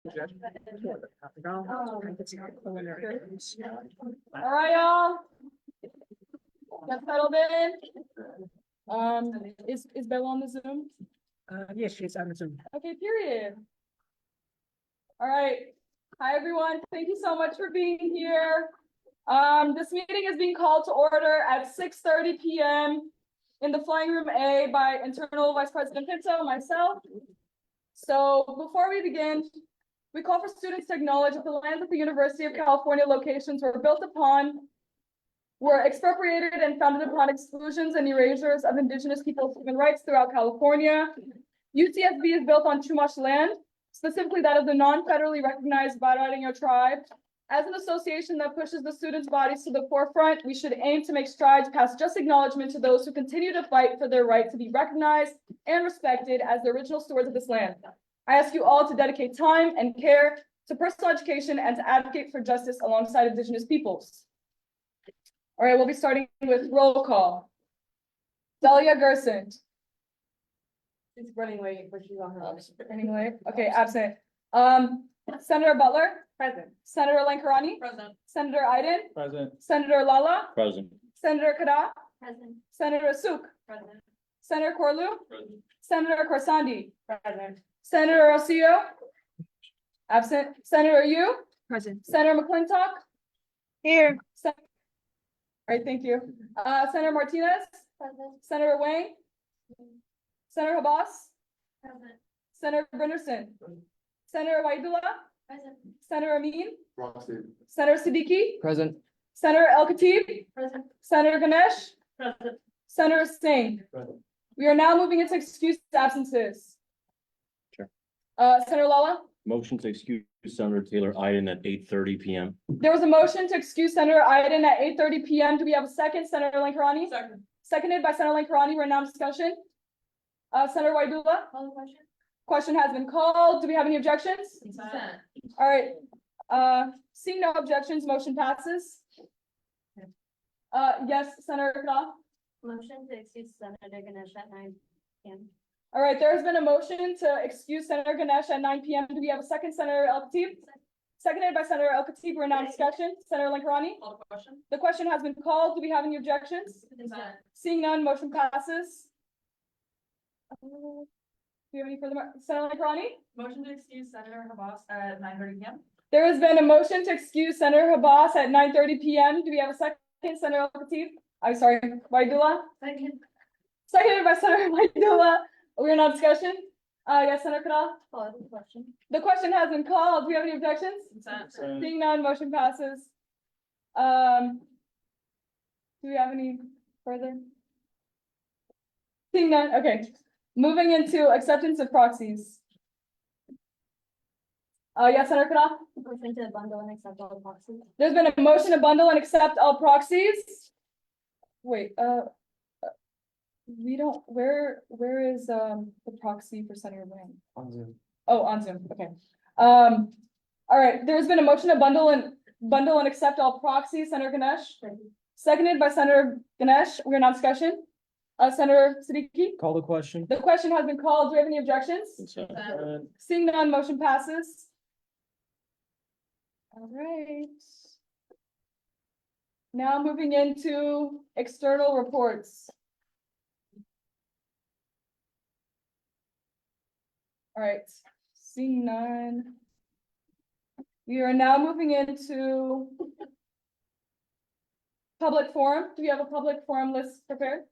All right, y'all. Get settled in. Is Bella on the Zoom? Yes, she's on Zoom. Okay, period. All right. Hi, everyone. Thank you so much for being here. This meeting is being called to order at 6:30 p.m. in the Flying Room A by Internal Vice President Pinto, myself. So before we begin, we call for students to acknowledge that the lands of the University of California locations were expropriated and founded upon exclusions and erasures of Indigenous peoples' human rights throughout California. UCSB is built on Chumash land, specifically that of the non-federally recognized Barreño tribe. As an association that pushes the students' bodies to the forefront, we should aim to make strides past just acknowledgement to those who continue to fight for their right to be recognized and respected as the original stewards of this land. I ask you all to dedicate time and care to personal education and to advocate for justice alongside Indigenous peoples. All right, we'll be starting with roll call. Delia Gerson. She's running late, but she's on her own. Running late. Okay, absent. Senator Butler. Present. Senator Lankarani. Present. Senator Iden. Present. Senator Lala. Present. Senator Kada. Present. Senator Suk. Present. Senator Corlu. Present. Senator Corsandi. Present. Senator Rosillo. Absent. Senator Yu. Present. Senator McClintock. Here. All right, thank you. Senator Martinez. Present. Senator Wayne. Senator Habas. Present. Senator Brinderson. Senator Waidullah. Present. Senator Amin. Senator Siddiqui. Present. Senator El Khatib. Present. Senator Ganesh. Present. Senator Singh. Present. We are now moving into excused absences. Sure. Senator Lala. Motion to excuse Senator Taylor Iden at 8:30 p.m. There was a motion to excuse Senator Iden at 8:30 p.m. Do we have a second? Senator Lankarani? Second. Seconded by Senator Lankarani. We're now in discussion. Senator Waidullah. Call the question. Question has been called. Do we have any objections? Consent. All right. Seeing no objections, motion passes. Yes, Senator Kada. Motion to excuse Senator Ganesh at 9 p.m. All right, there has been a motion to excuse Senator Ganesh at 9 p.m. Do we have a second, Senator El Khatib? Seconded by Senator El Khatib. We're now in discussion. Senator Lankarani. Call the question. The question has been called. Do we have any objections? Consent. Seeing none, motion passes. Do you have any further? Senator Lankarani? Motion to excuse Senator Habas at 9:30 p.m. There has been a motion to excuse Senator Habas at 9:30 p.m. Do we have a second, Senator El Khatib? I'm sorry, Waidullah. Second. Seconded by Senator Waidullah. We're in discussion. Yes, Senator Kada. Call the question. The question has been called. Do we have any objections? Consent. Seeing none, motion passes. Do we have any further? Seeing none, okay. Moving into acceptance of proxies. Yes, Senator Kada. Motion to bundle and accept all the boxes. There's been a motion to bundle and accept all proxies. Wait, we don't, where is, the proxy for Senator Wayne? On Zoom. Oh, on Zoom, okay. All right, there's been a motion to bundle and accept all proxies, Senator Ganesh. Seconded by Senator Ganesh. We're in discussion. Senator Siddiqui. Call the question. The question has been called. Do we have any objections? Consent. Seeing none, motion passes. All right. Now moving into external reports. All right, seeing none. We are now moving into public forum. Do we have a public forum list prepared?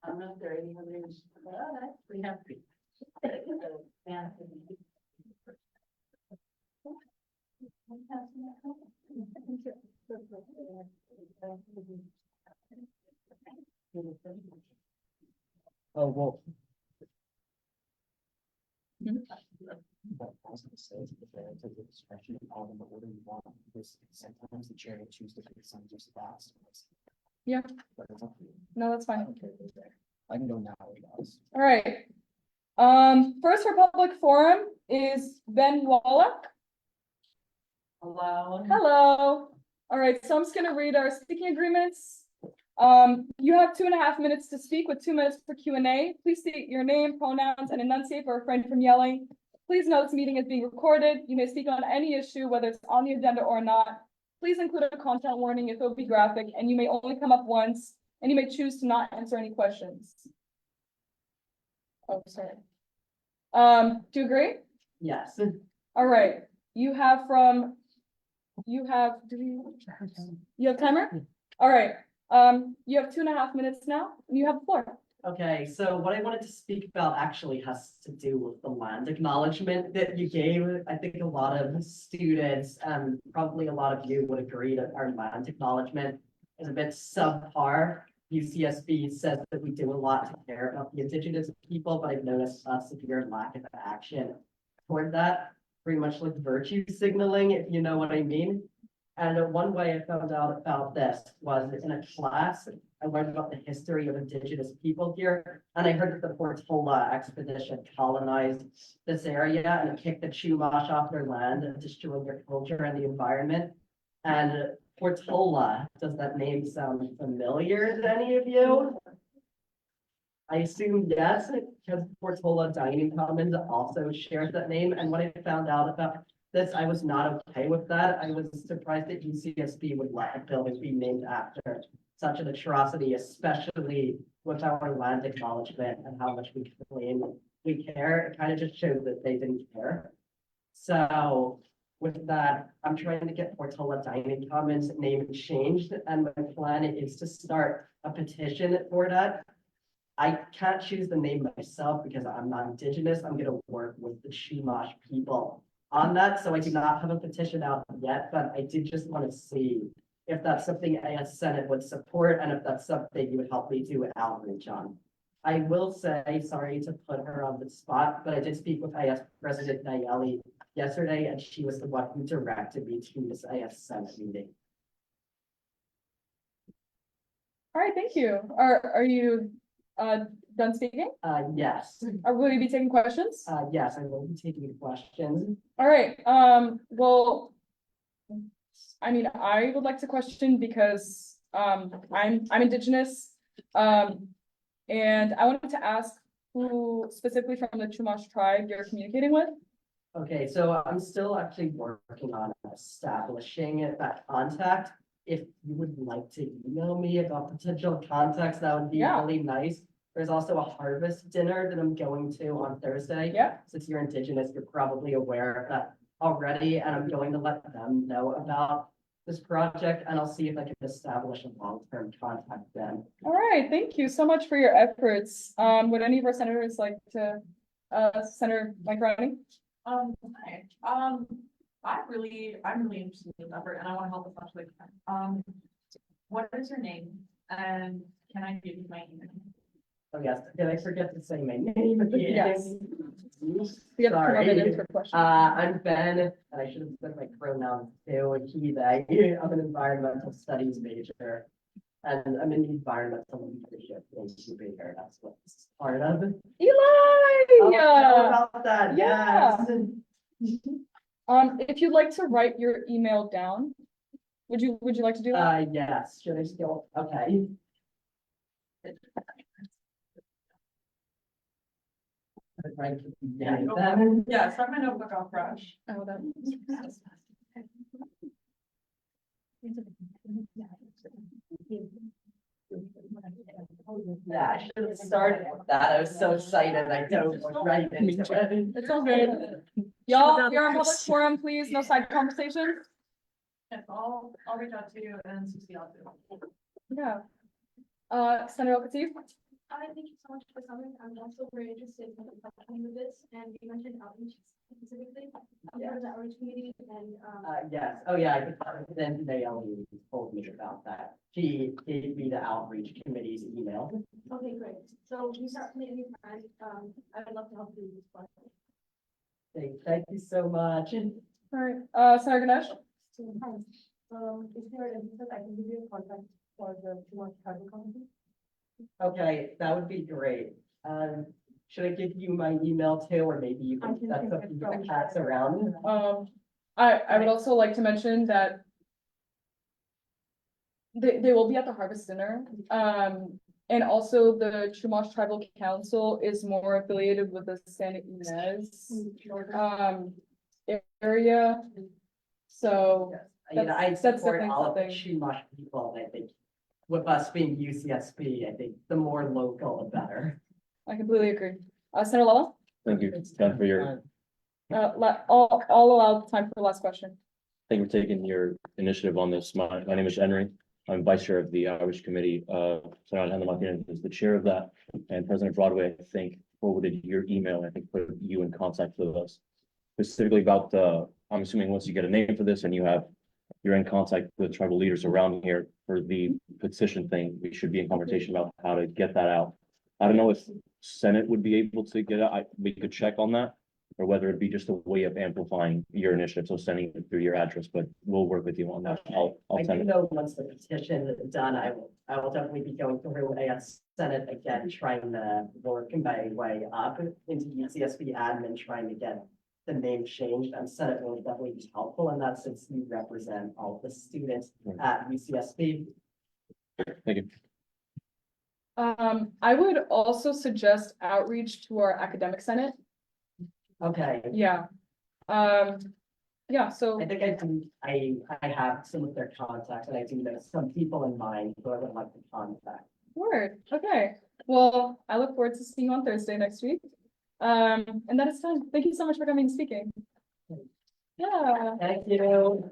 I don't know if there are any others. We have. Oh, well. Mhm. What I was gonna say is if there is a discretion to call them the order you want, because sometimes the chair will choose to pick some just last. Yeah. But it's up to you. No, that's I fine. don't care if it's there. I can go now, guys. All right. First for public forum is Ben Wallach. Hello. Hello. All right, so I'm just gonna read our speaking agreements. You have 2.5 minutes to speak with 2 minutes for Q&A. Please state your name, pronouns, and enunciate for refrain from yelling. Please note this meeting is being recorded. You may speak on any issue, whether it's on the agenda or not. Please include a content warning if it will be graphic, and you may only come up once, and you may choose to not answer any questions. Oh, sorry. Do you agree? Yes. All right, you have, you have timer? All right, you have 2.5 minutes now, and you have the floor. Okay, so what I wanted to speak about actually has to do with the land acknowledgement that you gave. I think a lot of students, and probably a lot of you would agree that our land acknowledgement is a bit subpar. UCSB says that we do a lot to care about the Indigenous people, but I've noticed a severe lack of action toward that. Pretty much like virtue signaling, if you know what I mean. And one way I found out about this was in a class. I learned about the history of Indigenous people here, and I heard that the Portola expedition colonized this area and kicked the Chumash off their land and destroyed their culture and the environment. And Portola, does that name sound familiar to any of you? I assume yes, because Portola Dining Commons also shares that name. And when I found out about this, I was not okay with that. I was surprised that UCSB would let a building be named after such an atrocity, especially with our land acknowledgement and how much we claim we care. It kind of just shows that they didn't care. So with that, I'm trying to get Portola Dining Commons name changed, and my plan is to start a petition for that. I can't choose the name myself because I'm not Indigenous. I'm going to work with the Chumash people on that. So I do not have a petition out yet, but I did just want to see if that's something AS Senate would support and if that's something you would help me do outreach on. I will say, sorry to put her on the spot, but I did speak with AS President Nayeli yesterday, and she was the one who directed me to this AS Senate meeting. All right, thank you. Are you done speaking? Yes. Or will you be taking questions? Yes, I will be taking questions. All right, well, I mean, I would like to question because, I'm Indigenous. And I wanted to ask who specifically from the Chumash tribe you're communicating with? Okay, so I'm still actually working on establishing that contact. If you would like to email me about potential contacts, that would be Yeah. really nice. There's also a harvest dinner that I'm going to on Thursday. Yeah. Since you're Indigenous, you're probably aware of that already, and I'm going to let them know about this project, and I'll see if I can establish a long-term contact then. All right, thank you so much for your efforts. Would any of our senators like to, Senator Mike Roney? Hi. I'm really interested in this effort and I want to help as much as I can. What is your name and can I give you my email? Oh, yes, did I forget to say my name at the Yes. beginning? We have 4 Sorry. minutes for questions. I'm Ben, and I should have said my pronouns too, he, they. I'm an environmental studies major. And I'm in the environmental leadership incubator, that's what this is part of. Eli! Oh, how about that, Yeah. yes. If you'd like to write your email down, would you like to do that? Yes, should I still, okay. Right, yeah, then. Yeah, start my notebook off fresh. Oh, that. Yeah, I should have started with that. I was so excited. I dove right into it. It's all good. Y'all, you're on public forum, please, no side conversations. Yes, I'll reach out to you and see how to. Yeah. Senator Latif? Thank you so much for coming. I'm also very interested in talking with this, and you mentioned outreach specifically. I'm part of the outreach committee, and Yes, oh yeah, I could, then Naomi told me about that. She gave me the outreach committee's email. okay, great. So you start me anytime. I would love to help you with this project. Thank you so much. All right, Senator Ganesh? So, is there a reason I can give you a contact for the Chumash tribal committee? Okay, that would be great. Should I give you my email too, or maybe you I can, can that's take something it you from can pass around? I would also like to mention that they will be at the Harvest Dinner. And also the Chumash Tribal Council is more affiliated with the San Ynez, area. So, You know, I That's support definitely all of the something. Chumash people, and I think with us being UCSB, I think the more local, the better. I completely agree. Senator Lala, Thank you, Ken, for your, I'll allow time for the last question. thank you for taking your initiative on this. My name is Henry. I'm vice chair of the Outreach Committee. Senator Alejandro Martinez is the chair of that. And President Broadway, I think, forwarded your email, and I think put you in contact with us. Specifically about the, I'm assuming once you get a name for this and you're in contact with tribal leaders around here for the petition thing, we should be in conversation about how to get that out. I don't know if Senate would be able to get it, we could check on that, or whether it'd be just a way of amplifying your initiative, so sending it through your address, but we'll work with you on that. I'll I send do it. know once the petition is done, I will definitely be going through AS Senate again, trying to work my way up into UCSB admin, trying to get the name changed, and Senate will definitely be helpful in that, since you represent all the students at UCSB. Thank you. I would also suggest outreach to our academic senate. Okay, Yeah. Yeah, so, I think I have some of their contacts, and I do know some people in mind who I would like to contact. word, okay. Well, I look forward to seeing you on Thursday next week. And that is done. Thank you so much for coming and speaking. Yeah. Thank you.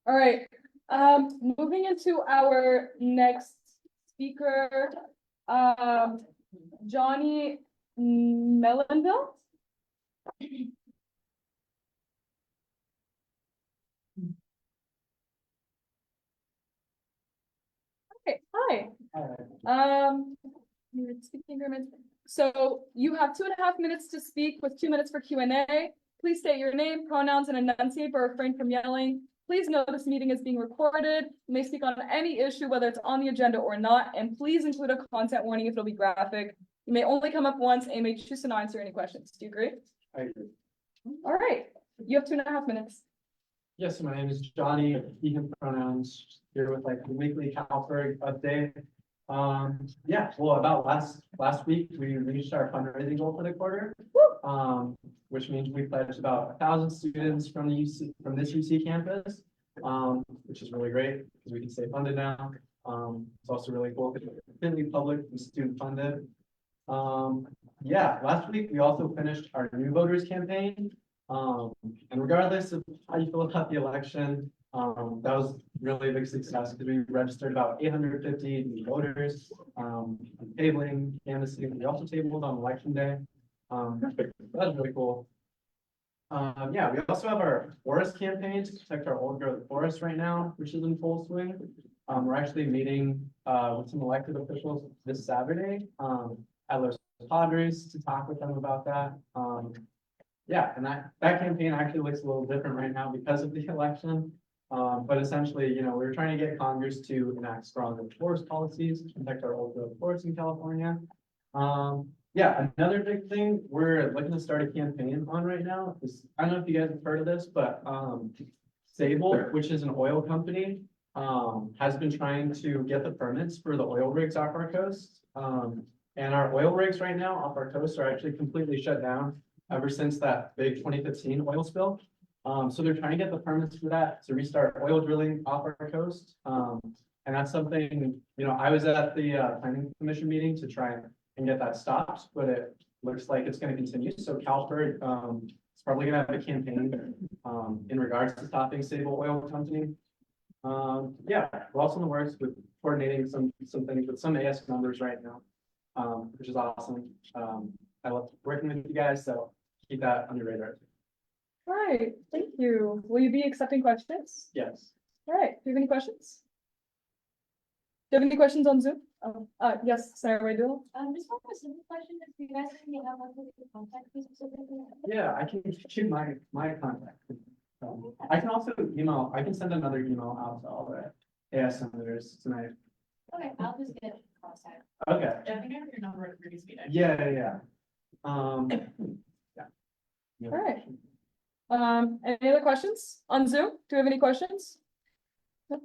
All right, moving into our next speaker, Johnny Mellenville. Okay, hi. Your speaking agreement. So you have 2.5 minutes to speak with 2 minutes for Q&A. Please state your name, pronouns, and enunciate, but refrain from yelling. Please know this meeting is being recorded. You may speak on any issue, whether it's on the agenda or not, and please include a content warning if it'll be graphic. You may only come up once and you may choose to not answer any questions. Do you agree? I agree. All right, you have 2.5 minutes. Yes, my name is Johnny, he, him pronouns, here with like the weekly Calberg update. Yeah, well, about last week, we reached our fundraising goal for the quarter. Which means we pledged about 1,000 students from this UC campus. Which is really great because we can stay funded now. It's also really cool because it's completely public and student funded. Yeah, last week we also finished our new voters campaign. And regardless of how you feel about the election, that was really a big success because we registered about 850 new voters, tabling, canvassing. We also tabled on election day. That was really cool. Yeah, we also have our forest campaign to protect our old growth forest right now, which is in full swing. We're actually meeting with some elected officials this Saturday at Los Padres to talk with them about that. Yeah, and that campaign actually looks a little different right now because of the election. But essentially, you know, we're trying to get Congress to enact stronger forest policies to protect our old growth forests in California. Yeah, another big thing we're looking to start a campaign on right now is, I don't know if you guys have heard of this, but Sable, which is an oil company, has been trying to get the permits for the oil rigs off our coast. And our oil rigs right now off our coast are actually completely shut down ever since that big 2015 oil spill. So they're trying to get the permits for that to restart oil drilling off our coast. And that's something, you know, I was at the planning commission meeting to try and get that stopped, but it looks like it's going to continue. So CalPERD is probably going to have a campaign in regards to stopping Sable Oil Company. Yeah, we're also in the works with coordinating some things with some AS members right now, which is awesome. I love working with you guys, so keep that on your radar. All right, thank you. Will you be accepting questions? Yes. All right, do you have any questions? Do you have any questions on Zoom? Yes, Senator Waydell. Just one simple question, if you guys can have like the contact me specifically. Yeah, I can shoot my contact. I can also email, I can send another email out to all the AS senators tonight. Okay, I'll just get contact. Okay, Yeah, I think I have your number at the previous meeting. yeah. All right. Any other questions on Zoom? Do we have any questions? No?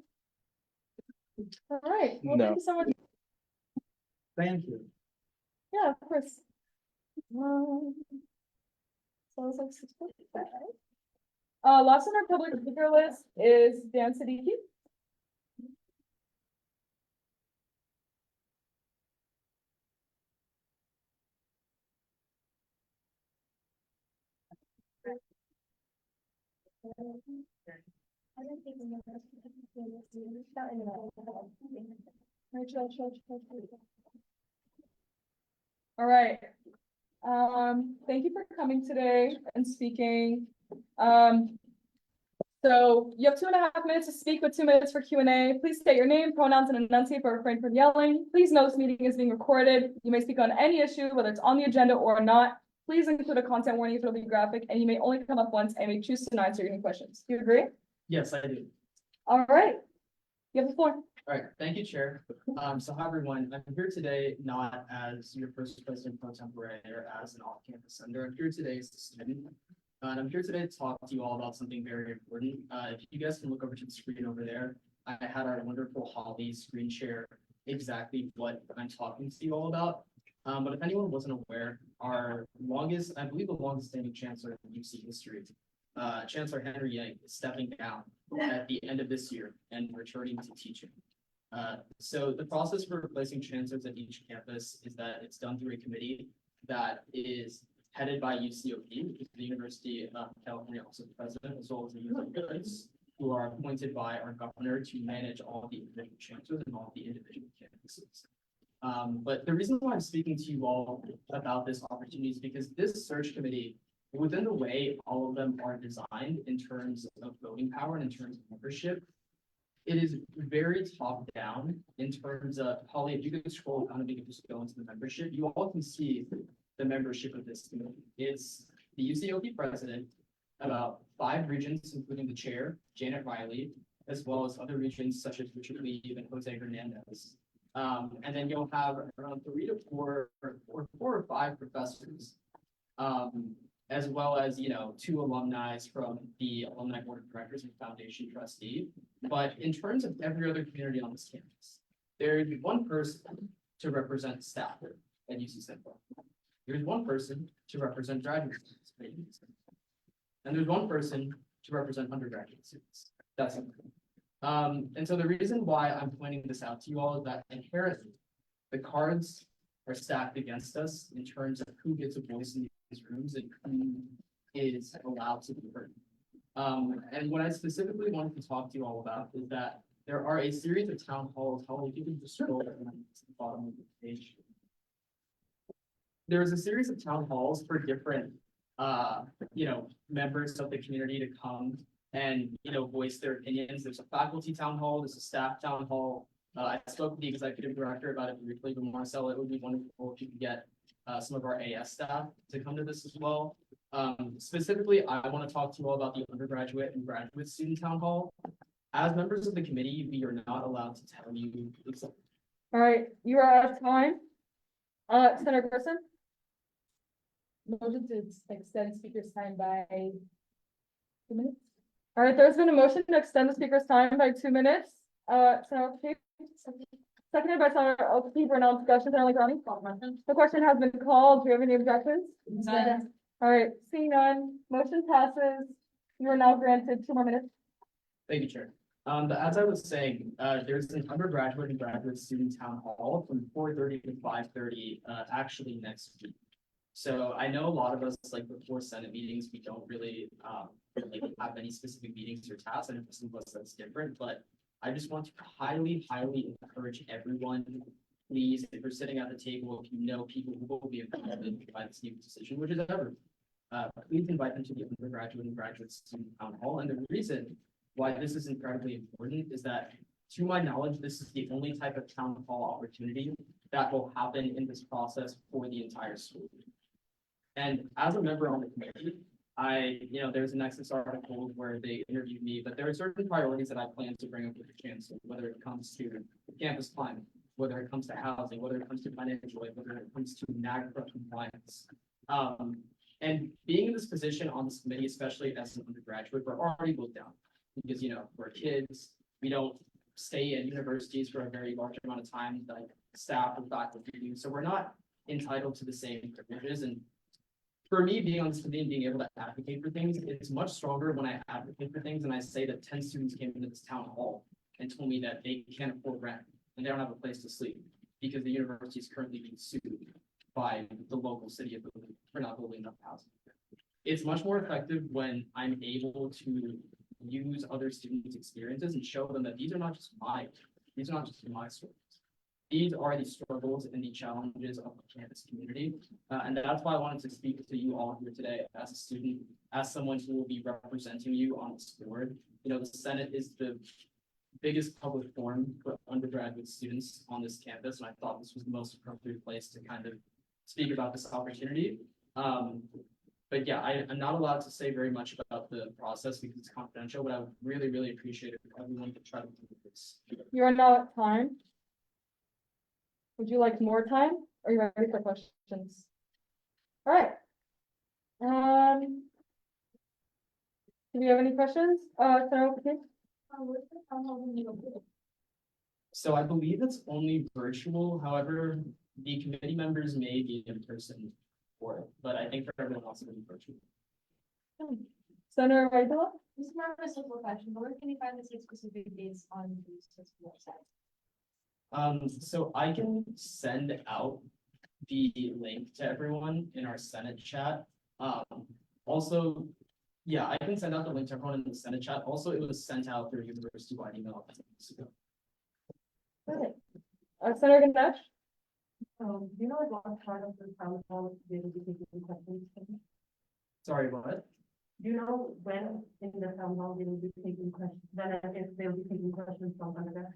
All right, well, No. thank you so much. Thank you. Yeah, of course. So it's like 6:45. Last on our public speaker list is Dan Siddiqui. All right. Thank you for coming today and speaking. So you have 2.5 minutes to speak with 2 minutes for Q&A. Please state your name, pronouns, and enunciate, but refrain from yelling. Please know this meeting is being recorded. You may speak on any issue, whether it's on the agenda or not. Please include a content warning if it'll be graphic, and you may only come up once and may choose to not answer any questions. Do you agree? Yes, I do. All right. You have the floor. All right, thank you, Chair. So hi, everyone. I'm here today not as your first president pro tempore or as an off-campus senator. I'm here today as a student. And I'm here today to talk to you all about something very important. If you guys can look over to the screen over there, I had our wonderful Holly screen share exactly what I'm talking to you all about. But if anyone wasn't aware, our longest, I believe the longest standing chancellor in UC history, Chancellor Henry Yang, is stepping down at the end of this year and returning to teaching. So the process for replacing chancellors at each campus is that it's done through a committee that is headed by UCOP, which is the University of California, also the president, as well as the UCOPs, who are appointed by our governor to manage all the individual chancellors and all the individual campuses. But the reason why I'm speaking to you all about this opportunity is because this search committee, within the way all of them are designed in terms of voting power and in terms of membership, it is very top down in terms of, Holly, if you could scroll down and we can just go into the membership, you all can see the membership of this committee. It's the UCOP president, about 5 regents, including the chair, Janet Riley, as well as other regents such as Richard Lee and Jose Hernandez. And then you'll have around 3 to 4 or 4 or 5 professors, as well as, 2 alumni from the Alumni Board of Directors and Foundation trustee. But in terms of every other community on this campus, there's 1 person to represent staff at UC Central. There's 1 person to represent graduate students at UC Central. And there's 1 person to represent undergraduate students. That's it. And so the reason why I'm pointing this out to you all is that inherently, the cards are stacked against us in terms of who gets a voice in these rooms and who is allowed to be heard. And what I specifically wanted to talk to you all about is that there are a series of town halls. Holly, if you can just scroll down to the bottom of the page. There's a series of town halls for different, members of the community to come and, voice their opinions. There's a faculty town hall, there's a staff town hall. I spoke with the executive director about it briefly, but Marcella, it would be wonderful if you could get some of our AS staff to come to this as well. Specifically, I want to talk to you all about the undergraduate and graduate student town hall. As members of the committee, we are not allowed to tell you exactly. All right, you are out of time. Senator Person? Motion to extend speaker's time by 2 minutes. All right, there's been a motion to extend the speaker's time by 2 minutes. Senator O'Keefe, seconded by Senator O'Keefe, we're now in discussion. Senator Grani? The question has been called. Do you have any objections? None. All right, seeing none, motion passes. You are now granted 2 more minutes. Thank you, Chair. As I was saying, there's an undergraduate and graduate student town hall from 4:30 to 5:30, actually next week. So I know a lot of us, like before Senate meetings, we don't really, have any specific meetings or tasks, and for some of us that's different, but I just want to highly, highly encourage everyone, please, if you're sitting at the table, if you know people who will be affected by this new decision, which is everyone, please invite them to the undergraduate and graduate student town hall. And the reason why this is incredibly important is that, to my knowledge, this is the only type of town hall opportunity that will happen in this process for the entire school. And as a member on the committee, there's a Nexus article where they interviewed me, but there are certain priorities that I plan to bring up with the chancellor, whether it comes to campus climate, whether it comes to housing, whether it comes to financial aid, whether it comes to NAGPRA compliance. And being in this position on this committee, especially as an undergraduate, we're already looked down. Because, we're kids, we don't stay at universities for a very large amount of time, like staff and faculty do, so we're not entitled to the same privileges. And for me, being on this committee and being able to advocate for things, it's much stronger when I advocate for things and I say that 10 students came into this town hall and told me that they can't afford rent and they don't have a place to sleep because the university is currently being sued by the local city of Boone for not building enough housing. It's much more effective when I'm able to use other students' experiences and show them that these are not just my stories. These are the struggles and the challenges of the campus community. And that's why I wanted to speak to you all here today as a student, as someone who will be representing you on this board. The Senate is the biggest public forum for undergraduate students on this campus, and I thought this was the most appropriate place to kind of speak about this opportunity. But yeah, I'm not allowed to say very much about the process because it's confidential, but I would really, really appreciate it if everyone could try to do this. You are now at time. Would you like more time? Or are you ready for questions? All right. Do we have any questions? Sarah, okay. Where's the town hall gonna be located? So I believe it's only virtual, however, the committee members may be in person for it, but I think for everyone else it'll be virtual. Senator Raidula? This is not a simple question, but where can you find the specific dates on the specific website? So I can send out the link to everyone in our Senate chat. Also, yeah, I can send out the link to everyone in the Senate chat. Also, it was sent out through university-wide email. Senator Ganesh? Like what part of the town hall they will be taking questions? Sorry, what? Do you know when in the town hall they will be taking questions, then if they will be taking questions from undergrad?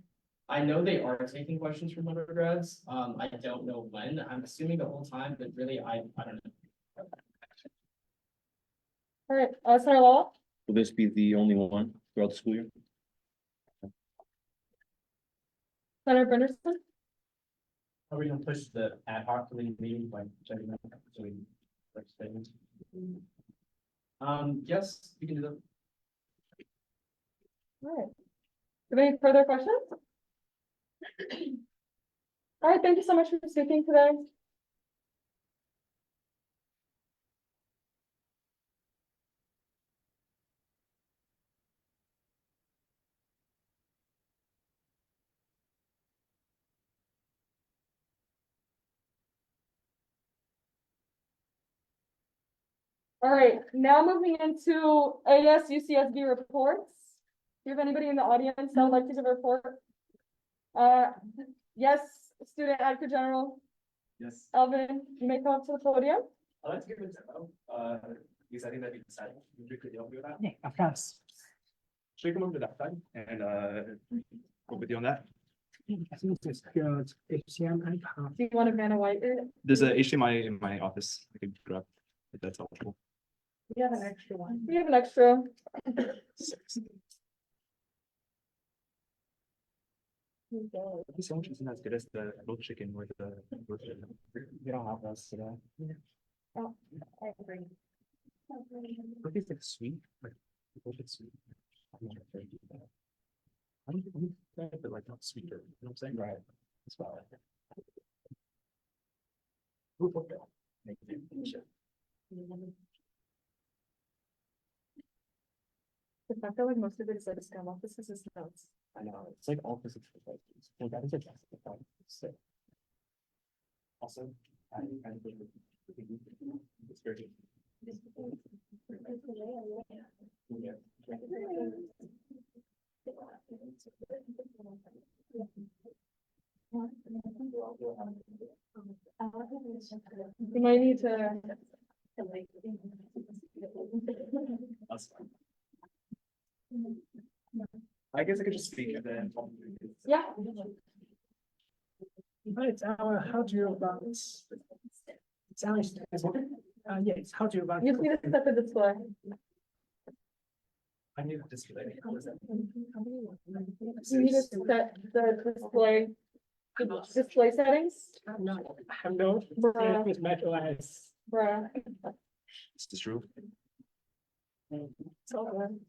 I know they are taking questions from undergrads. I don't know when. I'm assuming the whole time, but really, I don't know. All right, Senator Law? Will this be the only one throughout the school year? Senator Benderson? Are we gonna push the ad hoc meeting by checking out? So we like statements? Yes, you can do that. All right. Do we have any further questions? All right, thank you so much for speaking today. All right, now moving into AS UCSB reports. Do you have anybody in the audience that would like to give a report? Yes, student advocate general Yes. Alvin, you may come up to the podium. I'd like to give a demo, because I think that'd be exciting. Would you help me with that? Yeah, of course. Should we come over to that side and, work with you on that? I think this good HCMI part. Do you want a Vanna White? There's a HDMI in my office. I could grab if that's helpful. We have an extra one. We have an extra. This sandwich isn't as good as the grilled chicken or the. We don't have those today. I agree. Cookies like sweet, like a little bit sweet. I'm not afraid to do that. I don't, but like not sweeter, you know what I'm saying? Right. That's about it. Ooh, okay. Thank you. I feel like most of it is like STEM offices is notes. I know, it's like all physics. Well, that is a test. So. Also, I think it's very good. Yeah. You might need to. That's fine. I guess I could just speak and then. Yeah. Right, how do you about? It's yes, how do you about? You see this at the display. I knew this. You need to set the display settings. No, Bruh. with Metro as. Bruh. Is this true? So good.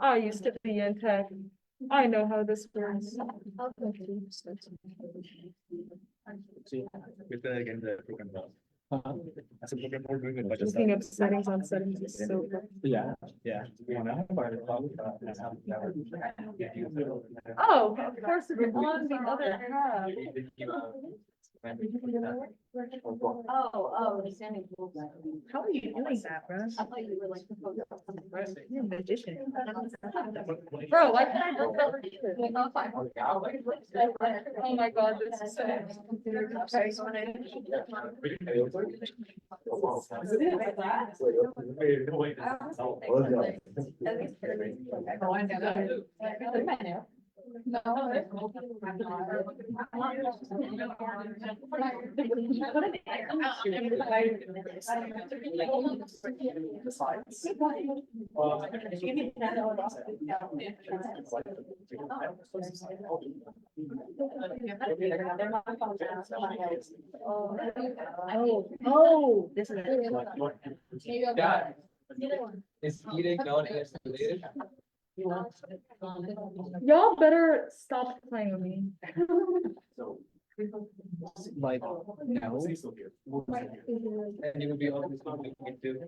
I used to be in tech. I know how this works. See, with the, again, the program. As a program, we're doing a bunch of stuff. Looking up settings on settings is so good. Yeah, yeah. Oh, of course, if you're on the other tab. Oh, the standing rules. How are you doing that, bro? I thought you were like. You're a magician. Bro, why can't I look over here? Oh my god, this is so. Oh, this is. Yeah. Is eating known as related? Y'all better stop playing with me. Like, no. And you would be able to do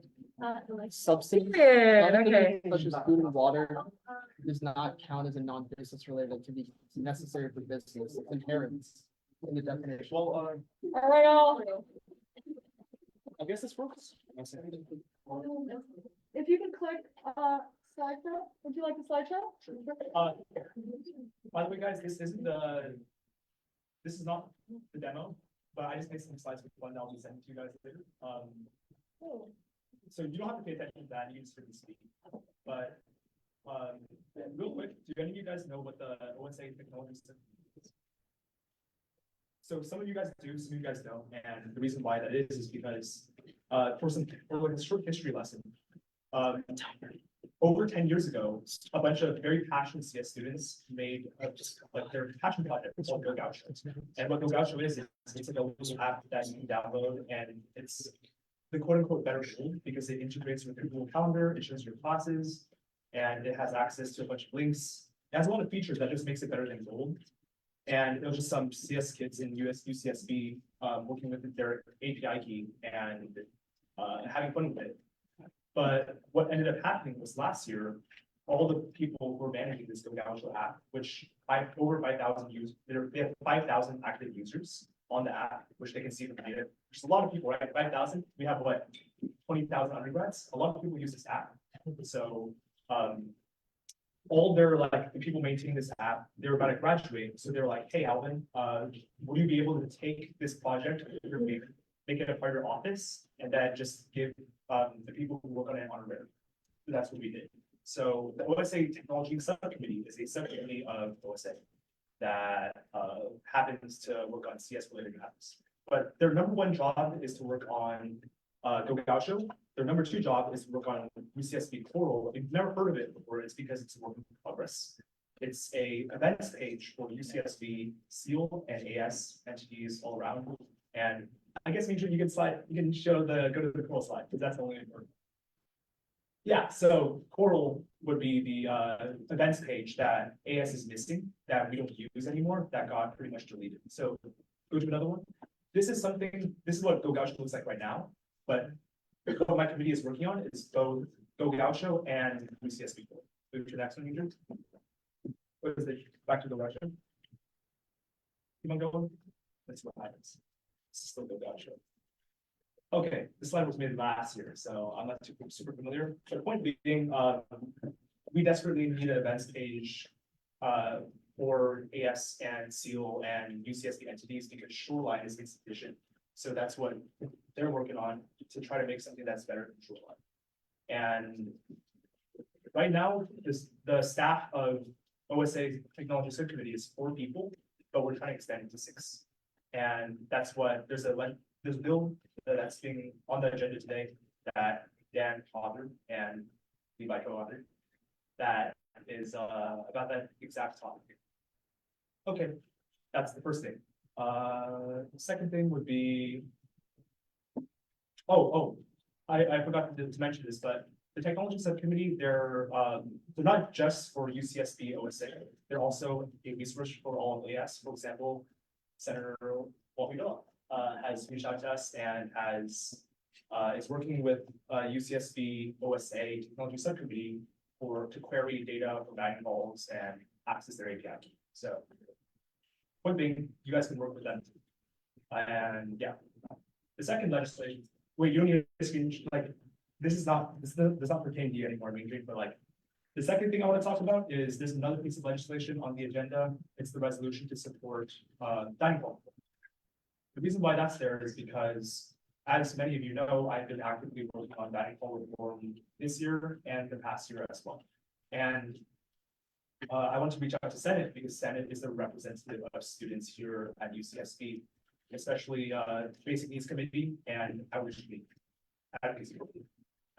substance. Yeah, okay. Such as food and water does not count as a non-business related activity necessary for business. It's inherent in the definition. Well, All right, y'all. I guess this works. If you can click, slideshow, would you like the slideshow? By the way, guys, this is not the demo, but I just made some slides with one that I'll be sending to you guys later. So you don't have to pay attention to that, you can just hear me speak. But, real quick, do any of you guys know what the OSA technology system is? So some of you guys do, some of you guys don't, and the reason why that is because, for like a short history lesson, over 10 years ago, a bunch of very passionate CS students made just like their passion project called Go Gaucho. And what Go Gaucho is it's like a little app that you can download, and it's the quote unquote better tool because it integrates with your Google Calendar, it shows your classes, and it has access to a bunch of links. It has a lot of features that just makes it better than Gold. And it was just some CS kids in UCSB working with their API key and having fun with it. But what ended up happening was last year, all the people who were managing this Go Gaucho app, which over 5,000 users, they have 5,000 active users on the app, which they can see from the data. There's a lot of people, right? 5,000. We have what, 20,000 undergrads. A lot of people use this app. So all their like the people maintaining this app, they were about to graduate. So they were like, hey, Alvin, will you be able to take this project, make it a part of your office, and then just give the people who work on it honorary? So that's what we did. So the OSA Technology Subcommittee is a subcommittee of OSA that happens to work on CS related apps. But their number one job is to work on Go Gaucho. Their number two job is to work on UCSB Coral. If you've never heard of it before, it's because it's a work in progress. It's a events page for UCSB, SEAL, and AS entities all around. And I guess make sure you can show go to the Coral slide, because that's the only important. Yeah, so Coral would be the events page that AS is missing, that we don't use anymore, that got pretty much deleted. So go to another one. This is what Go Gaucho looks like right now, but what my committee is working on is both Go Gaucho and UCSB Coral. Move to the next one, Andrew. What is it? Back to Go Gaucho. Keep on going. Let's see what happens. This is still Go Gaucho. Okay, this slide was made last year, so I'm not super familiar. But the point being, we desperately need an events page for AS and SEAL and UCSB entities because Shoreline is insufficient. So that's what they're working on to try to make something that's better than Shoreline. And right now, the staff of OSA Technology Subcommittee is 4 people, but we're trying to extend it to 6. And that's what there's a bill that's being on the agenda today that Dan authored and Levi co-authored that is about that exact topic. Okay, that's the first thing. The second thing would be, I forgot to mention this, but the technology subcommittee, they're not just for UCSB OSA. They're also a resource for all of AS. For example, Senator Walker has reached out to us and is working with UCSB OSA technology subcommittee to query data from dining halls and access their API. So one thing, you guys can work with them. And yeah, the second legislation, wait, you don't need to screen, like, this does not pertain to you anymore, Ming, but like, the second thing I want to talk about is there's another piece of legislation on the agenda. It's the resolution to support dining hall. The reason why that's there is because, as many of you know, I've been actively working on dining hall reform this year and the past year as well. And I want to reach out to Senate because Senate is the representative of students here at UCSB, especially Basic Needs Committee and Outreach Committee. Advocacy Committee.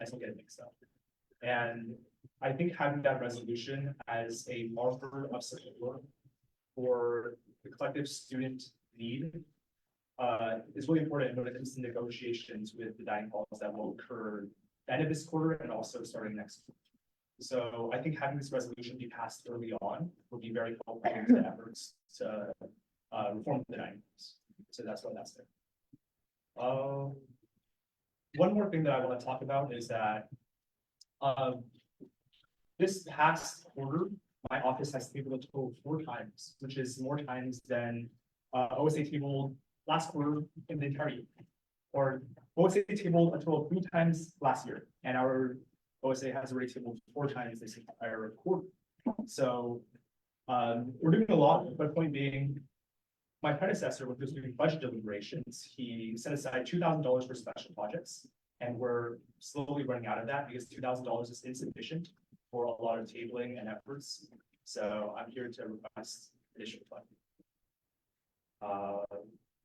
I still get it mixed up. And I think having that resolution as a marker of support for the collective student need is really important when it comes to negotiations with the dining halls that will occur end of this quarter and also starting next quarter. So I think having this resolution be passed early on will be very helpful to the efforts to reform the dining halls. So that's why that's there. One more thing that I want to talk about is that this past quarter, my office has tabled a total of 4 times, which is more times than OSA tabled last quarter in the entire year. Or OSA tabled a total of 3 times last year, and our OSA has already tabled 4 times this entire quarter. So we're doing a lot, but point being, my predecessor, when he was doing budget deliberations, he set aside $2,000 for special projects, and we're slowly running out of that because $2,000 is insufficient for a lot of tabling and efforts. So I'm here to request additional funding.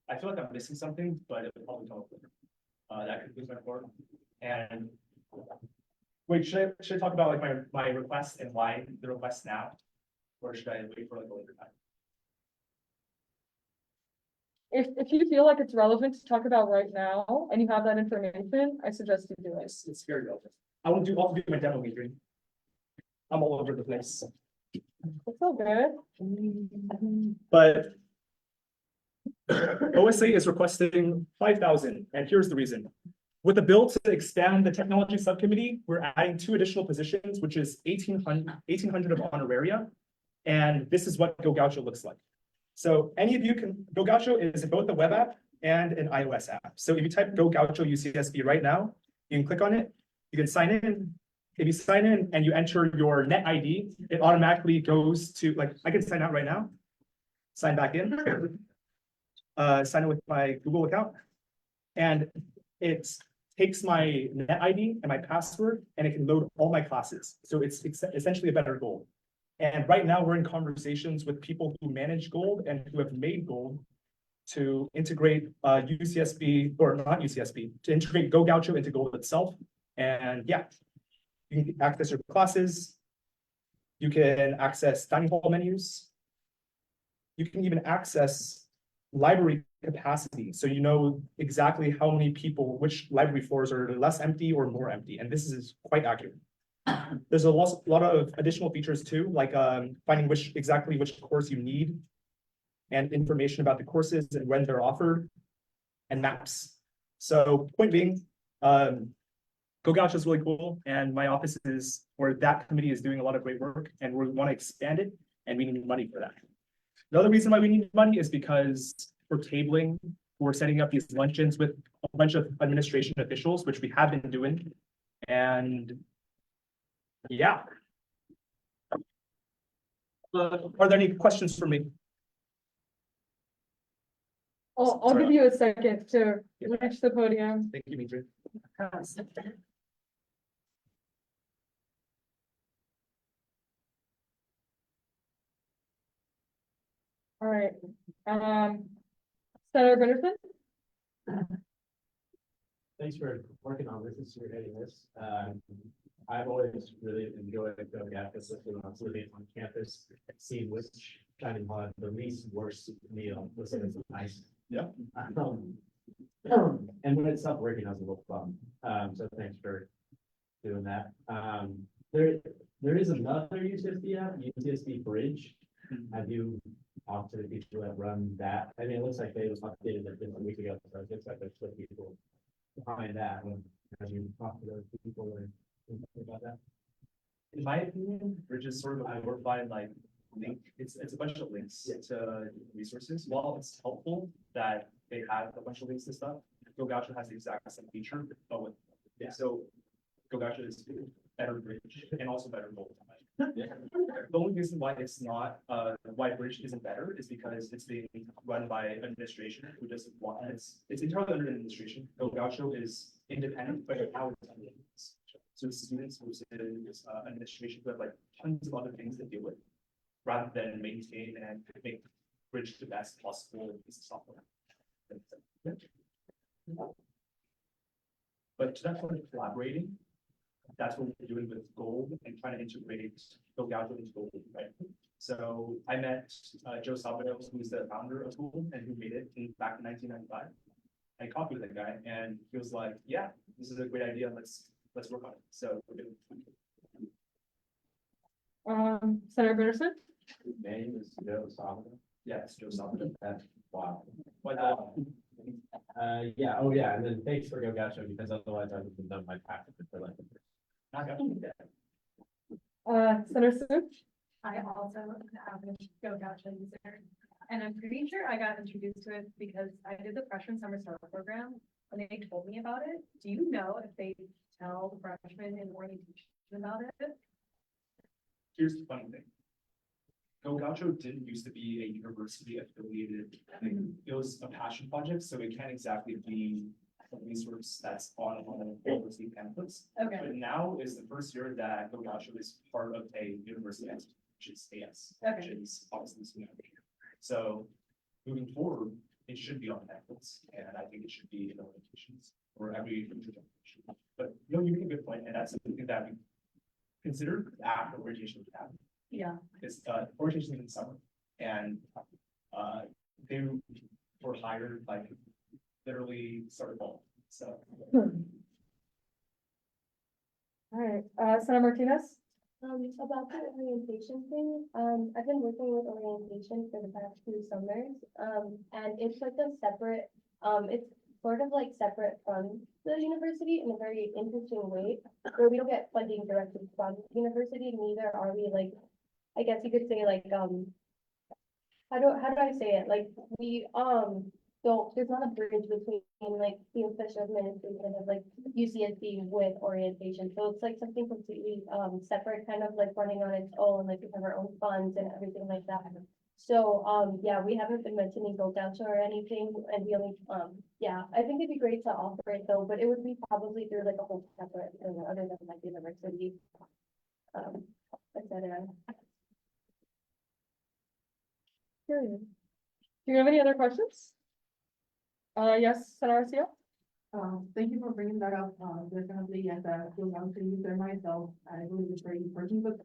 I feel like I'm missing something, but it will probably come up later. That concludes my report. And wait, should I talk about like my request and why the request now, or should I wait for like a later time? If you feel like it's relevant to talk about right now and you have that information, I suggest you do it. It's very relevant. I want to do my demo meeting. I'm all over the place. It's all good. But OSA is requesting 5,000, and here's the reason. With the bill to expand the technology subcommittee, we're adding 2 additional positions, which is 1,800 of honoraria, and this is what Go Gaucho looks like. So any of you can, Go Gaucho is both a web app and an iOS app. So if you type Go Gaucho UCSB right now, you can click on it, you can sign in. If you sign in and you enter your net ID, it automatically goes to, like, I can sign out right now, sign back in, sign in with my Google account, and it takes my net ID and my password, and it can load all my classes. So it's essentially a better goal. And right now we're in conversations with people who manage Gold and who have made Gold to integrate UCSB, or not UCSB, to integrate Go Gaucho into Gold itself. And yeah, you can access your classes. You can access dining hall menus. You can even access library capacity. So you know exactly how many people, which library floors are less empty or more empty. And this is quite accurate. There's a lot of additional features too, like finding exactly which course you need and information about the courses and when they're offered and maps. So point being, Go Gaucho is really cool, and my office is, or that committee is doing a lot of great work, and we want to expand it, and we need money for that. The other reason why we need money is because for tabling, we're setting up these luncheons with a bunch of administration officials, which we have been doing, and yeah. Are there any questions for me? I'll give you a second to reach the podium. Thank you, Mildred. All right, Senator Benderson? Thanks for working on this and spearheading this. I've always really enjoyed Go Gaucho, especially when I was living on campus, seeing which dining hall had the least worst meal was always nice. Yeah. And when it stopped working, I was a little bummed. So thanks for doing that. There is another UCSD app, UCSD Bridge. Have you talked to the people that run that? I mean, it looks like they updated it just a week ago, so it looks like there's still people behind that. Have you talked to those people or anything about that? In my opinion, Bridge is sort of a glorified like link. It's a bunch of links to resources. While it's helpful that they have a bunch of links to stuff, GoGacha has the exact same feature, but with so GoGacha is better Bridge and also better multi. The only reason why it's not why Bridge isn't better is because it's being run by administration who doesn't want it's entirely under administration. GoGacha is independent, but how it's done is. So students versus administration who have like tons of other things to deal with, rather than maintain and make Bridge the best possible piece of software. But to that point of collaborating, that's what we're doing with Gold and trying to integrate GoGacha into Gold, right? So I met Joe Salvador, who's the founder of Gold and who made it back in 1995. I copied that guy and he was like, yeah, this is a great idea. Let's work on it. So we're doing Senator Peterson? His name is Joe Salvador. yeah, it's Joe Salvador. Wow. But, Yeah, oh yeah, and then thanks for GoGacha, because otherwise I would have done my packet for like. I got you. Senator Sue? I also am an average GoGacha user, and I'm pretty sure I got introduced to it because I did the freshman summer start program, and they told me about it. Do you know if they tell the freshmen in orientation about it? Here's the funny thing. GoGacha didn't used to be a university affiliated thing. It was a passion project, so it can't exactly be a resource that's on a university campus. Okay. But now is the first year that GoGacha is part of a university entity, which is AS, which Okay. is obviously the student education. So moving forward, it should be on campus, and I think it should be in orientations for every future generation. But you make a good point, and that's something that we consider after orientation would happen. Yeah. It's orientation in summer, and they were hired like literally started fall. So All right, Senator Martinez? About the orientation thing, I've been working with orientation for the past 2 summers, and it's like a separate, it's sort of like separate from the university in a very interesting way, where we don't get funding directly from the university, neither are we like, I guess you could say like, how do I say it, like, we, there's not a bridge between like the official administration of like UCSD with orientation, so it's like something completely separate, kind of like running on its own, like we have our own funds and everything like that. So yeah, we haven't been mentioning GoGacha or anything, and we only yeah, I think it'd be great to offer it though, but it would be probably through like a whole separate thing other than like the university, etc. Period. Do you have any other questions? Yes, Senator Arcia? Thank you for bringing that up. Definitely, as a GoGacha user myself, I believe it's very important, but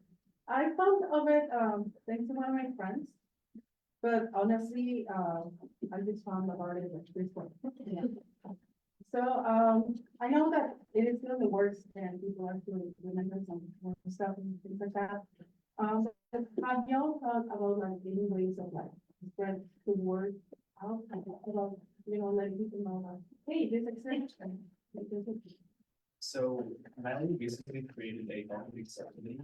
I found of it, thanks to one of my friends. But honestly, I just found about it like this one. So, I know that it is still the worst and people are still remembering some more stuff and things like that. But have y'all thought about like any ways of like spread the word out about, you know, letting people know like, hey, this exists. So Natalie basically created a marketing subcommittee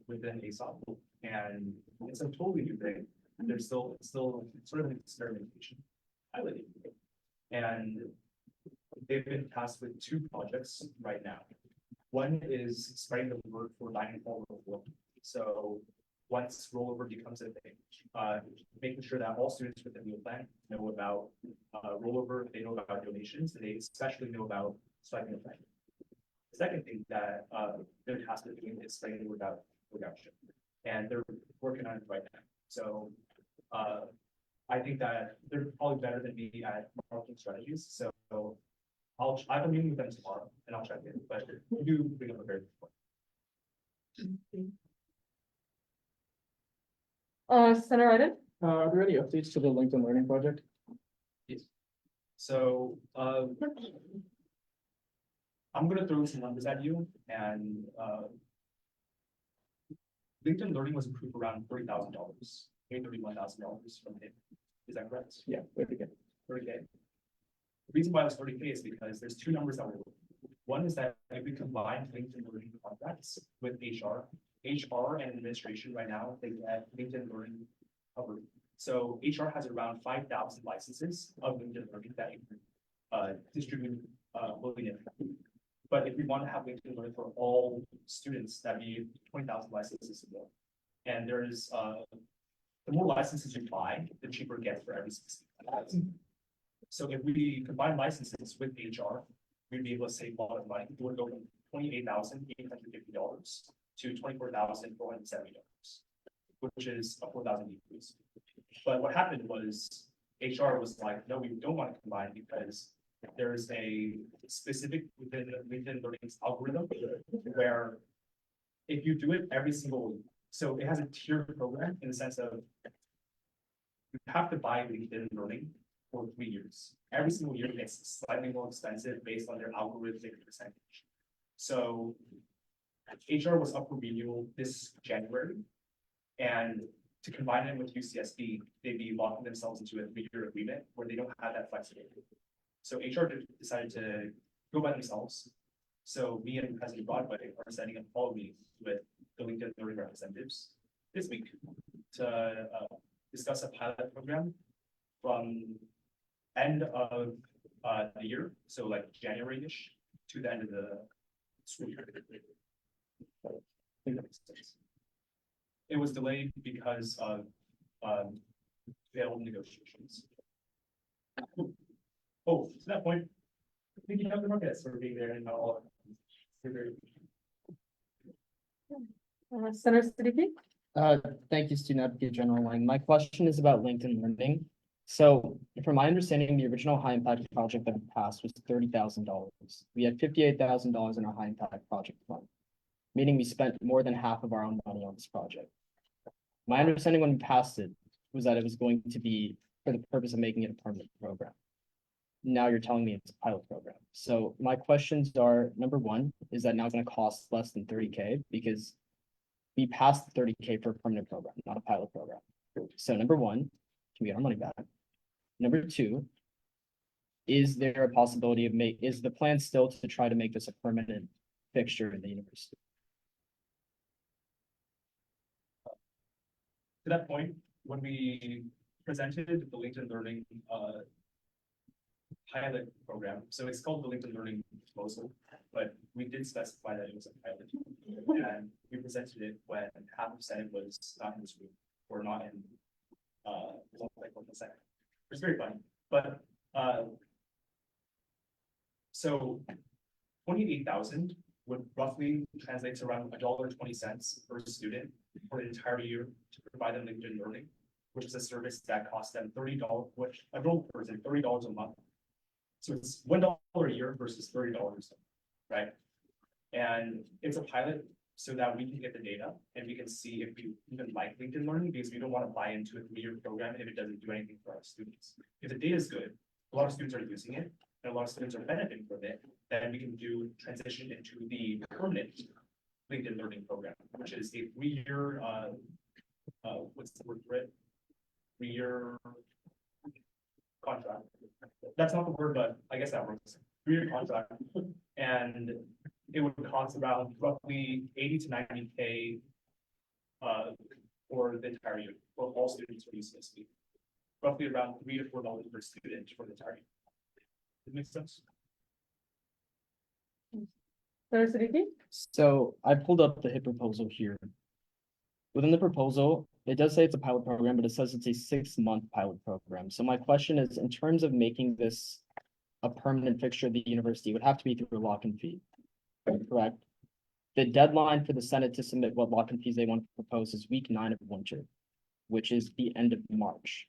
within ASOP, and it's a totally new thing. There's still sort of an experimentation, piloting, and they've been tasked with 2 projects right now. One is spreading the word for dining hall rollover. So once rollover becomes a thing, making sure that all students with the meal plan know about rollover, they know about donations, and they especially know about swiping the plan. The second thing that they're tasked with doing is spreading the word about GoGacha, and they're working on it right now. So I think that they're probably better than me at marketing strategies. So I have a meeting with them tomorrow and I'll check in, but you do bring up a very good point. Senator Iden? Are there any updates to the LinkedIn Learning project? Yes. So, I'm gonna throw some numbers at you and, LinkedIn Learning was approved around $30,000, maybe $31,000 from him. Is that correct? Yeah, very good. 30K. The reason why it was 30K is because there's two numbers that we're looking for. One is that if we combine LinkedIn Learning contracts with HR and administration right now, they get LinkedIn Learning covered. So HR has around 5,000 licenses of LinkedIn Learning that you can distribute willy-nilly. But if we want to have LinkedIn Learning for all students, that'd be 20,000 licenses more. And there's the more licenses you buy, the cheaper it gets for every license. So if we combine licenses with HR, we'd be able to save a lot of money. It would go from $28,850 to $24,470, which is a 4,000 decrease. But what happened was HR was like, no, we don't want to combine because there is a specific within LinkedIn Learning's algorithm where if you do it every single, so it has a tiered program in the sense of you have to buy LinkedIn Learning for 3 years. Every single year it's slightly more expensive based on their algorithmic percentage. So HR was up for renewal this January. And to combine it with UCSB, they'd be locking themselves into a 3-year agreement where they don't have that flexibility. So HR decided to go by themselves. So me and President Broadway are setting up all meetings with the LinkedIn Learning representatives this week to discuss a pilot program from end of the year, so like January-ish to the end of the school year. I think that makes sense. It was delayed because of failed negotiations. Oh, to that point, thank you, Dr. Marquez, for being there and all. Senator Siddiqui? Thank you, Student Advocate General Lang. My question is about LinkedIn Learning. So from my understanding, the original high impact project that we passed was $30,000. We had $58,000 in our high impact project fund, meaning we spent more than half of our own money on this project. My understanding when we passed it was that it was going to be for the purpose of making it a permanent program. Now you're telling me it's a pilot program. So my questions are, number one, is that now going to cost less than 30K? Because we passed the 30K for a permanent program, not a pilot program. So number one, can we get our money back? Number two, is there a possibility of is the plan still to try to make this a permanent fixture in the university? To that point, when we presented the LinkedIn Learning pilot program, so it's called the LinkedIn Learning proposal, but we did specify that it was a pilot. And we presented it when half of Senate was not in this room or not in the Senate. It's very funny, but so 28,000 would roughly translate to around $1.20 per student for the entire year to provide them LinkedIn Learning, which is a service that costs them $30, which a enrolled person $30 a month. So it's $1 a year versus $30, right? And it's a pilot so that we can get the data and we can see if we even like LinkedIn Learning, because we don't want to buy into a 3-year program if it doesn't do anything for our students. If the data is good, a lot of students are using it, and a lot of students are benefiting from it, then we can do transition into the permanent LinkedIn Learning program, which is a 3-year, what's the word for it? 3-year contract. That's not the word, but I guess that works. 3-year contract, and it would cost around roughly 80 to 90K for the entire year for all students for UCSB. Roughly around $3 to $4 per student for the entire year. Does it make sense? Senator Siddiqui? So I pulled up the HIP proposal here. Within the proposal, it does say it's a pilot program, but it says it's a 6-month pilot program. So my question is, in terms of making this a permanent fixture of the university, it would have to be through a lock and fee, correct? The deadline for the Senate to submit what lock and fees they want to propose is week 9 of winter, which is the end of March.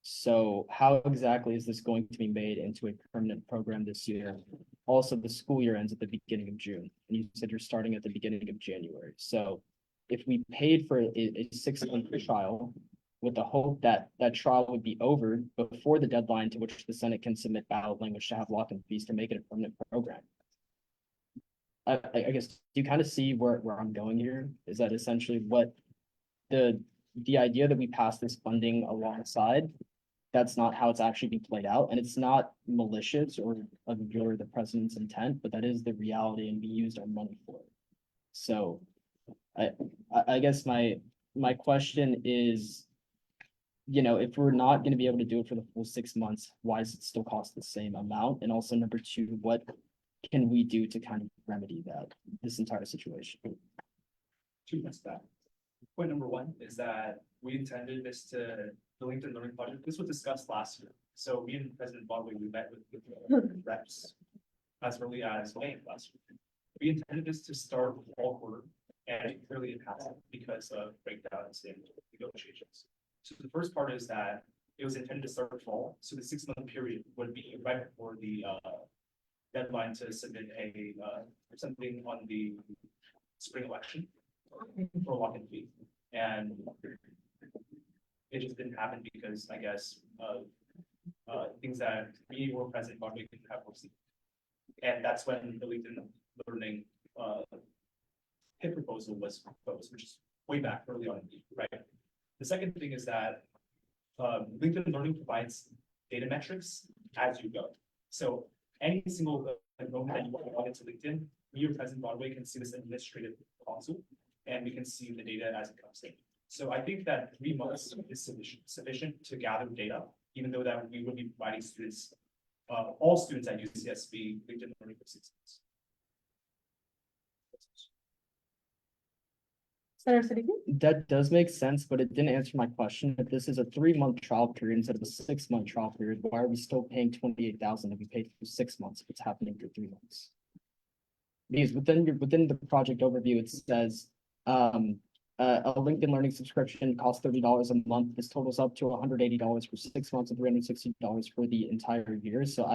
So how exactly is this going to be made into a permanent program this year? Also, the school year ends at the beginning of June, and you said you're starting at the beginning of January. So if we paid for a 6-month trial with the hope that that trial would be over before the deadline to which the Senate can submit ballot language to have lock-in fees to make it a permanent program. I guess, do you kind of see where I'm going here? Is that essentially what the idea that we pass this funding alongside, that's not how it's actually being played out, and it's not malicious or obscure the president's intent, but that is the reality, and we used our money for it. So I guess my question is, you know, if we're not gonna be able to do it for the full 6 months, why does it still cost the same amount? And also, number two, what can we do to kind of remedy this entire situation? Two points to that. Point number one is that we intended this to, the LinkedIn Learning Project, this was discussed last year. So me and President Broadway, we met with the reps as early as May last year. We intended this to start fall quarter, and clearly it hasn't because of breakdowns in negotiations. So the first part is that it was intended to start fall, so the 6 month period would be right before the deadline to submit a something on the spring election for lock-in fee. And it just didn't happen because, I guess, things that we or President Broadway didn't have foreseen. And that's when the LinkedIn Learning HIP proposal was proposed, which is way back early on, right? The second thing is that LinkedIn Learning provides data metrics as you go. So any single moment that you want to log into LinkedIn, me or President Broadway can see this administrative console, and we can see the data as it comes in. So I think that 3 months is sufficient to gather data, even though that we would be providing students, all students at UCSB LinkedIn Learning for 6 months. Senator Siddiqui? That does make sense, but it didn't answer my question. If this is a 3 month trial period instead of a 6 month trial period, why are we still paying 28,000 if we paid for 6 months if it's happening for 3 months? Because within the project overview, it says, a LinkedIn Learning subscription costs $30 a month. This totals up to $180 for 6 months and $360 for the entire year. So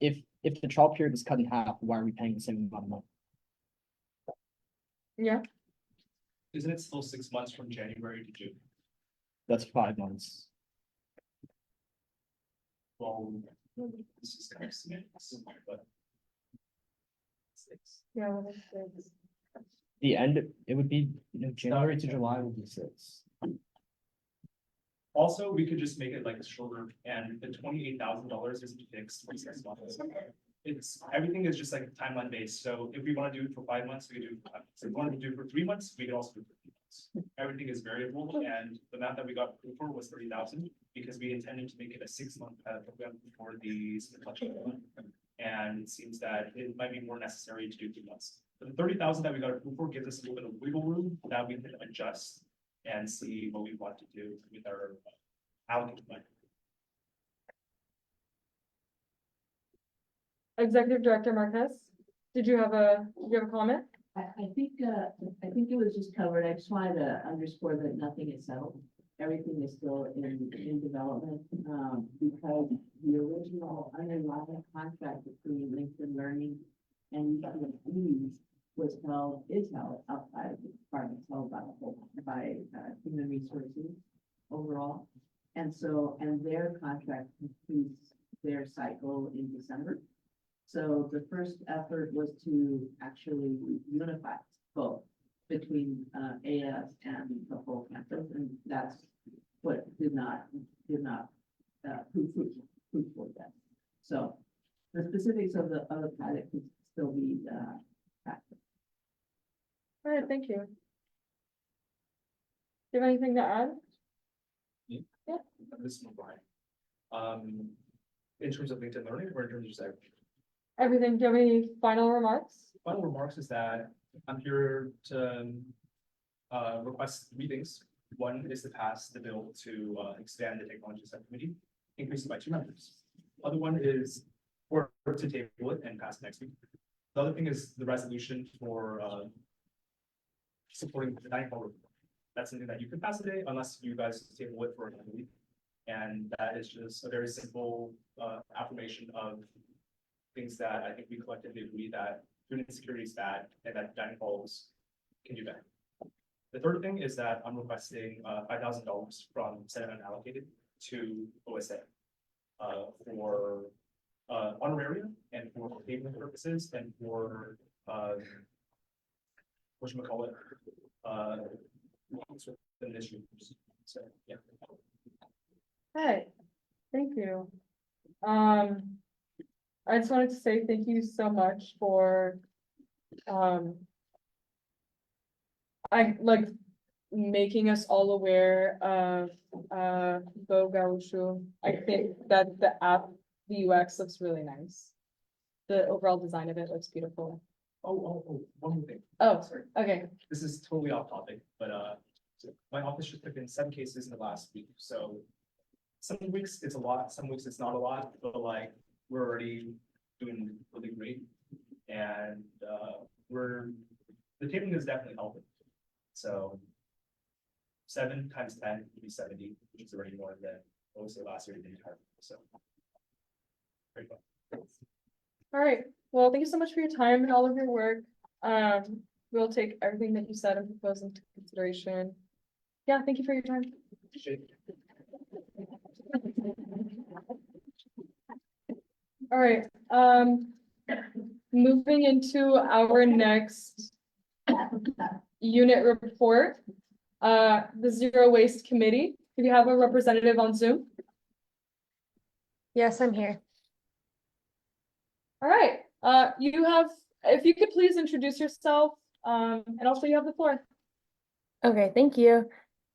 if the trial period is cut in half, why are we paying the same amount of money? Yeah, Isn't it still 6 months from January to June? That's 5 months. Well, this is kind of similar, but. yeah. The end, it would be, January to July would be 6. Also, we could just make it like shorter, and the $28,000 isn't fixed for 6 months. It's, everything is just like timeline based, so if we want to do it for 5 months, we could do it for 5 months. If we want to do it for 3 months, we could also do it for 3 months. Everything is variable, and the amount that we got approved for was 30,000, because we intended to make it a 6 month program before the election. And it seems that it might be more necessary to do 3 months. But the 30,000 that we got approved for gives us a little bit of wiggle room that we can adjust and see what we want to do with our allocated money. Executive Director Marquez, did you have a comment? I think it was just covered. I just wanted to underscore that nothing is settled. Everything is still in development, because the original underlying contract between LinkedIn Learning and UCSB is held outside of the department, held by Human Resources overall. And so, and their contract completes their cycle in December. So the first effort was to actually unify both between AS and the whole campus, and that's what did not prove for that. So the specifics of the project could still be factored. All right, thank you. Do you have anything to add? This is Brian. In terms of LinkedIn Learning, or in terms of just everything? Everything, do you have any final remarks? Final remarks is that I'm here to request 3 things. One is to pass the bill to expand the technology subcommittee, increase it by 2 members. Other one is for to table it and pass next week. The other thing is the resolution for supporting the dining hall report. That's something that you can pass today unless you guys table it for another week. And that is just a very simple affirmation of things that I think we collectively agree that food insecurity is bad and that dining halls can do better. The third thing is that I'm requesting $5,000 from Senate unallocated to OSA. For honorarium and for payment purposes and for whatchamacallit, initiatives. So, yeah. Hey, thank you. I just wanted to say thank you so much for, I like making us all aware of, Go Gaúcho. I think that the app, the UX looks really nice. The overall design of it looks beautiful. One more thing. Oh, Sorry. okay, This is totally off topic, but my office just took in 7 cases in the last week, so some weeks it's a lot, some weeks it's not a lot, but like we're already doing really great. And the taping is definitely helping. So 7 times 10 would be 70, which is already more than what was the last year in the entire, so. Very fun. all right. Well, thank you so much for your time and all of your work. We'll take everything that you said and propose into consideration. Yeah, thank you for your time. Appreciate it. All right, moving into our next unit report, the Zero Waste Committee. Do you have a representative on Zoom? Yes, I'm here. All right, you have, if you could please introduce yourself, and also you have the floor. Okay, thank you.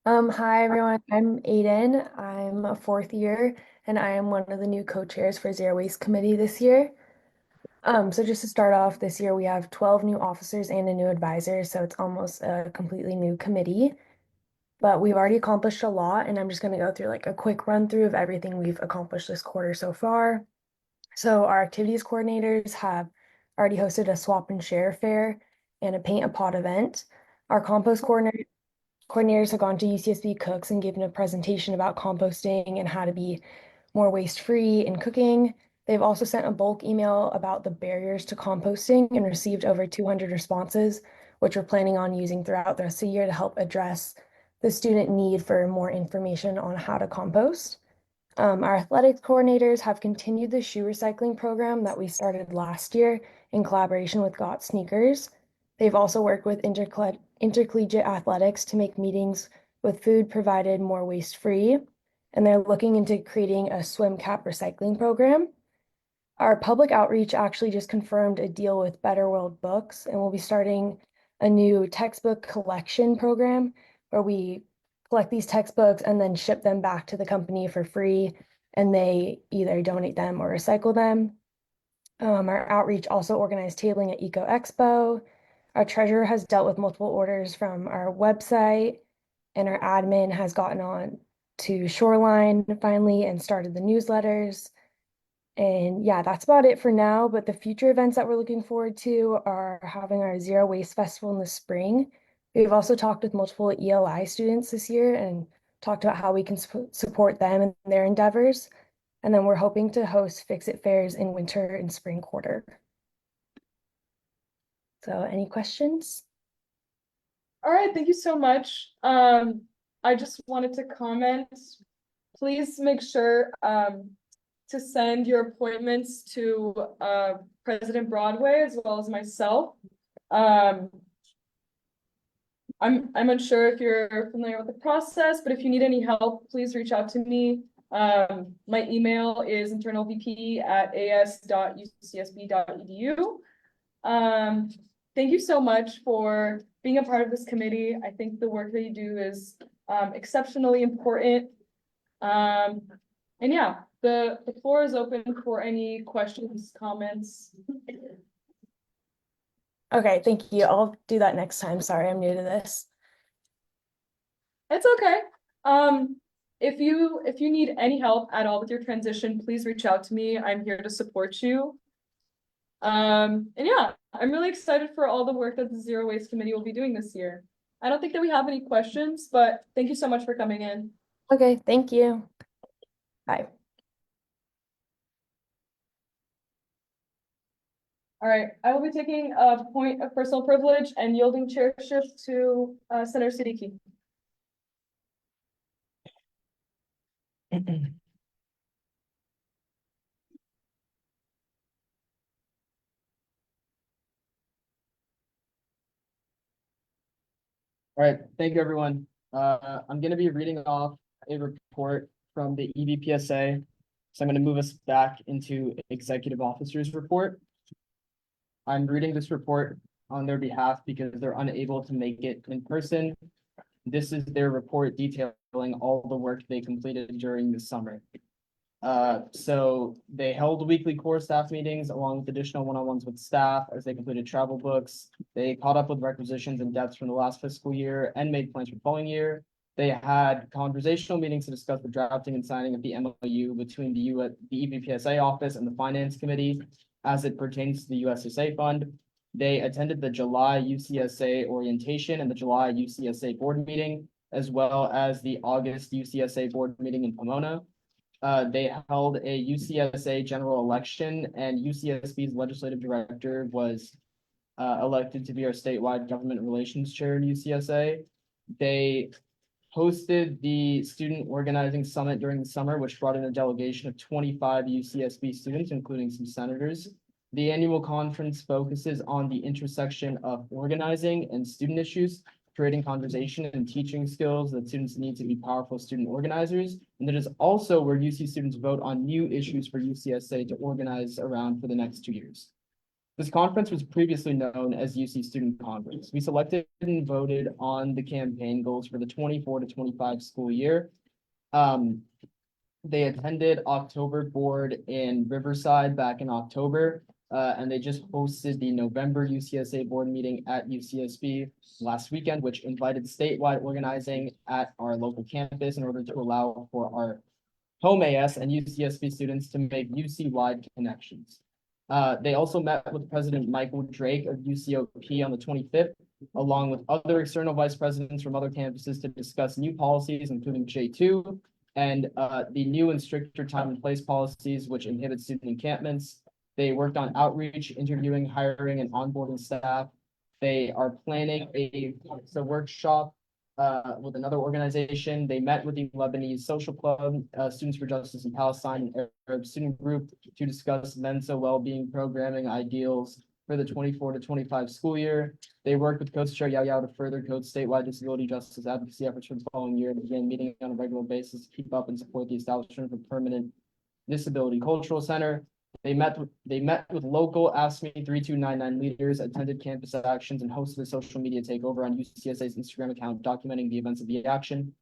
Hi everyone, I'm Aiden. I'm a 4th year and I am one of the new co-chairs for Zero Waste Committee this year. So just to start off, this year we have 12 new officers and a new advisor, so it's almost a completely new committee. But we've already accomplished a lot, and I'm just going to go through like a quick run through of everything we've accomplished this quarter so far. So our activities coordinators have already hosted a swap and share fair and a paint a pot event. Our compost coordinators have gone to UCSB Cooks and given a presentation about composting and how to be more waste-free in cooking. They've also sent a bulk email about the barriers to composting and received over 200 responses, which we're planning on using throughout the rest of the year to help address the student need for more information on how to compost. Our athletics coordinators have continued the shoe recycling program that we started last year in collaboration with Got Sneakers. They've also worked with intercollegiate athletics to make meetings with food provided more waste-free, and they're looking into creating a swim cap recycling program. Our public outreach actually just confirmed a deal with Better World Books, and we'll be starting a new textbook collection program where we collect these textbooks and then ship them back to the company for free, and they either donate them or recycle them. Our outreach also organized tabling at Eco Expo. Our treasurer has dealt with multiple orders from our website, and our admin has gotten on to Shoreline finally and started the newsletters. And yeah, that's about it for now, but the future events that we're looking forward to are having our Zero Waste Festival in the spring. We've also talked with multiple ELI students this year and talked about how we can support them in their endeavors. And then we're hoping to host Fix-It fairs in winter and spring quarter. So any questions? All right, thank you so much. I just wanted to comment, please make sure to send your appointments to President Broadway as well as myself. I'm unsure if you're familiar with the process, but if you need any help, please reach out to me. My email is internalvp@as.ucsb.edu. Thank you so much for being a part of this committee. I think the work that you do is exceptionally important. And yeah, the floor is open for any questions, comments. Okay, thank you. I'll do that next time. Sorry, I'm new to this. It's okay. If you need any help at all with your transition, please reach out to me. I'm here to support you. And yeah, I'm really excited for all the work that the Zero Waste Committee will be doing this year. I don't think that we have any questions, but thank you so much for coming in. Okay, thank you. Bye. All right, I will be taking a point of personal privilege and yielding chairship to Senator Siddiqui. All right, thank you, everyone. I'm gonna be reading off a report from the EVPSA. So I'm gonna move us back into Executive Officer's report. I'm reading this report on their behalf because they're unable to make it in person. This is their report detailing all the work they completed during the summer. So they held weekly core staff meetings along with additional one-on-ones with staff as they completed travel books. They caught up with requisitions and debts from the last fiscal year and made plans for the following year. They had conversational meetings to discuss the drafting and signing of the MOU between the EVPSA office and the Finance Committee as it pertains to the USSA fund. They attended the July UCSA orientation and the July UCSA board meeting, as well as the August UCSA board meeting in Pomona. They held a UCSA general election and UCSB's legislative director was elected to be our statewide government relations chair in UCSA. They hosted the student organizing summit during the summer, which brought in a delegation of 25 UCSB students, including some senators. The annual conference focuses on the intersection of organizing and student issues, creating conversation and teaching skills that students need to be powerful student organizers. And that is also where UC students vote on new issues for UCSA to organize around for the next 2 years. This conference was previously known as UC Student Conference. We selected and voted on the campaign goals for the 24 to 25 school year. They attended October board in Riverside back in October. And they just hosted the November UCSA board meeting at UCSB last weekend, which invited statewide organizing at our local campus in order to allow for our home AS and UCSB students to make UC-wide connections. They also met with President Michael Drake of UCOP on the 25th, along with other external vice presidents from other campuses to discuss new policies, including J2 and the new and stricter time and place policies, which inhibit student encampments. They worked on outreach, interviewing, hiring, and onboarding staff. They are planning a workshop with another organization. They met with the Lebanese Social Club, Students for Justice in Palestine, and Arab Student Group to discuss mental well-being programming ideals for the 24 to 25 school year. They worked with Coach Chair Yao Yao to further Coach statewide disability justice advocacy efforts for the following year and began meeting on a regular basis to keep up and support the establishment of a permanent disability cultural center. They met with local ASME 3299 leaders, attended campus actions, and hosted a social media takeover on UCSA's Instagram account documenting the events of the action.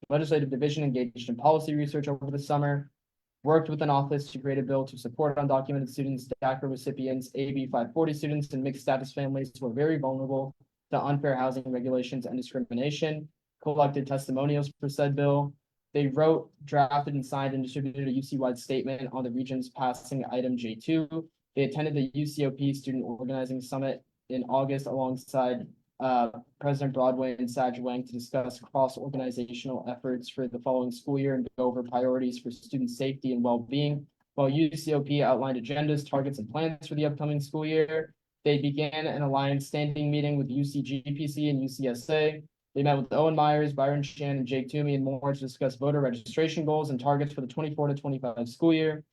The legislative division engaged in policy research over the summer, worked with an office to create a bill to support undocumented students, DACA recipients, AB 540 students, and mixed status families who are very vulnerable to unfair housing regulations and discrimination, collected testimonials for said bill. They wrote, drafted, and signed and distributed a UC-wide statement on the region's passing item J2. They attended the UCOP Student Organizing Summit in August alongside President Broadway and Saj Wang to discuss cross-organizational efforts for the following school year and go over priorities for student safety and well-being. While UCOP outlined agendas, targets, and plans for the upcoming school year, they began an alliance standing meeting with UCGPC and UCSA. They met with Owen Myers, Byron Chan, and Jake Toomey and more to discuss voter registration goals and targets for the 24 to 25 school year.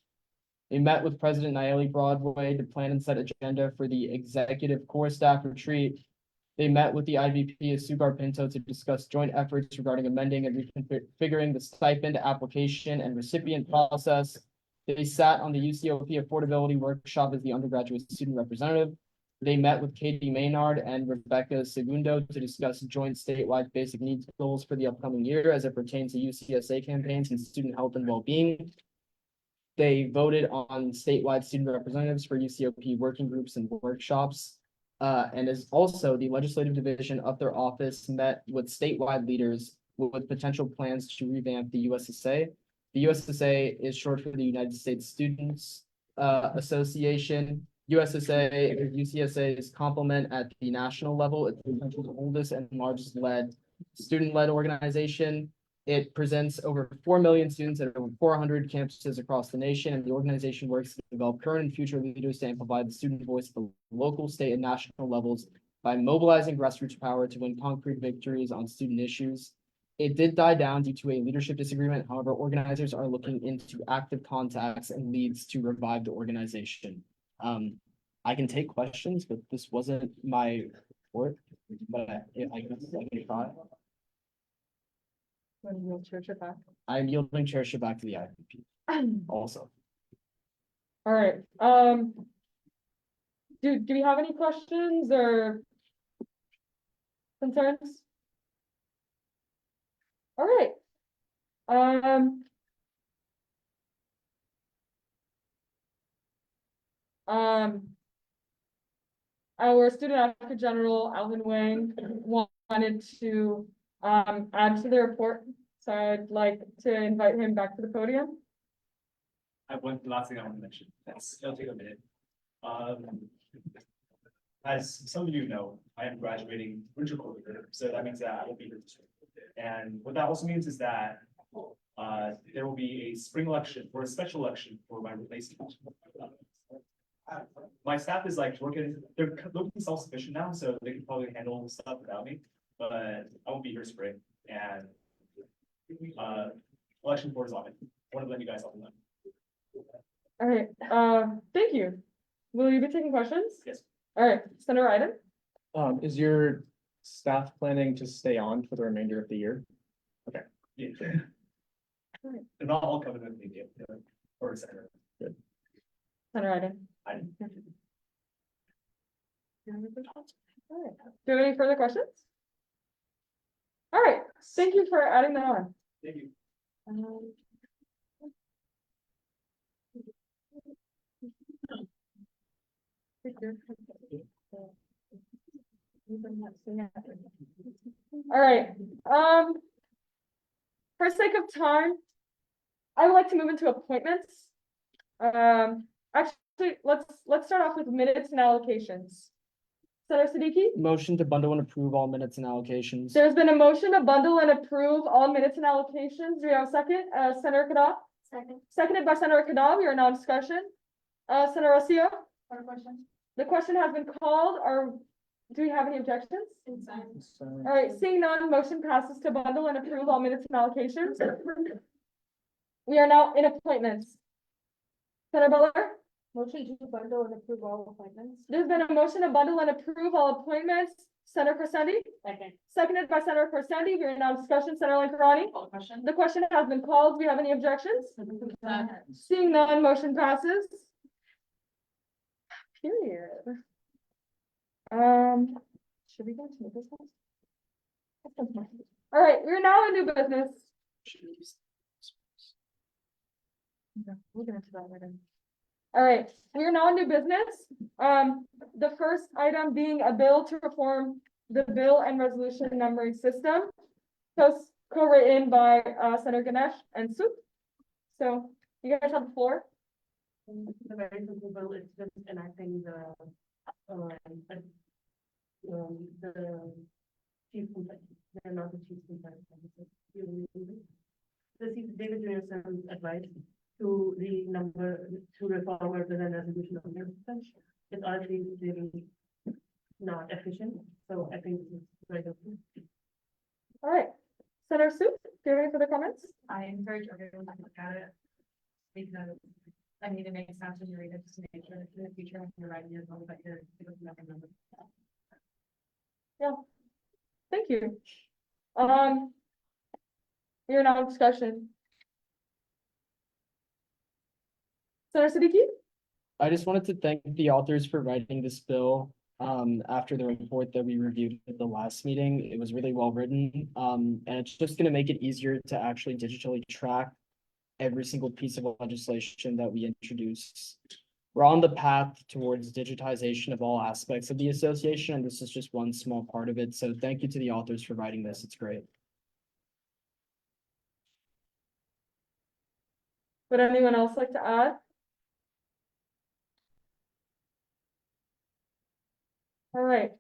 They met with President Nayeli Broadway to plan and set agenda for the executive core staff retreat. They met with the IVP Sugar Pinto to discuss joint efforts regarding amending and reconfiguring the stipend application and recipient process. They sat on the UCOP affordability workshop as the undergraduate student representative. They met with Katie Maynard and Rebecca Segundo to discuss joint statewide basic needs goals for the upcoming year as it pertains to UCSA campaigns and student health and well-being. They voted on statewide student representatives for UCOP working groups and workshops. And as also the legislative division of their office met with statewide leaders with potential plans to revamp the USSA. The USSA is short for the United States Students Association. USSA is UCSA's complement at the national level. It's the country's oldest and largest student-led organization. It presents over 4 million students at over 400 campuses across the nation, and the organization works to develop current and future leaders to amplify the student voice at the local, state, and national levels by mobilizing grassroots power to win concrete victories on student issues. It did die down due to a leadership disagreement. However, organizers are looking into active contacts and leads to revive the organization. I can take questions, but this wasn't my report, but I can try. When you'll church it back. I'm yielding chairship back to the IPP also. All right, do we have any questions or concerns? All right. Our student advocate general, Alvin Wang, wanted to add to the report, so I'd like to invite him back to the podium. I have one last thing I want to mention. It'll take a minute. As some of you know, I am graduating winter quarter, so that means that I will be here this year. And what that also means is that there will be a spring election or a special election for my replacement. My staff is like they're looking self-sufficient now, so they can probably handle stuff without me, but I won't be here spring, and election board is on it. I want to let you guys all know. All right, thank you. Will you be taking questions? Yes. All right, Senator Iden? Is your staff planning to stay on for the remainder of the year? Yeah. They're not all coming with me, or Senator. Senator Iden? I All right. Do you have any further questions? All right, thank you for adding that on. Thank you. All right, for sake of time, I would like to move into appointments. Actually, let's start off with minutes and allocations. Senator Siddiqui? Motion to bundle and approve all minutes and allocations. There's been a motion to bundle and approve all minutes and allocations. Do we have a second? Senator Kadab? Second. Seconded by Senator Kadab. We are now in discussion. Senator Rocio? Question? The question has been called. Do we have any objections? All right, seeing none, motion passes to bundle and approve all minutes and allocations. We are now in appointments. Senator Butler? Motion to bundle and approve all appointments. There's been a motion to bundle and approve all appointments. Senator Corsendi? Second. Seconded by Senator Corsendi. We are now in discussion. Senator Lankarani? Question? The question has been called. Do we have any objections? Seeing none, motion passes. Period. Should we go to new business? All right, we're now in new business. Okay, we'll get into that later. All right, we are now in new business. The first item being a bill to reform the bill and resolution numbering system. Co-written by Senator Ganesh and Soup. So you guys have the floor. The very simple bill is just enacting the chief complaint. They're not the chief complaint. This is David Junior's advice to reform or present resolution of the system. It's honestly really not efficient, so I think this is very good. All right, Senator Soup, do you have any further comments? I encourage everyone to look at it because I mean, it makes sense when you read it just to make sure in the future when you're writing your own, but you're never remember. Yeah, thank you. We are now in discussion. Senator Siddiqui? I just wanted to thank the authors for writing this bill. After the report that we reviewed at the last meeting, it was really well written. And it's just gonna make it easier to actually digitally track every single piece of legislation that we introduce. We're on the path towards digitization of all aspects of the association, and this is just one small part of it. So thank you to the authors for writing this. It's great. Would anyone else like to add? All right.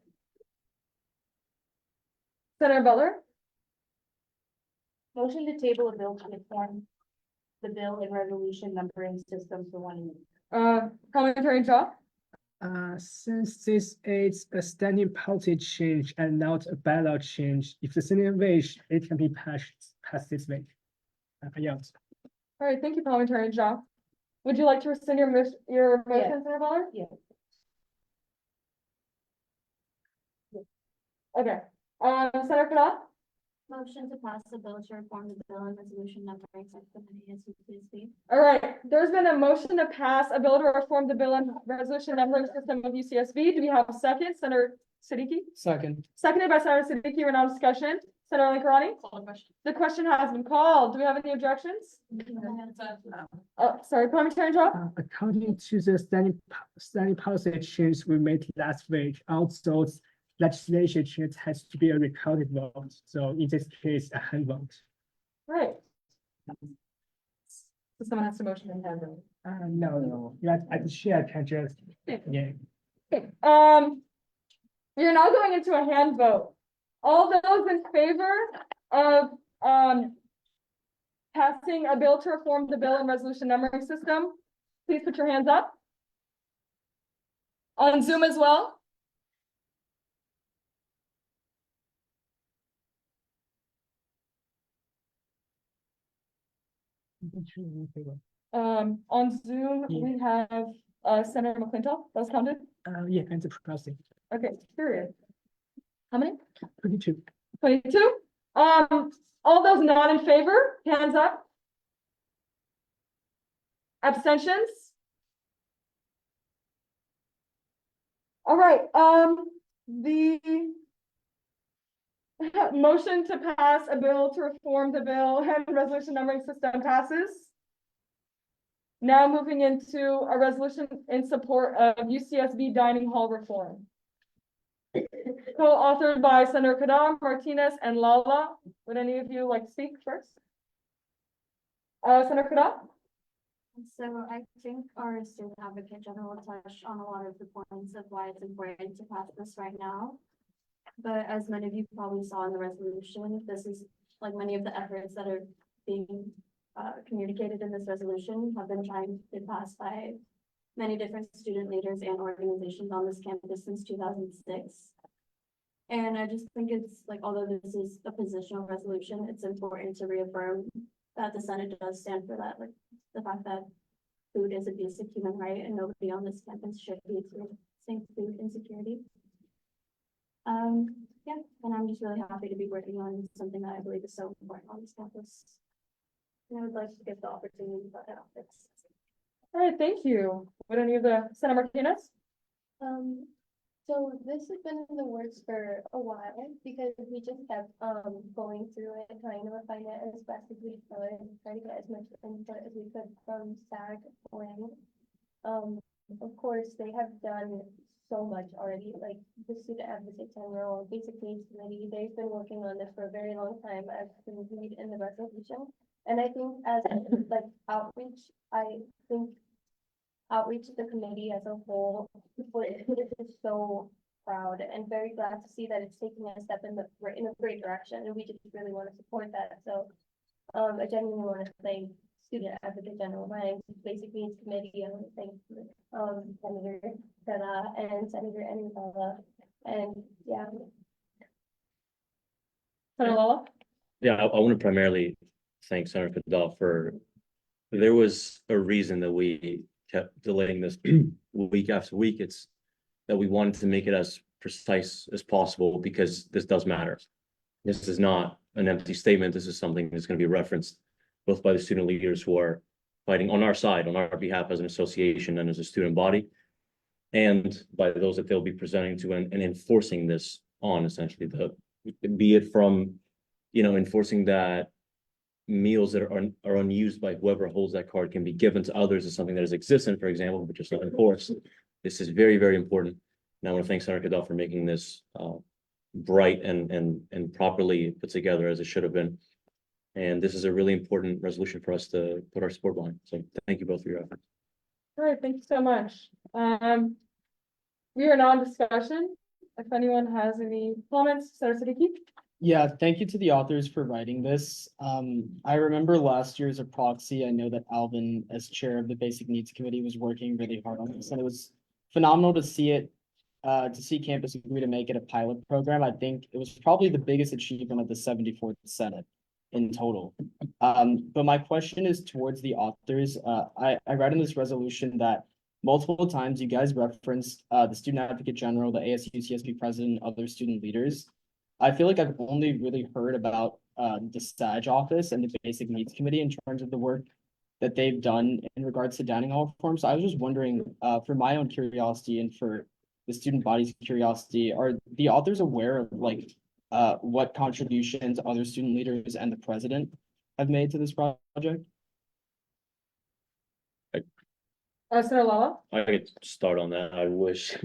Senator Butler? Motion to table a bill to reform the bill and resolution numbering system for 1 year. Parliamentarian Shaw, Since this is a standing policy change and not a bylaw change, if the Senate wish, it can be passed this week. Yeah. all right, thank you, Parliamentarian Shaw. Would you like to rescind your your Yes. motion, Senator Butler? Yeah. Okay, Senator Kadam? Motion to pass the bill to reform the bill and resolution numbering subcommittee as UCSB. All right, there's been a motion to pass a bill to reform the bill and resolution numbering system of UCSB. Do we have a second? Senator Siddiqui? Second. Seconded by Senator Siddiqui. We're now in discussion. Senator Lincoln. The question has been called. Do we have any objections? Sorry, Parliamentarian Shaw? According to the standing policy change we made last week, all those legislation change has to be a recorded vote. So in this case, a hand vote. Right. So someone has to motion and hand vote. No, yeah, I the chair can just, yeah. We are now going into a hand vote. All those in favor of, passing a bill to reform the bill and resolution numbering system, please put your hands up. On Zoom as well. On Zoom, we have, Senator McClintock, that was counted? Yeah, and the president, Okay, period. How many? 22. 22? All those not in favor, hands up. Abstentions? All right, the motion to pass a bill to reform the bill and resolution numbering system passes. Now moving into a resolution in support of UCSB dining hall reform. Co-authored by Senator Kadam, Martinez, and Lala. Would any of you like to speak first? Senator Kadam? So I think our student advocate general touched on a lot of the points of why it's important to pass this right now. But as many of you probably saw in the resolution, this is like many of the efforts that are being communicated in this resolution have been trying to be passed by many different student leaders and organizations on this campus since 2006. And I just think it's like, although this is a positional resolution, it's important to reaffirm that the Senate does stand for that, like the fact that food is a basic human right and nobody on this campus should be experiencing food insecurity. Yeah, and I'm just really happy to be working on something that I believe is so important on this campus. And I would like to give the opportunity to that office. All right, thank you. Would any of the Senator Martinez? So this has been in the works for a while because we just kept going through it, trying to refine it as best as we could, try to get as much input as we could from SAG Wing. Of course, they have done so much already, like the Student Advocate General, Basic Needs Committee, they've been working on this for a very long time, as can read in the resolution. And I think as like outreach, outreach to the committee as a whole, is so proud and very glad to see that it's taking a step in a great direction, and we just really want to support that. So, I genuinely want to thank Student Advocate General Lang, Basic Needs Committee. I want to thank Senator Sada and Senator Anibala, and yeah. Senator Lala? Yeah, I want to primarily thank Senator Fidel there was a reason that we kept delaying this week after week. It's that we wanted to make it as precise as possible because this does matter. This is not an empty statement. This is something that's going to be referenced both by the student leaders who are fighting on our side, on our behalf as an association and as a student body, and by those that they'll be presenting to and enforcing this on, essentially, be it from, enforcing that meals that are unused by whoever holds that card can be given to others as something that is existent, for example, but just not enforced. This is very, very important. And I want to thank Senator Goodall for making this bright and properly put together as it should have been. And this is a really important resolution for us to put our support behind. So thank you both for your efforts. All right, thank you so much. We are now in discussion. If anyone has any comments, Senator Siddiqui? Yeah, thank you to the authors for writing this. I remember last year as a proxy, I know that Alvin, as chair of the Basic Needs Committee, was working really hard on this, and it was phenomenal to see it, to see campus agree to make it a pilot program. I think it was probably the biggest achievement of the 74th Senate in total. But my question is towards the authors. I read in this resolution that multiple times you guys referenced the Student Advocate General, the ASU CSB president, other student leaders. I feel like I've only really heard about the SAG office and the Basic Needs Committee in terms of the work that they've done in regards to dining hall reform. So I was just wondering, for my own curiosity and for the student body's curiosity, are the authors aware of like what contributions other student leaders and the president have made to this project? Senator Lala? I could start on that. I wish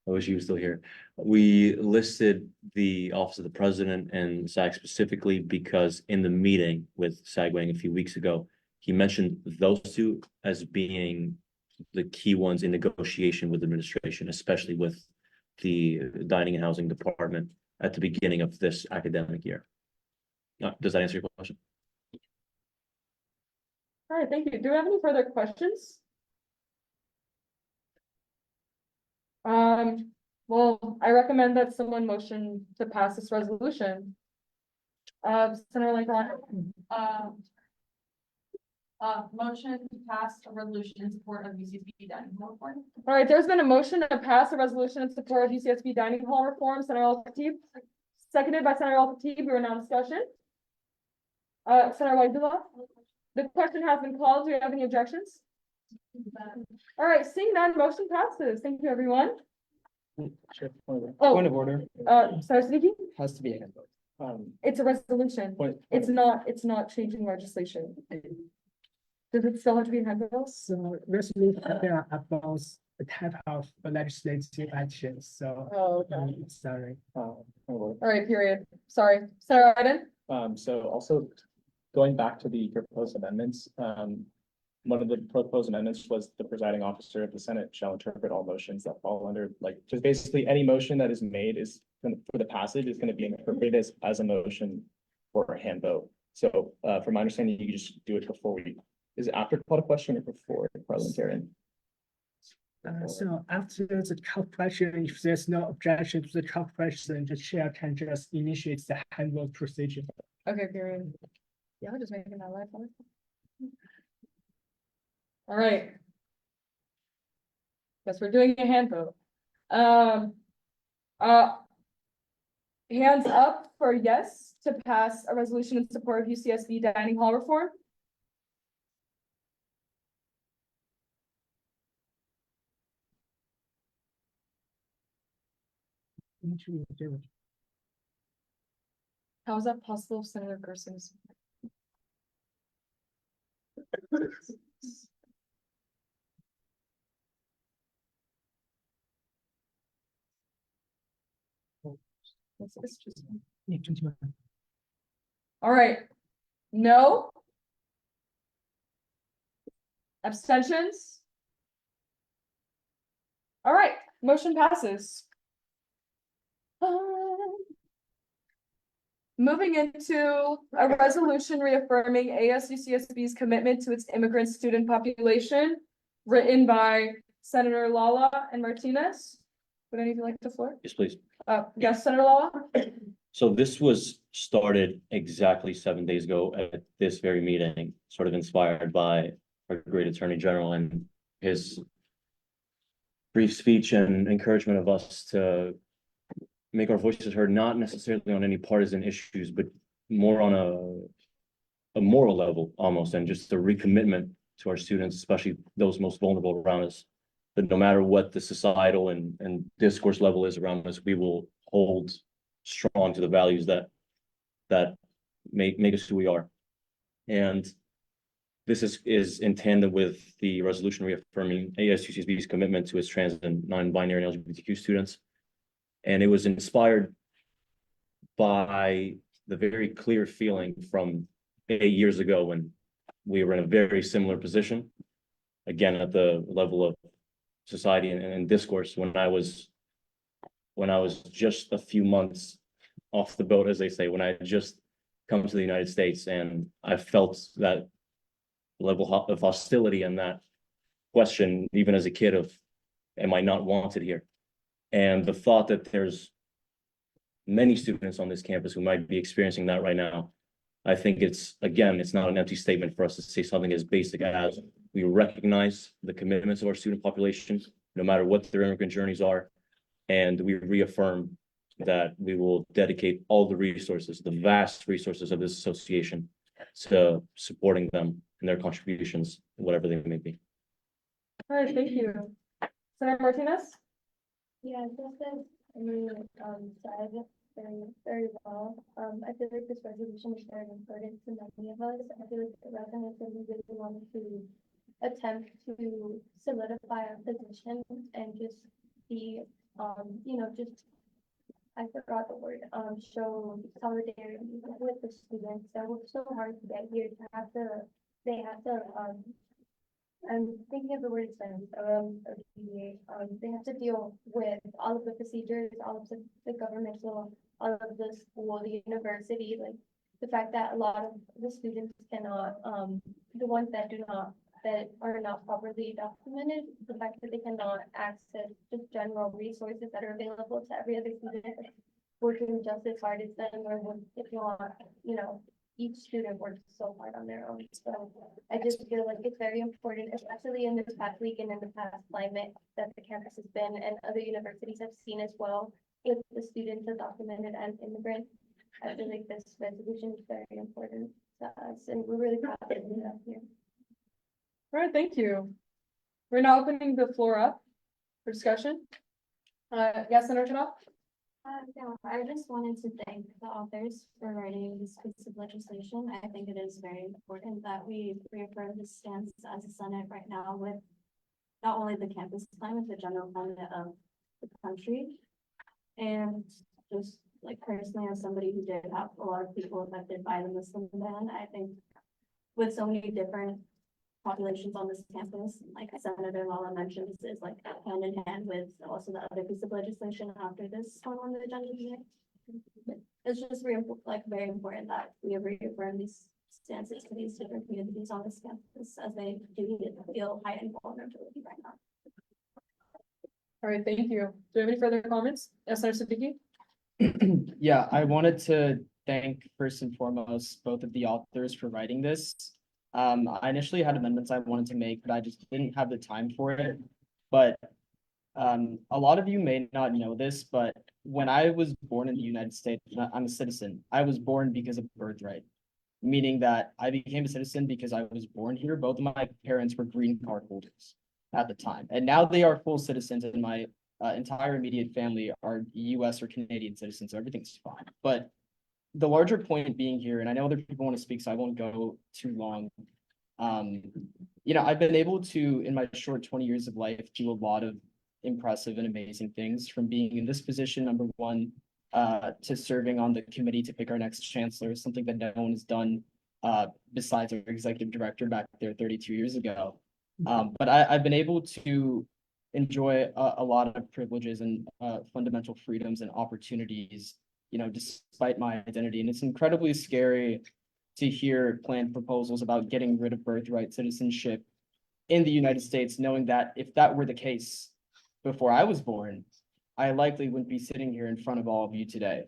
you were still here. We listed the Office of the President and SAG specifically because in the meeting with SAG-Wing a few weeks ago, he mentioned those two as being the key ones in negotiation with administration, especially with the dining and housing department at the beginning of this academic year. Does that answer your question? All right, thank you. Do we have any further questions? Well, I recommend that someone motion to pass this resolution. Senator Lincoln. Motion to pass a resolution in support of UCSB dining hall reform. All right, there's been a motion to pass a resolution in support of UCSB dining hall reform. Senator Al-Khatib, seconded by Senator Al-Khatib. We are now in discussion. Senator Waidullah, the question has been called. Do you have any objections? All right, seeing none, motion passes. Thank you, everyone. Sure. Point Oh. of order, Senator Siddiqui, has to be a hand vote. it's a resolution. It's not changing legislation. Does it still have to be a hand vote? So resolution there are about the type of legislative actions, so. Oh, okay. Sorry. Point of order. All right, period. Sorry. Senator Iden? So also going back to the proposed amendments, one of the proposed amendments was the presiding officer of the Senate shall interpret all motions that fall under, like, just basically any motion that is made is for the passage is going to be interpreted as a motion for a hand vote. So from my understanding, you can just do it before is it after call to question or before parliamentarian? So after the call question, if there's no objection to the call question, the chair can just initiate the hand vote procedure. Okay, period. Yeah, I'm just making that life. All right. Guess we're doing a hand vote. Hands up for yes to pass a resolution in support of UCSB dining hall reform. How is that possible if Senator Gerson's? It's just. All right. No. Abstentions? All right, motion passes. Moving into a resolution reaffirming ASU+CSB's commitment to its immigrant student population, written by Senator Lala and Martinez. Would any of you like the floor? Yes, please. Yes, Senator Lala? So this was started exactly 7 days ago at this very meeting, sort of inspired by our great Attorney General and his brief speech and encouragement of us to make our voices heard, not necessarily on any partisan issues, but more on a moral level almost, and just a recommitment to our students, especially those most vulnerable around us, that no matter what the societal and discourse level is around us, we will hold strong to the values that make us who we are. And this is in tandem with the resolution reaffirming ASU+CSB's commitment to its trans and non-binary and LGBTQ students. And it was inspired by the very clear feeling from 8 years ago when we were in a very similar position, again, at the level of society and discourse, when I was just a few months off the boat, as they say, when I had just come to the United States, and I felt that level of hostility and that question, even as a kid, of am I not wanted here? And the thought that there's many students on this campus who might be experiencing that right now, I think it's not an empty statement for us to say something as basic as we recognize the commitments of our student population, no matter what their immigrant journeys are. And we reaffirm that we will dedicate all the resources, the vast resources of this association, to supporting them in their contributions, whatever they may be. All right, thank you. Senator Martinez? Yeah, just as you said very well. I feel like this resolution is very important to many of us. I feel like it resonates and we really want to attempt to solidify our position and just be, just I forgot the word, show solidarity with the students that worked so hard to get here they have to, I'm thinking of the word expense, they have to deal with all of the procedures, all of the governmental, all of the school, the university, like the fact that a lot of the students cannot, the ones that are not properly documented, the fact that they cannot access just general resources that are available to every other student working just as hard as them, or if not, each student works so hard on their own. So I just feel like it's very important, especially in this past week and in the past climate that the campus has been and other universities have seen as well, with the students are documented and immigrant. I feel like this resolution is very important to us, and we're really proud that we have here. All right, thank you. We're now opening the floor up for discussion. Yes, Senator Chanel? No, I just wanted to thank the authors for writing this piece of legislation. I think it is very important that we reaffirm this stance as a Senate right now with not only the campus climate, the general climate of the country. And just like personally, as somebody who did have a lot of people affected by the Muslim ban, I think with so many different populations on this campus, like Senator Lala mentioned, this is like hand in hand with also the other piece of legislation after this one on the agenda today. It's just very important that we reaffirm these stances for these different communities on this campus as they do feel heightened vulnerability right now. All right, thank you. Do you have any further comments? Yes, Senator Siddiqui? Yeah, I wanted to thank first and foremost both of the authors for writing this. I initially had amendments I wanted to make, but I just didn't have the time for it. But a lot of you may not know this, but when I was born in the United States, I'm a citizen. I was born because of birthright, meaning that I became a citizen because I was born here. Both of my parents were green card holders at the time, and now they are full citizens, and my entire immediate family are US or Canadian citizens, so everything's fine. But the larger point being here, and I know other people want to speak, so I won't go too long. I've been able to, in my short 20 years of life, do a lot of impressive and amazing things, from being in this position, number one, to serving on the committee to pick our next chancellor, something that no one has done besides our executive director back there 32 years ago. But I've been able to enjoy a lot of privileges and fundamental freedoms and opportunities, despite my identity. And it's incredibly scary to hear planned proposals about getting rid of birthright citizenship in the United States, knowing that if that were the case before I was born, I likely wouldn't be sitting here in front of all of you today,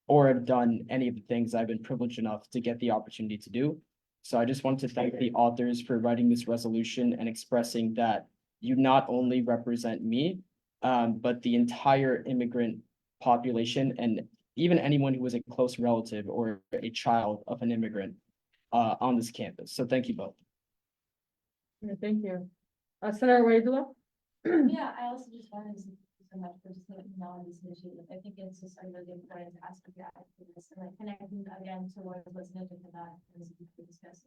or have done any of the things I've been privileged enough to get the opportunity to do. So I just want to thank the authors for writing this resolution and expressing that you not only represent me, but the entire immigrant population, and even anyone who was a close relative or a child of an immigrant on this campus. So thank you both. Yeah, thank you. Senator Waidula? Yeah, I also just wanted to so much for just letting me know on this issue. I think it's just a really important aspect of this, and like connecting again to what was mentioned in that as we discussed.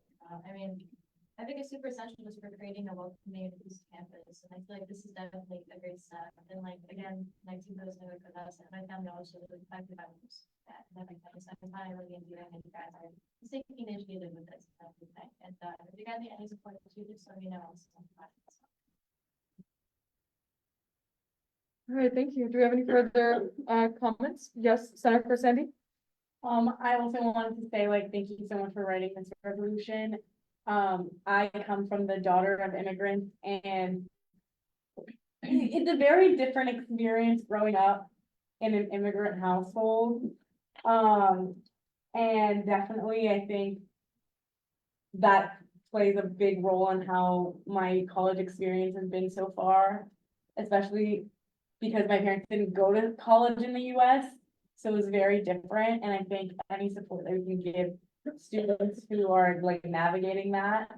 I think it's super essential just for creating a welcoming campus, and I feel like this is definitely a great step. And like again, like to those who with us, and my family also really affected by this. And I'm really enjoying it. You guys are taking initiative with this and everything. And if you guys need any support too, just let me know. All right, thank you. Do we have any further comments? Yes, Senator Sandy? I also wanted to say, like, thank you so much for writing this resolution. I come from the daughter of immigrants, and it's a very different experience growing up in an immigrant household. And definitely, I think that plays a big role in how my college experience has been so far, especially because my parents didn't go to college in the US. So it was very different, and I think any support that we can give students who are like navigating that.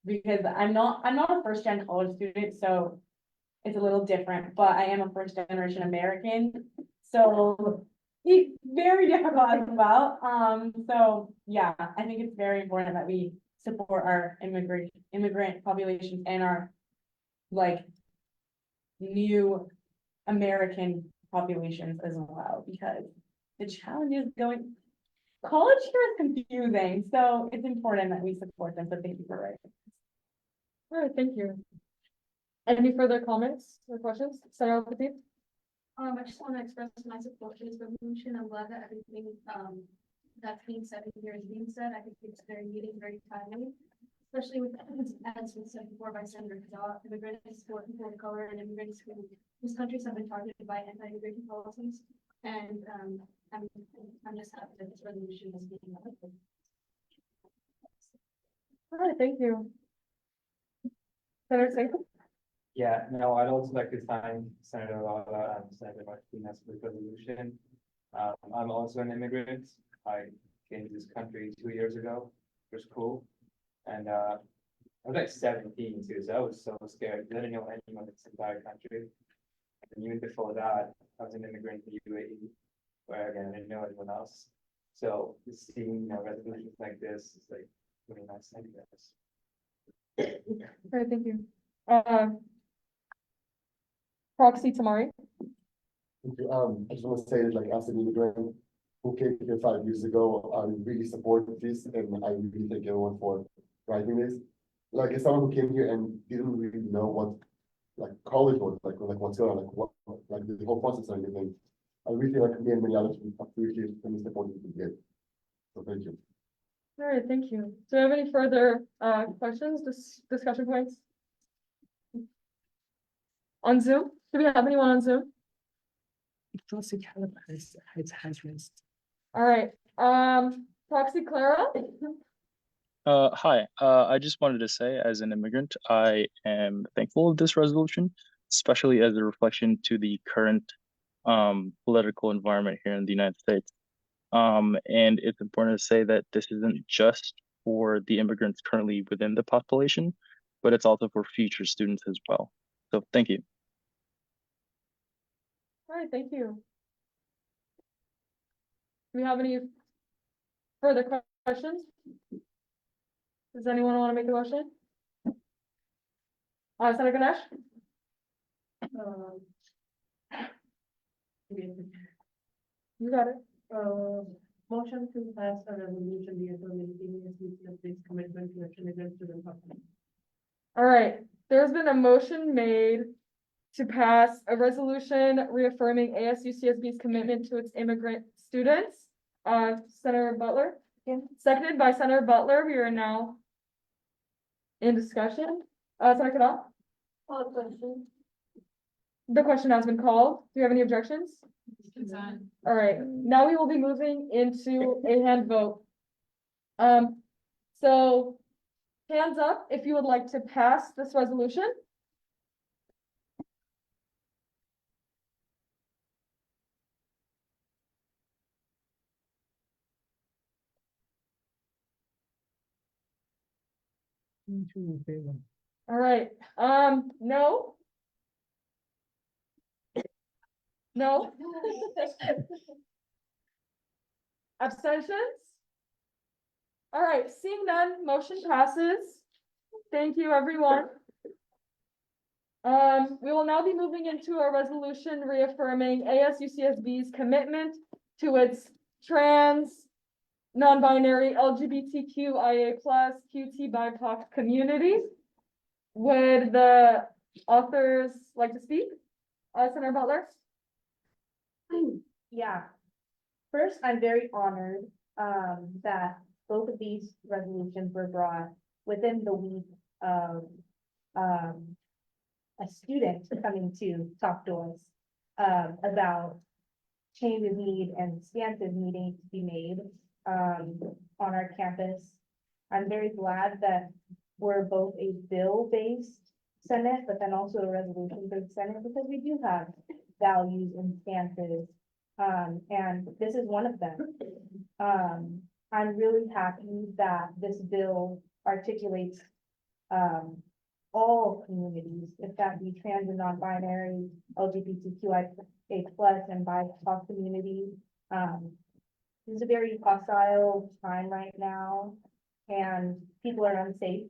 Because I'm not a first gen college student, so it's a little different, but I am a first generation American, so it's very difficult as well. So yeah, I think it's very important that we support our immigrant populations and our like new American populations as well, because the challenges going, college here is confusing, so it's important that we support them, so thank you for writing. All right, thank you. Any further comments or questions? Senator Latif? I just want to express my support for this resolution. I'm glad that everything, that's being said here is being said. I think it's very needed, very timely. Especially with, as was said before by Senator Kadah, immigrants for people of color and immigrants whose countries have been targeted by anti-immigration policies. And, I'm just happy that this resolution is being adopted. All right, thank you. Senator Singh? Yeah, no, I'd also like to thank Senator Lala and Senator Martinez for the resolution. I'm also an immigrant. I came to this country 2 years ago for school. And I was like 17 too, so I was so scared. I didn't know anyone in this entire country. And even before that, I was an immigrant to UAE, where again, I didn't know anyone else. So just seeing, resolutions like this is like really nice. Thank you guys. All right, thank you. Proxy Tamari? Thank you. I just want to say, like, as an immigrant who came here 5 years ago, I really support this, and I really thank everyone for writing this. Like, as someone who came here and didn't really know what, like, college was, like what's going on, like, what, like, the whole process and everything. I really like me and many others appreciate any support you can get. So thank you. All right, thank you. Do you have any further questions, discussion points? On Zoom? Do we have anyone on Zoom? Proxy Caleb has hands raised. All right, Proxy Clara? Hi, I just wanted to say, as an immigrant, I am thankful of this resolution, especially as a reflection to the current political environment here in the United States. And it's important to say that this isn't just for the immigrants currently within the population, but it's also for future students as well. So thank you. All right, thank you. Do we have any further questions? Does anyone want to make a motion? Senator Ganesh? You got it. Motion to pass a resolution reaffirming this commitment to immigrant student population. All right, there's been a motion made to pass a resolution reaffirming ASUCSB's commitment to its immigrant students. Senator Butler, seconded by Senator Butler. We are now in discussion. Senator Kadah? Question. The question has been called. Do you have any objections? Consent. All right, now we will be moving into a hand vote. So hands up if you would like to pass this resolution. All right, no. No. Abstentions? All right, seeing none, motion passes. Thank you, everyone. We will now be moving into a resolution reaffirming ASUCSB's commitment to its trans, non-binary, LGBTQIA+, QT BIPOC community. Would the authors like to speak? Senator Butler? Yeah. First, I'm very honored, that both of these resolutions were brought within the week of, a student coming to talk to us, about changes need and stances needing to be made, on our campus. I'm very glad that we're both a bill-based Senate, but then also a resolution-based Senate, because we do have values and stances. And this is one of them. I'm really happy that this bill articulates, all communities, if that be trans and non-binary, LGBTQIA+, and BIPOC community. This is a very hostile time right now, and people are unsafe.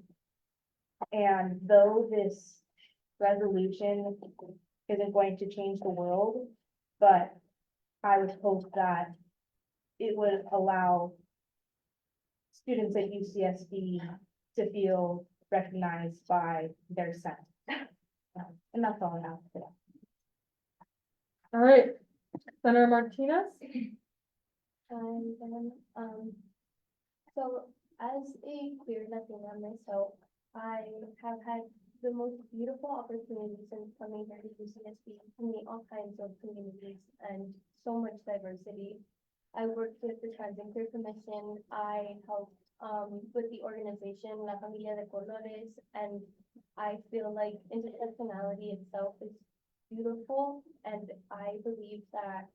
And though this resolution isn't going to change the world, but I would hope that it would allow students at UCSD to feel recognized by their Senate. And that's all I have today. All right, Senator Martinez. And then, so as a queer Latina myself, I have had the most beautiful opportunity since coming here to UCSB to meet all kinds of communities and so much diversity. I worked with the Trans and Queer Commission. I helped with the organization La Familia de Colores, and I feel like intersectionality itself is beautiful, and I believe that,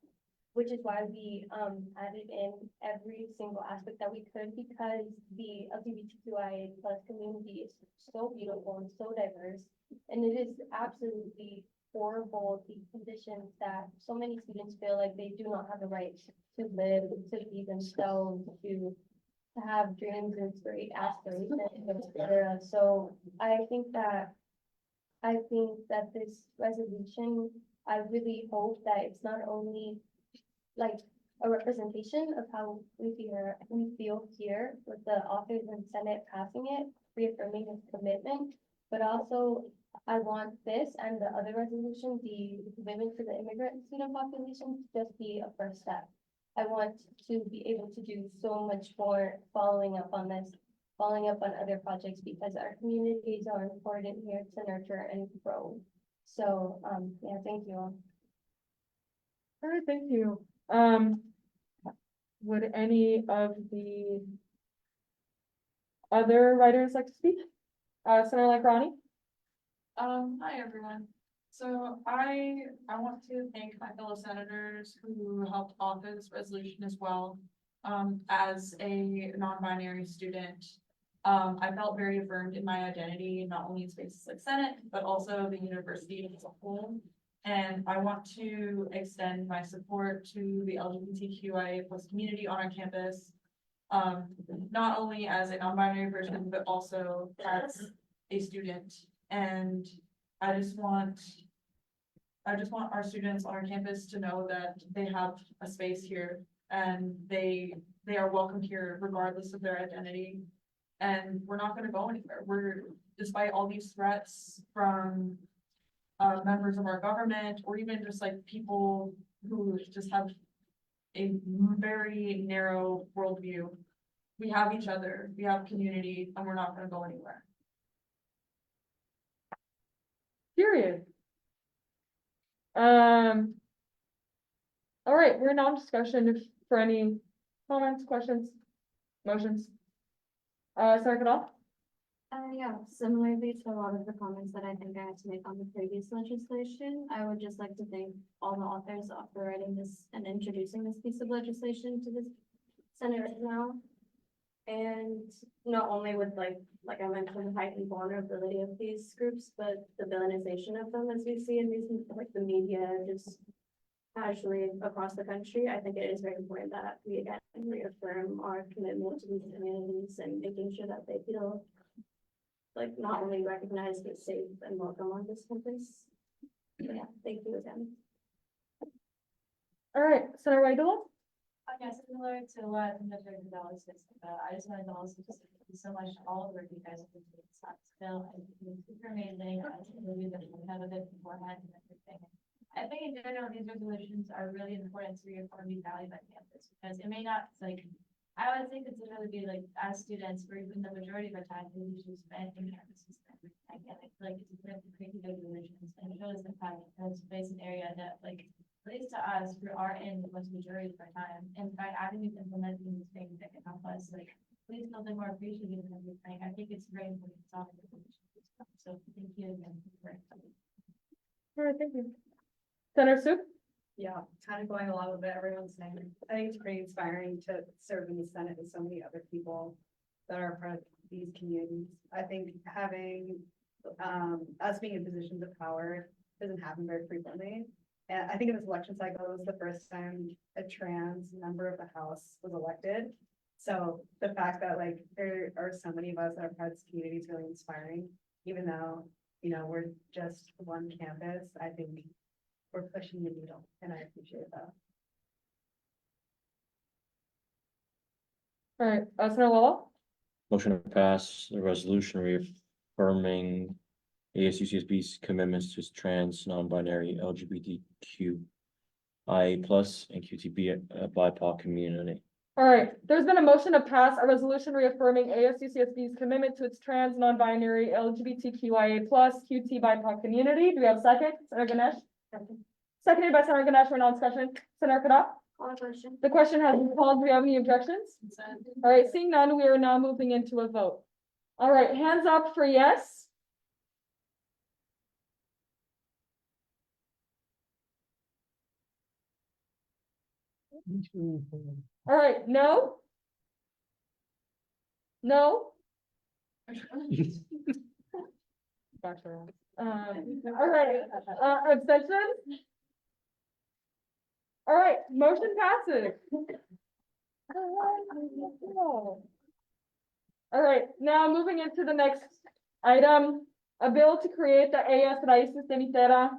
which is why we added in every single aspect that we could, because the LGBTQIA+ community is so beautiful and so diverse, and it is absolutely horrible, the conditions that so many students feel like they do not have the right to live, to be themselves, to have dreams and great aspirations, etc. So I think that this resolution, I really hope that it's not only like a representation of how we feel here with the authors and Senate passing it, reaffirming its commitment, but also I want this and the other resolution, the commitment to the immigrant student population, to just be a first step. I want to be able to do so much more following up on this, following up on other projects, because our communities are important here to nurture and grow. So, yeah, thank you all. All right, thank you. Would any of the other writers like to speak? Senator Lacrani? Hi, everyone. So I want to thank my fellow senators who helped author this resolution as well. As a non-binary student, I felt very affirmed in my identity, not only in spaces like Senate, but also the university as a whole. And I want to extend my support to the LGBTQIA+ community on our campus, not only as a non-binary person, but also as a student. And I just want our students on our campus to know that they have a space here, and they are welcome here regardless of their identity. And we're not going to go anywhere. Despite all these threats from members of our government, or even just like people who just have a very narrow worldview, we have each other, we have community, and we're not going to go anywhere. Period. All right, we're now in discussion for any comments, questions, motions. Senator Goodall? Yeah, similarly to a lot of the comments that I think I had to make on the previous legislation, I would just like to thank all the authors for writing this and introducing this piece of legislation to the Senate right now. And not only with like I mentioned, the heightened vulnerability of these groups, but the villainization of them as we see in these, like the media, just casually across the country. I think it is very important that we again reaffirm our commitment to these communities and making sure that they feel like not only recognized, but safe and welcome on this campus. Yeah, thank you again. All right, Senator Whitehall? Yeah, similar to what Mr. Gonzalez said, I just wanted to also just thank you so much for all the work you guys have been doing. It's not still, I think it's super amazing. I really didn't have a bit beforehand and everything. I think in general, these resolutions are really important to reaffirm the value by campus, because it may not, like, I would think it's really be like, as students, for even the majority of our time, we usually spend in campuses. I get it, like, it's important to create those resolutions and show us the fact that it's place an area that, like, at least to us, we are in the most majority of our time, and by adding these implementing these things that can help us, like, please feel them more appreciative of everything. I think it's very important to solve the solutions. So thank you again for. All right, thank you. Senator Sue? Yeah, kind of going along with what everyone's saying. I think it's pretty inspiring to serve in the Senate with so many other people that are part of these communities. I think having us being in positions of power doesn't happen very frequently. And I think in this election cycle, it was the first time a trans member of the House was elected. So the fact that like there are so many of us that are part of this community is really inspiring, even though, you know, we're just one campus. I think we're pushing the needle, and I appreciate that. All right, Senator Lawler? Motion to pass the resolution reaffirming ASUCSB's commitments to trans, non-binary, LGBTQIA+ and QTB BIPOC community. All right, there's been a motion to pass a resolution reaffirming ASUCSB's commitment to its trans, non-binary, LGBTQIA+, QT BIPOC community. Do we have a second? Senator Ganesh? Seconded by Senator Ganesh for non-discussion. Senator Kada? Call the question. The question has been called. Do we have any objections? All right, seeing none, we are now moving into a vote. All right, hands up for yes. All right, no? No? All right, abstention? All right, motion passes. All right, now moving into the next item, a bill to create the AS Raíces de Mitera,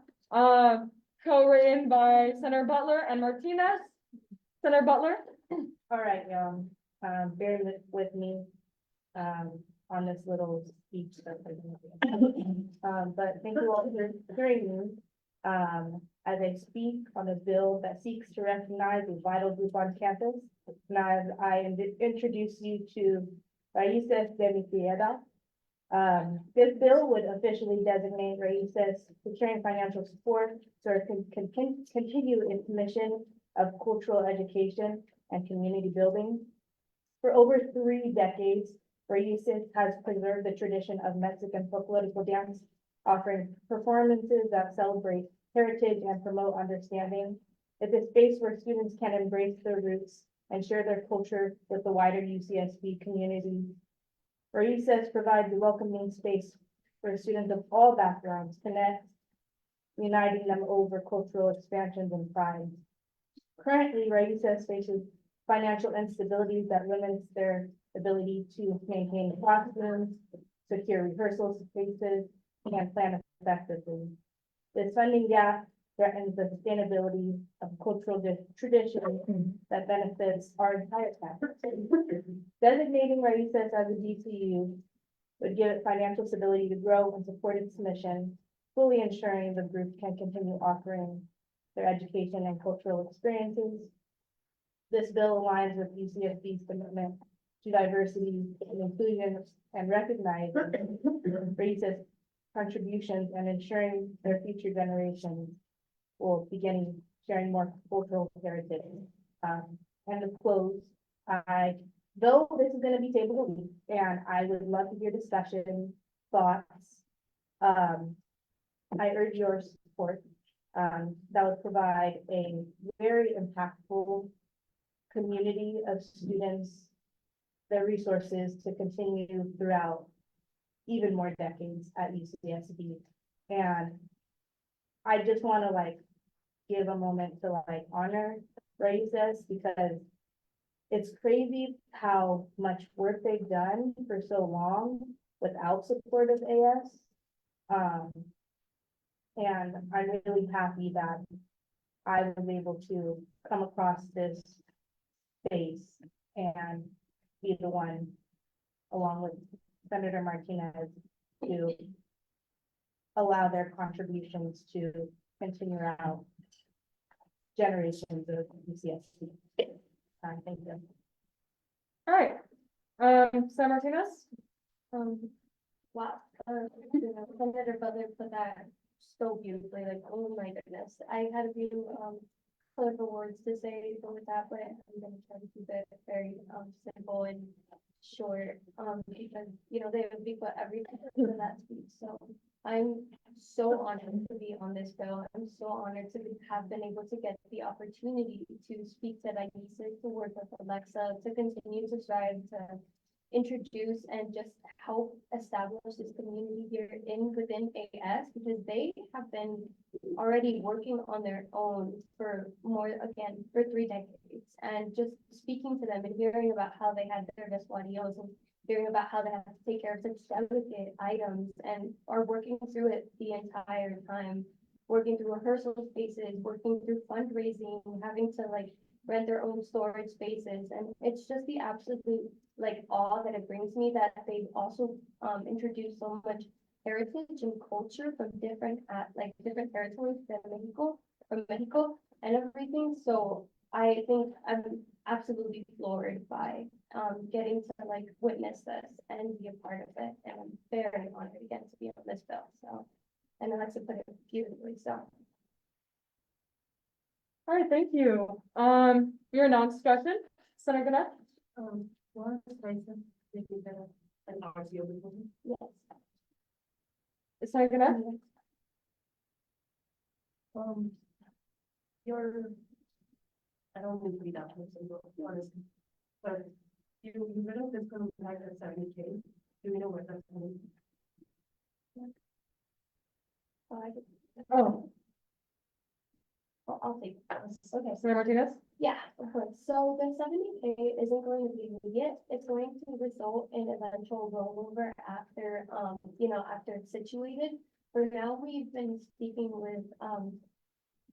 co-written by Senator Butler and Martinez. Senator Butler? All right, y'all, bear with me, on this little speech that I'm gonna do. But thank you all for hearing me, as I speak on a bill that seeks to recognize a vital group on campus. Now, as I introduce you to Raíces de Mitera. This bill would officially designate Raíces securing financial support so it can continue its mission of cultural education and community building. For over 3 decades, Raíces has preserved the tradition of Mexican folklorico dance, offering performances that celebrate heritage and promote understanding. It's a space where students can embrace their roots and share their culture with the wider UCSB community. Raíces provides a welcoming space for students of all backgrounds to connect, uniting them over cultural expansions and pride. Currently, Raíces faces financial instabilities that limits their ability to maintain classrooms, secure rehearsal spaces, and plan effectively. This funding gap threatens the sustainability of cultural tradition that benefits our entire campus. Designating Raíces as a DCU would give it financial stability to grow and support its mission, fully ensuring the group can continue offering their education and cultural experiences. This bill aligns with UCSB's commitment to diversity and inclusion and recognizing Raíces contributions and ensuring their future generations will begin sharing more cultural heritage. And to close, though this is going to be tabled a week, and I would love to hear discussion, thoughts. I urge your support. That would provide a very impactful community of students, their resources to continue throughout even more decades at UCSB. And I just want to give a moment to honor Raíces, because it's crazy how much work they've done for so long without support of AS. And I'm really happy that I was able to come across this space and be the one, along with Senator Martinez, to allow their contributions to continue out generations of UCSD. Thank you. All right, San Martinez? Wow, Senator Butler put that so beautifully, like, oh my goodness. I had a few, colorful words to say with that, but I'm gonna try to keep it very, simple and short, because, you know, they would be put everything in that speech, so I'm so honored to be on this bill. I'm so honored to have been able to get the opportunity to speak to Dionysus, to work with Alexa, to continue to strive to introduce and just help establish this community here within AS, because they have been already working on their own for for 3 decades. And just speaking to them and hearing about how they had their Vesquadios and hearing about how they have to take care of such delicate items and are working through it the entire time, working through rehearsal spaces, working through fundraising, having to like rent their own storage spaces. And it's just the absolute like awe that it brings me that they've also introduced so much heritage and culture from different territories from Mexico and everything. So I think I'm absolutely floored by getting to like witness this and be a part of it. And I'm very honored again to be on this bill. So, and Alexa put it beautifully. So. All right, thank you. Your non-discussion, Senator Gannett? One person, they did an RTO before. Yes. Senator Gannett? I don't mean to be that person, but honestly, but you know that's gonna be like a 70K. Do you know what that's gonna be? Oh, I'll take this. Okay. Senator Martinez? Yeah, of course. So the 70K isn't going to be immediate. It's going to result in eventual rollover after, after it's situated. For now, we've been speaking with,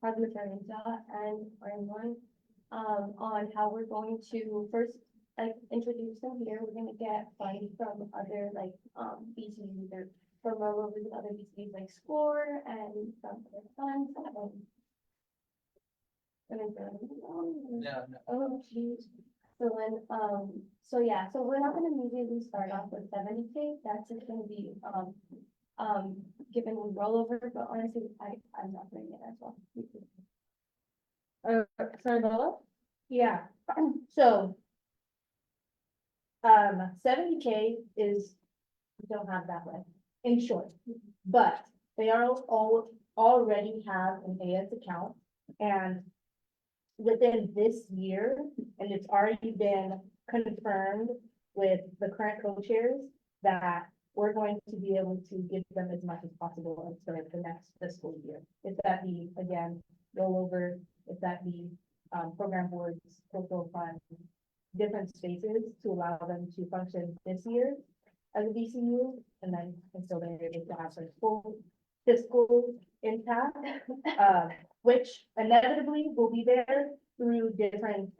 Parliamentarian Zah and Ryan, on how we're going to first, like, introduce them here. We're gonna get funds from other, like, BCs or from rollovers and other BCs like SCORE and from other funds. Oh, geez. So when, so we're not gonna immediately start off with 70K. That's just gonna be, given we rollover, but honestly, I'm not doing it as well. Senator Bella? Yeah, so. 70K is, we don't have that way, in short, but they are all already have an AS account. And within this year, and it's already been confirmed with the current co-chairs that we're going to be able to give them as much as possible for the next fiscal year. If that be, again, rollover, if that be program boards, cultural funds, different spaces to allow them to function this year as a DCU, and then until they're able to have their full fiscal impact, which inevitably will be there through different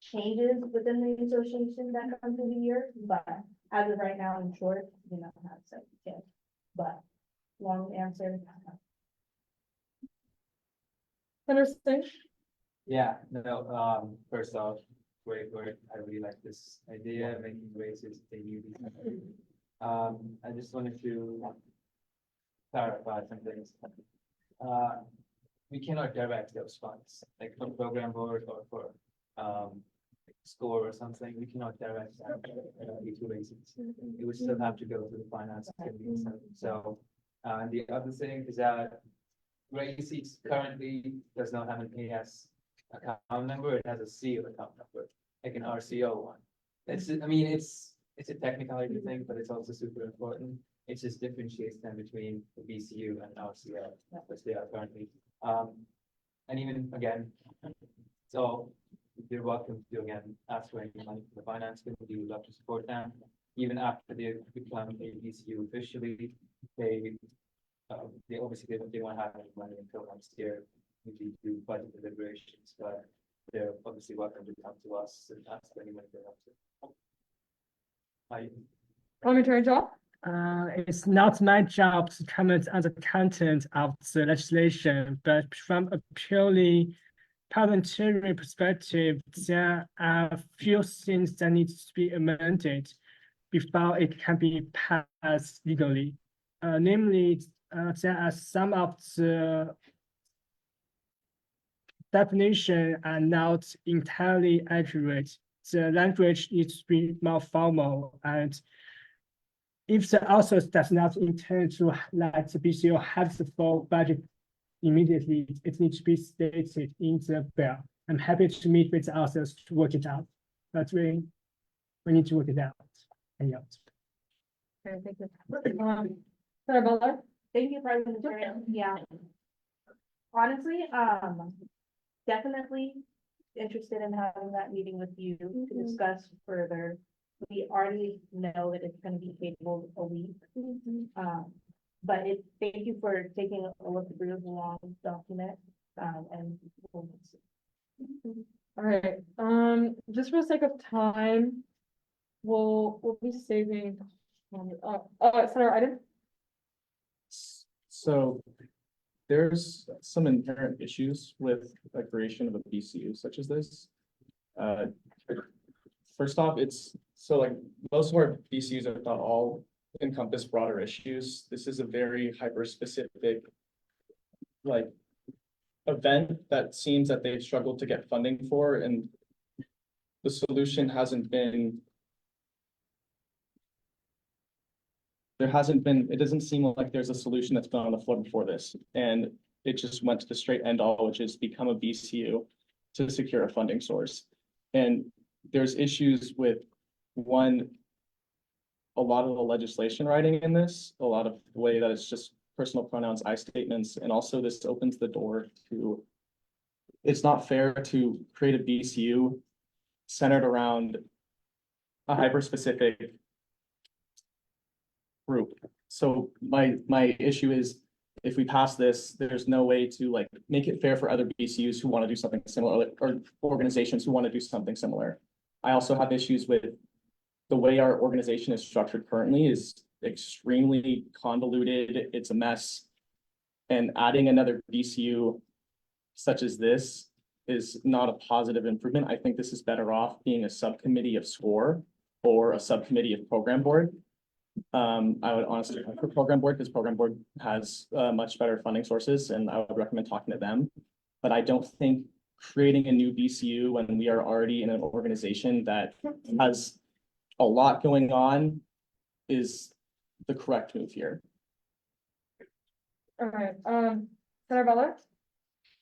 changes within the association that come through the year, but as of right now, in short, we do not have 70K. But long answer. Senator Singh? Yeah, no, first off, great work. I really like this idea, making races a new. I just wanted to clarify some things. We cannot direct those funds, like for program board or for SCORE or something. We cannot direct that to races. It would still have to go to the finance committee. So, and the other thing is that Races currently does not have an AS account number. It has a CO account number, like an RCO one. It's a technicality thing, but it's also super important. It just differentiates them between the BCU and RCO, which they are currently. And even again, so you're welcome to again ask for any money from the finance committee. We'd love to support them. Even after they become a BCU officially, they obviously they won't have any money until next year. We do budget deliberations, but they're obviously welcome to come to us and ask for any money they have to. Parliamentarian Zah? it's not my job to comment on the content of the legislation, but from a purely parliamentary perspective, there are a few things that need to be amended before it can be passed legally. Namely, there are some of the definition are not entirely accurate. The language needs to be more formal, and if the author does not intend to let the BCO have the full budget immediately, it needs to be stated in the bill. I'm happy to meet with the authors to work it out, but we need to work it out. And yeah. Okay, thank you. Sarah Butler? Thank you, President Chair. Yeah. Honestly, definitely interested in having that meeting with you to discuss further. We already know that it's gonna be tabled a week. But thank you for taking a look through the long document, and we'll All right, just for the sake of time, we'll be saving, Senator Iden? So there's some inherent issues with the creation of a BCU such as this. First off, like most of our BCUs, if not all, encompass broader issues. This is a very hyper-specific like event that seems that they've struggled to get funding for, and the solution hasn't been. It doesn't seem like there's a solution that's been on the floor before this, and it just went to the straight end all, which is become a BCU to secure a funding source. And there's issues with one, a lot of the legislation writing in this, a lot of the way that it's just personal pronouns, I statements, and also this opens the door to, it's not fair to create a BCU centered around a hyper-specific group. So my issue is, if we pass this, there's no way to like make it fair for other BCUs who want to do something similar, or organizations who want to do something similar. I also have issues with the way our organization is structured currently is extremely convoluted. It's a mess. And adding another BCU such as this is not a positive improvement. I think this is better off being a subcommittee of SCORE or a subcommittee of program board. I would honestly for program board, because program board has much better funding sources, and I would recommend talking to them. But I don't think creating a new BCU when we are already in an organization that has a lot going on is the correct move here. All right, Senator Butler?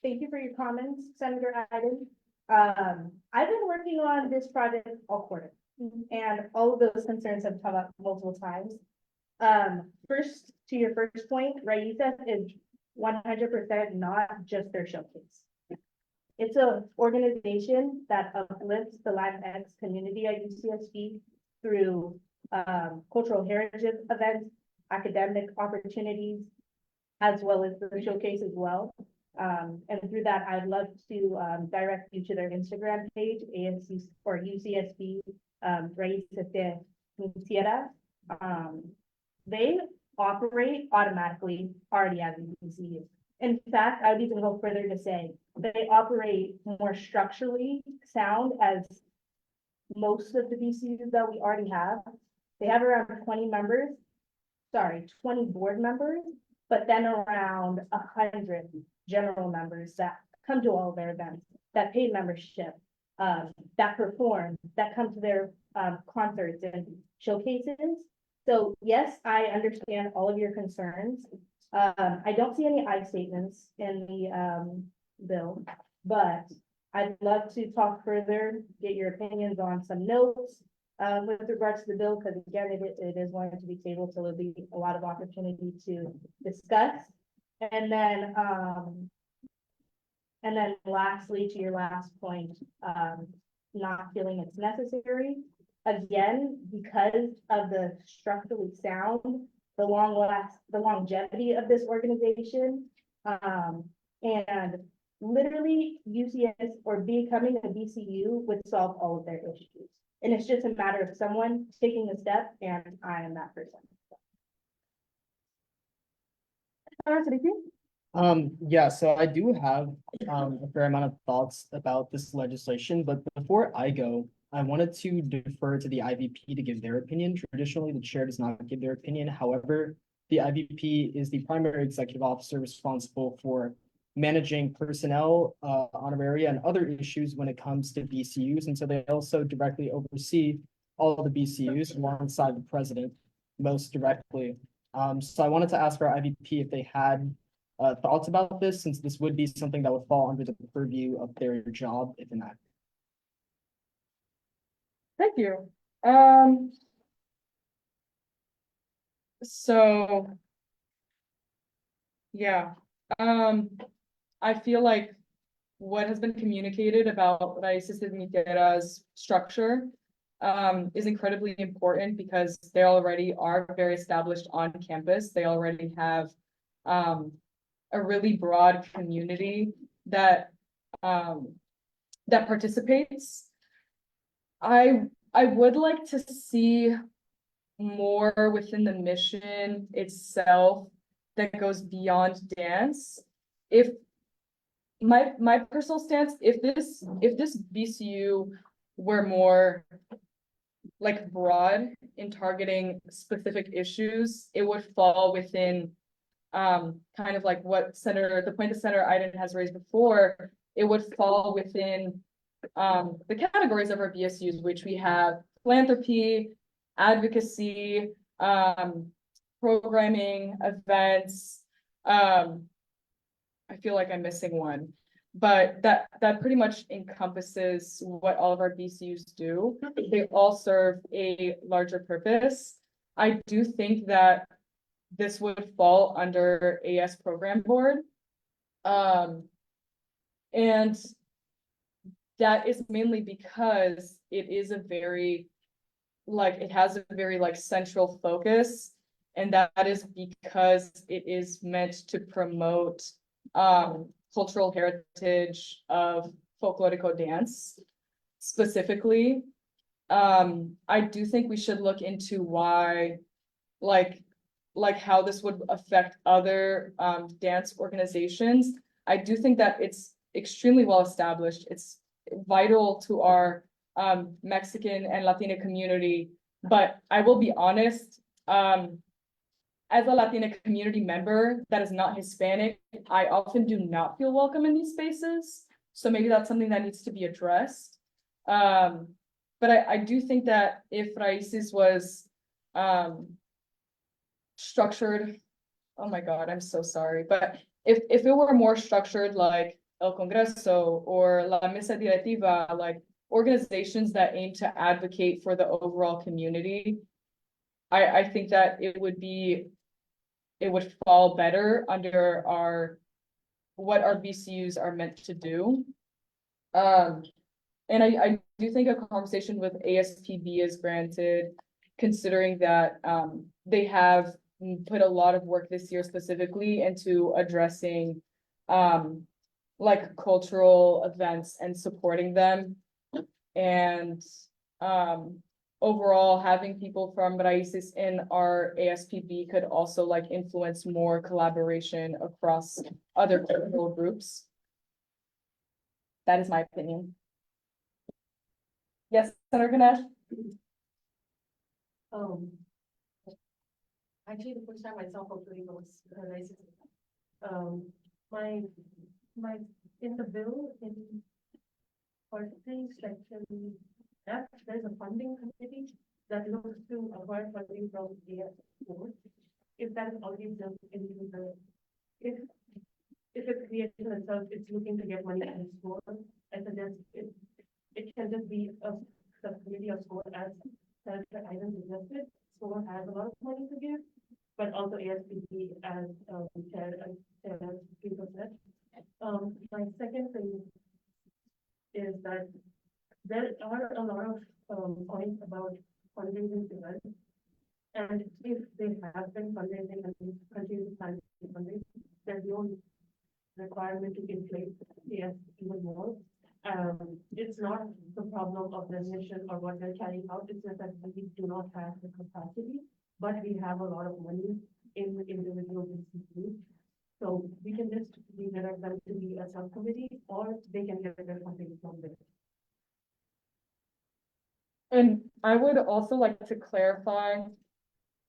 Thank you for your comments, Senator Iden. I've been working on this project all quarter, and all of those concerns have come up multiple times. First, to your first point, Raisa is 100% not just their showcase. It's an organization that uplifts the Latinx community at UCSB through cultural heritage events, academic opportunities, as well as the showcase as well. And through that, I'd love to direct you to their Instagram page, ASC or UCSB Raíces de Mi Tierra. They operate automatically already as a BCU. In fact, I would even go further to say they operate more structurally sound as most of the BCUs that we already have. They have around 20 board members, but then around 100 general members that come to all of their events, that pay membership, that perform, that come to their concerts and showcases. So yes, I understand all of your concerns. I don't see any I statements in the bill, but I'd love to talk further, get your opinions on some notes with regards to the bill, because again, it is going to be tabled, so there'll be a lot of opportunity to discuss. And then lastly, to your last point, not feeling it's necessary. Again, because of the structurally sound, the longevity of this organization, and literally UCS or becoming a BCU would solve all of their issues. And it's just a matter of someone taking a step, and I am that person. Senator Siddiqui? Yeah, so I do have a fair amount of thoughts about this legislation, but before I go, I wanted to defer to the IVP to give their opinion. Traditionally, the chair does not give their opinion. However, the IVP is the primary executive officer responsible for managing personnel, honoraria, and other issues when it comes to BCUs. And so they also directly oversee all of the BCUs alongside the president most directly. So I wanted to ask our IVP if they had thoughts about this, since this would be something that would fall under the purview of their job if enacted. Thank you. So. Yeah, I feel like what has been communicated about Raíces Miteras structure is incredibly important because they already are very established on campus. They already have a really broad community that that participates. I would like to see more within the mission itself that goes beyond dance. If my personal stance, if this BCU were more like broad in targeting specific issues, it would fall within kind of like what the point that Senator Iden has raised before. It would fall within the categories of our BSUs, which we have philanthropy, advocacy, programming, events. I feel like I'm missing one, but that pretty much encompasses what all of our BCUs do. They all serve a larger purpose. I do think that this would fall under AS program board. And that is mainly because it is a very, it has a very central focus. And that is because it is meant to promote cultural heritage of folklorico dance specifically. I do think we should look into why, how this would affect other dance organizations. I do think that it's extremely well established. It's vital to our Mexican and Latina community. But I will be honest, as a Latina community member that is not Hispanic, I often do not feel welcome in these spaces. So maybe that's something that needs to be addressed. But I do think that if Raíces was structured, oh my God, I'm so sorry. But if it were more structured like El Congreso or La Mesa Directiva, like organizations that aim to advocate for the overall community, I think that it would fall better under what our BCUs are meant to do. And I do think a conversation with ASPB is granted, considering that they have put a lot of work this year specifically into addressing cultural events and supporting them. And overall, having people from Raíces in our ASPB could also influence more collaboration across other cultural groups. That is my opinion. Yes, Senator Ganesh? Actually, the first time I saw folklorico was in the bill, in part three, section F, there's a funding committee that looks to acquire funding from AS board. If that is already built into the, if the creation itself is looking to get money in school, I suggest it can just be a subcommittee of school as Senator Iden suggested. School has a lot of money to give, but also ASPB as chair people said. My second thing is that there are a lot of points about fundraising events, and if they have been fundraising and continue to plan to fundraise, there's no requirement to inflate AS even more. It's not the problem of the mission or what they're carrying out, it's just that we do not have the capacity, but we have a lot of money in the individual BCU. So we can just redirect them to be a subcommittee, or they can get their funding from there. And I would also like to clarify,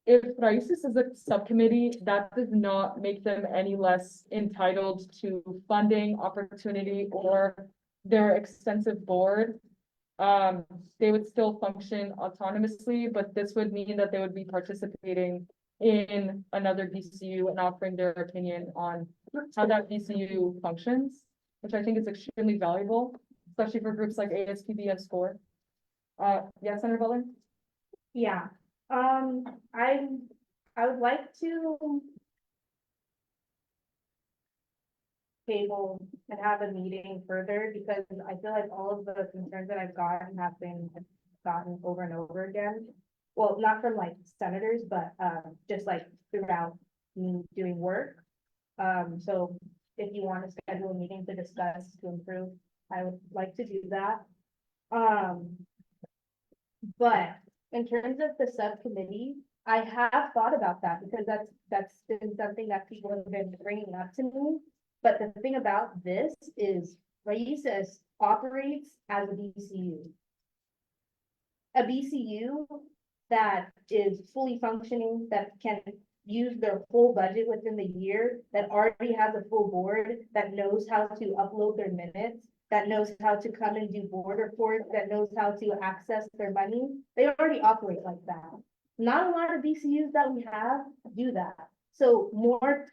if Raices is a subcommittee, that does not make them any less entitled to funding, opportunity, or their extensive board. They would still function autonomously, but this would mean that they would be participating in another BCU and offering their opinion on how that BCU functions, which I think is extremely valuable, especially for groups like ASPB and SCORE. Yes, Senator Butler? Yeah, I would like to table and have a meeting further, because I feel like all of the concerns that I've gotten have been gotten over and over again. Well, not from like senators, but just like throughout me doing work. So if you want to schedule a meeting to discuss to improve, I would like to do that. But in terms of the subcommittee, I have thought about that, because that's been something that people have been bringing up to me. But the thing about this is Raices operates as a BCU. A BCU that is fully functioning, that can use their full budget within the year, that already has a full board, that knows how to upload their minutes, that knows how to come and do board reports, that knows how to access their money. They already operate like that. Not a lot of BCUs that we have do that. So more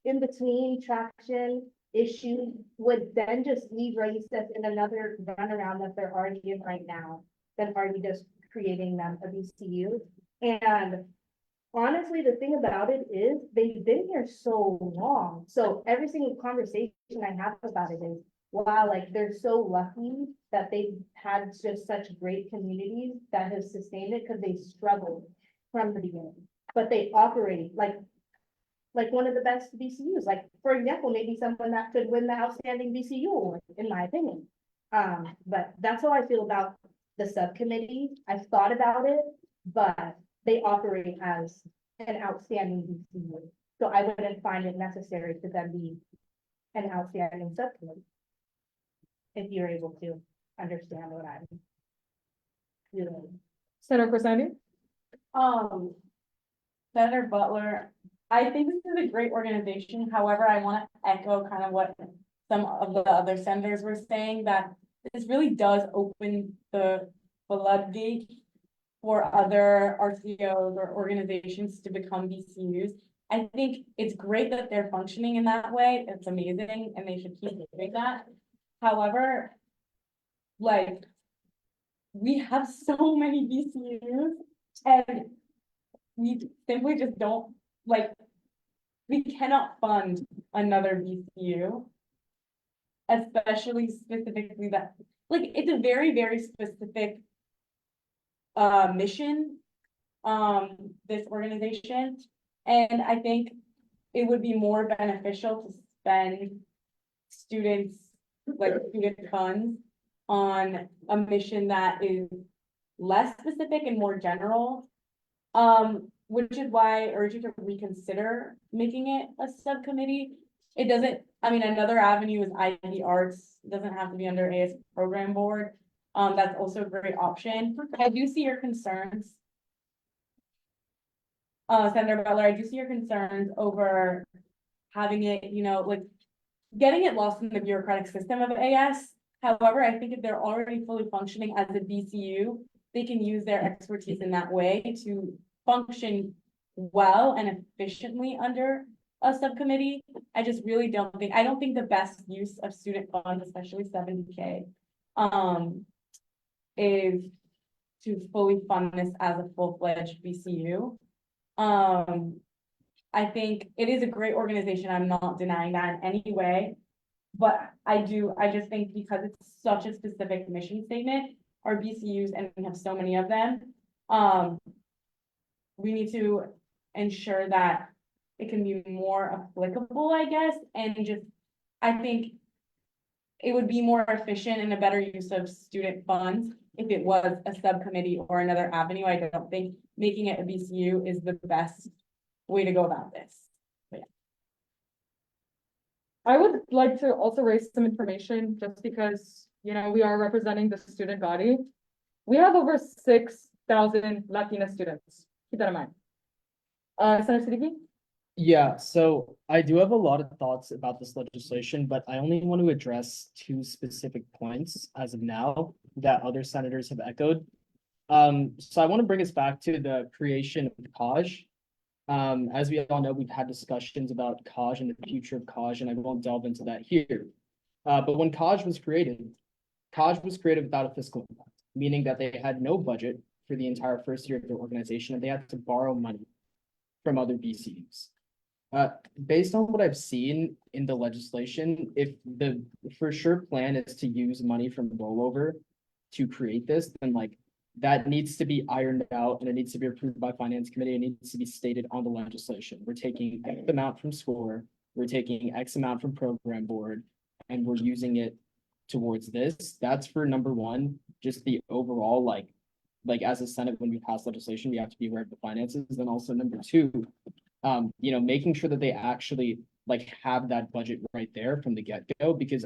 in between traction issue would then just leave Raices in another runaround that they're already in right now, than already just creating them a BCU. And honestly, the thing about it is they've been here so long. So every single conversation I have about it is, wow, like they're so lucky that they've had just such great communities that have sustained it, because they struggled from the beginning. But they operate like one of the best BCUs. Like, for example, maybe someone that could win the outstanding BCU award, in my opinion. But that's how I feel about the subcommittee. I've thought about it, but they operate as an outstanding BCU. So I wouldn't find it necessary to then be an outstanding subcommittee. If you're able to understand what I'm doing. Senator Crisandi? Senator Butler, I think this is a great organization. However, I want to echo kind of what some of the other senators were saying, that this really does open the floodgate for other RTOs or organizations to become BCUs. I think it's great that they're functioning in that way. It's amazing, and they should keep doing that. However, like, we have so many BCUs, and we simply just don't, like, we cannot fund another BCU. Especially specifically that, like, it's a very, very specific mission, this organization. And I think it would be more beneficial to spend student funds on a mission that is less specific and more general. Which is why I urge you to reconsider making it a subcommittee. It doesn't, I mean, another avenue is IB Arts. It doesn't have to be under AS Program Board. That's also a great option. I do see your concerns. Senator Butler, I do see your concerns over having it, you know, like getting it lost in the bureaucratic system of AS. However, I think if they're already fully functioning as a BCU, they can use their expertise in that way to function well and efficiently under a subcommittee. I just really don't think, I don't think the best use of student funds, especially 70K, is to fully fund this as a full-fledged BCU. I think it is a great organization. I'm not denying that in any way, but I just think because it's such a specific mission statement, our BCUs, and we have so many of them, we need to ensure that it can be more applicable, I guess, and just, I think it would be more efficient and a better use of student funds if it was a subcommittee or another avenue. I don't think making it a BCU is the best way to go about this. But yeah. I would like to also raise some information just because, you know, we are representing the student body. We have over 6,000 Latina students. Keep that in mind. Senator Siddiqui? Yeah, so I do have a lot of thoughts about this legislation, but I only want to address two specific points as of now that other senators have echoed. So I want to bring us back to the creation of COJ. As we all know, we've had discussions about COJ and the future of COJ, and I won't delve into that here. But when COJ was created without a fiscal impact, meaning that they had no budget for the entire first year of their organization, and they had to borrow money from other BCUs. Based on what I've seen in the legislation, if the for sure plan is to use money from rollover to create this, then like that needs to be ironed out and it needs to be approved by finance committee. It needs to be stated on the legislation. We're taking X amount from SCORE, we're taking X amount from program board, and we're using it towards this. That's for number one, just the overall like as a Senate, when we pass legislation, we have to be aware of the finances. Then also number two, you know, making sure that they actually like have that budget right there from the get-go, because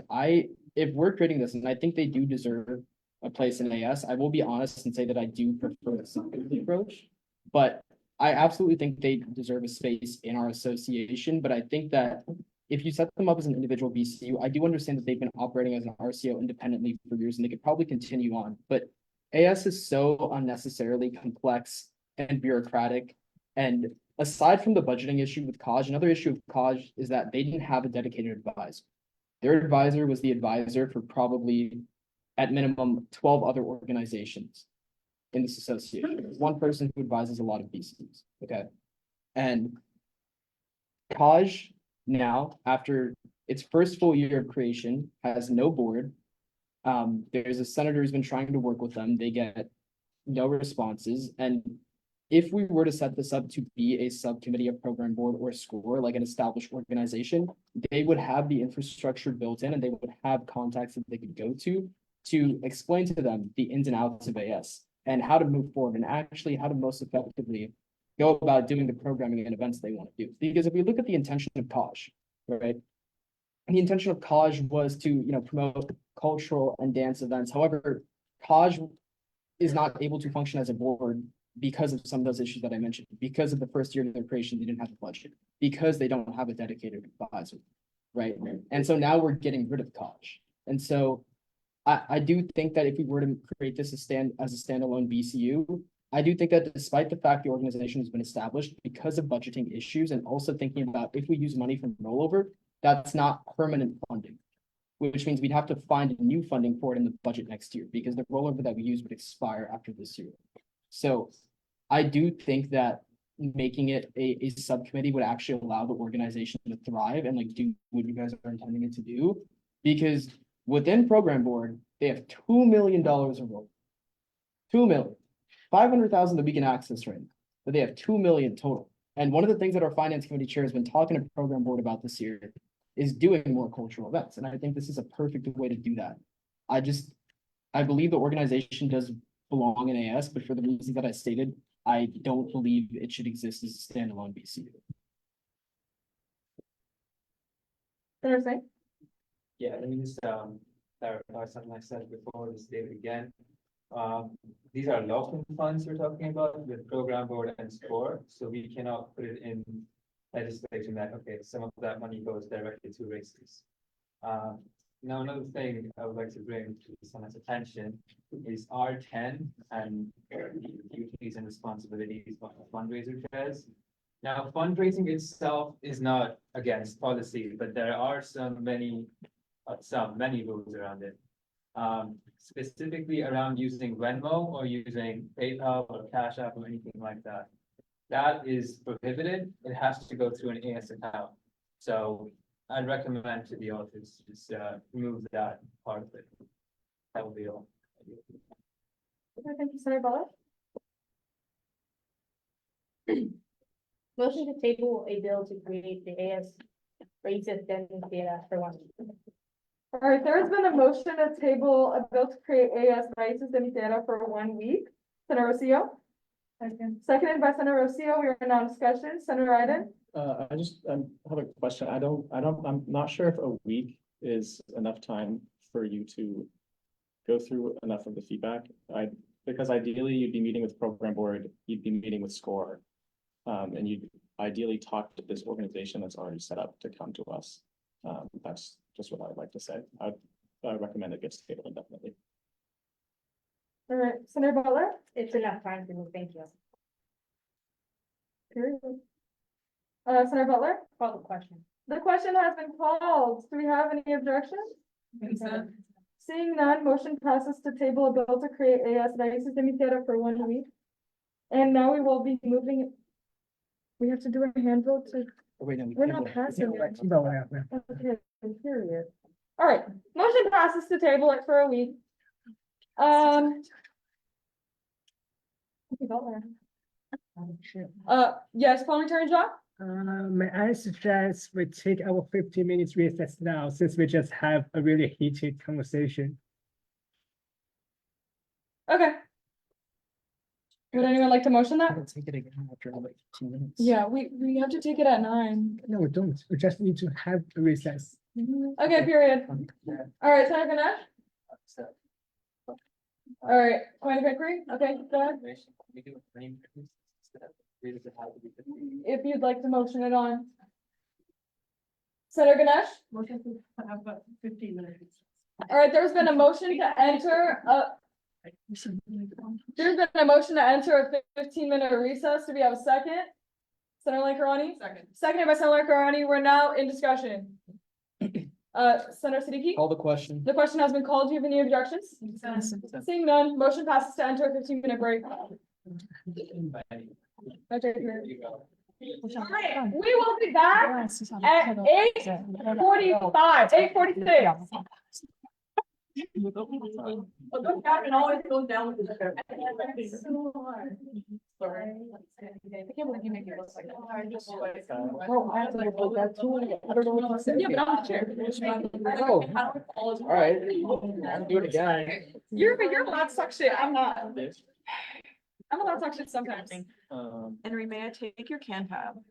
if we're creating this, and I think they do deserve a place in AS, I will be honest and say that I do prefer the subcommittee approach, but I absolutely think they deserve a space in our association. But I think that if you set them up as an individual BCU, I do understand that they've been operating as an RCO independently for years and they could probably continue on, but AS is so unnecessarily complex and bureaucratic. And aside from the budgeting issue with COJ, another issue of COJ is that they didn't have a dedicated advisor. Their advisor was the advisor for probably at minimum 12 other organizations in this association. There's one person who advises a lot of BCUs, okay? And COJ now, after its first full year of creation, has no board. There's a senator who's been trying to work with them. They get no responses. And if we were to set this up to be a subcommittee of program board or SCORE, like an established organization, they would have the infrastructure built in and they would have contacts that they could go to explain to them the ins and outs of AS and how to move forward and actually how to most effectively go about doing the programming and events they want to do. Because if we look at the intention of COJ, right? The intention of COJ was to, you know, promote cultural and dance events. However, COJ is not able to function as a board because of some of those issues that I mentioned, because of the first year of their creation, they didn't have a budget, because they don't have a dedicated advisor, right? And so now we're getting rid of COJ. And so I do think that if we were to create this as a standalone BCU, I do think that despite the fact the organization has been established because of budgeting issues and also thinking about if we use money from rollover, that's not permanent funding, which means we'd have to find new funding for it in the budget next year because the rollover that we use would expire after this year. So I do think that making it a subcommittee would actually allow the organization to thrive and like do what you guys are intending it to do, because within program board, they have $2 million of roll. 2 million, 500,000 that we can access right now, but they have 2 million total. And one of the things that our finance committee chair has been talking to program board about this year is doing more cultural events. And I think this is a perfect way to do that. I believe the organization does belong in AS, but for the reasons that I stated, I don't believe it should exist as a standalone BCU. Senator Singh? Yeah, let me just clarify something I said before, just state it again. These are local funds we're talking about with program board and SCORE, so we cannot put it in legislation that, okay, some of that money goes directly to races. Now, another thing I would like to bring to the Senate's attention is R10 and the duties and responsibilities of the fundraiser chairs. Now, fundraising itself is not against policy, but there are many rules around it. Specifically around using Venmo or using PayPal or Cash App or anything like that. That is prohibited. It has to go through an AS account. So I'd recommend to the office just remove that part of it. That will be all. Okay, thank you, Senator Butler. Motion to table a bill to create the AS races data for 1 week. All right, there has been a motion to table a bill to create AS Raíces de mi Tierra for 1 week. Senator Rosillo? Seconded by Senator Rocio. We are now in discussion. Senator Iden? I just, have a question. I'm not sure if a week is enough time for you to go through enough of the feedback. Because ideally you'd be meeting with program board, you'd be meeting with SCORE. And you'd ideally talk to this organization that's already set up to come to us. That's just what I'd like to say. I recommend it gets tabled indefinitely. All right, Senator Butler? It's enough time for me, thank you. Period. Senator Butler? Call the question. The question has been called. Do we have any objections? Consent. Seeing none, motion passes to table a bill to create a raíces de mi tierra for 1 week. And now we will be moving. We have to do a hand vote to, Wait, no, we we're can't not vote. passing it. No, yeah. Okay, period. All right, motion passes to table it for a week. Yes, parliamentarian John? May I suggest we take our 15 minutes recess now, since we just have a really heated conversation. Okay. Would anyone like to motion that? Take it again after like 2 minutes. Yeah, we have to take it at 9. No, we don't. We just need to have a recess. Okay, period. All right, Senator Ganesh? All right, Commander Pickering, okay, go ahead. If you'd like to motion it on. Senator Ganesh? Motion to have about 15 minutes. All right, there's been a motion to enter a 15-minute recess. Do we have a second? Senator Lankarani? Second. Seconded by Senator Lankarani. We're now in discussion. Senator Siddiqui? Call the question. The question has been called. Do you have any objections? Seeing none, motion passes to enter a 15-minute break. Okay, here. All right, we will be back at 8:45, 8:46. Don't happen, always goes down with the. So hard. Sorry. I can't believe you make it look like that. I just like. Oh, I have to go back to it. I don't know what to say. Yeah, but I'm the chair. Oh. All right, I'll do it again. You're allowed to talk shit. I'm not. I'm allowed to talk shit sometimes. Henry, may I take your can tab?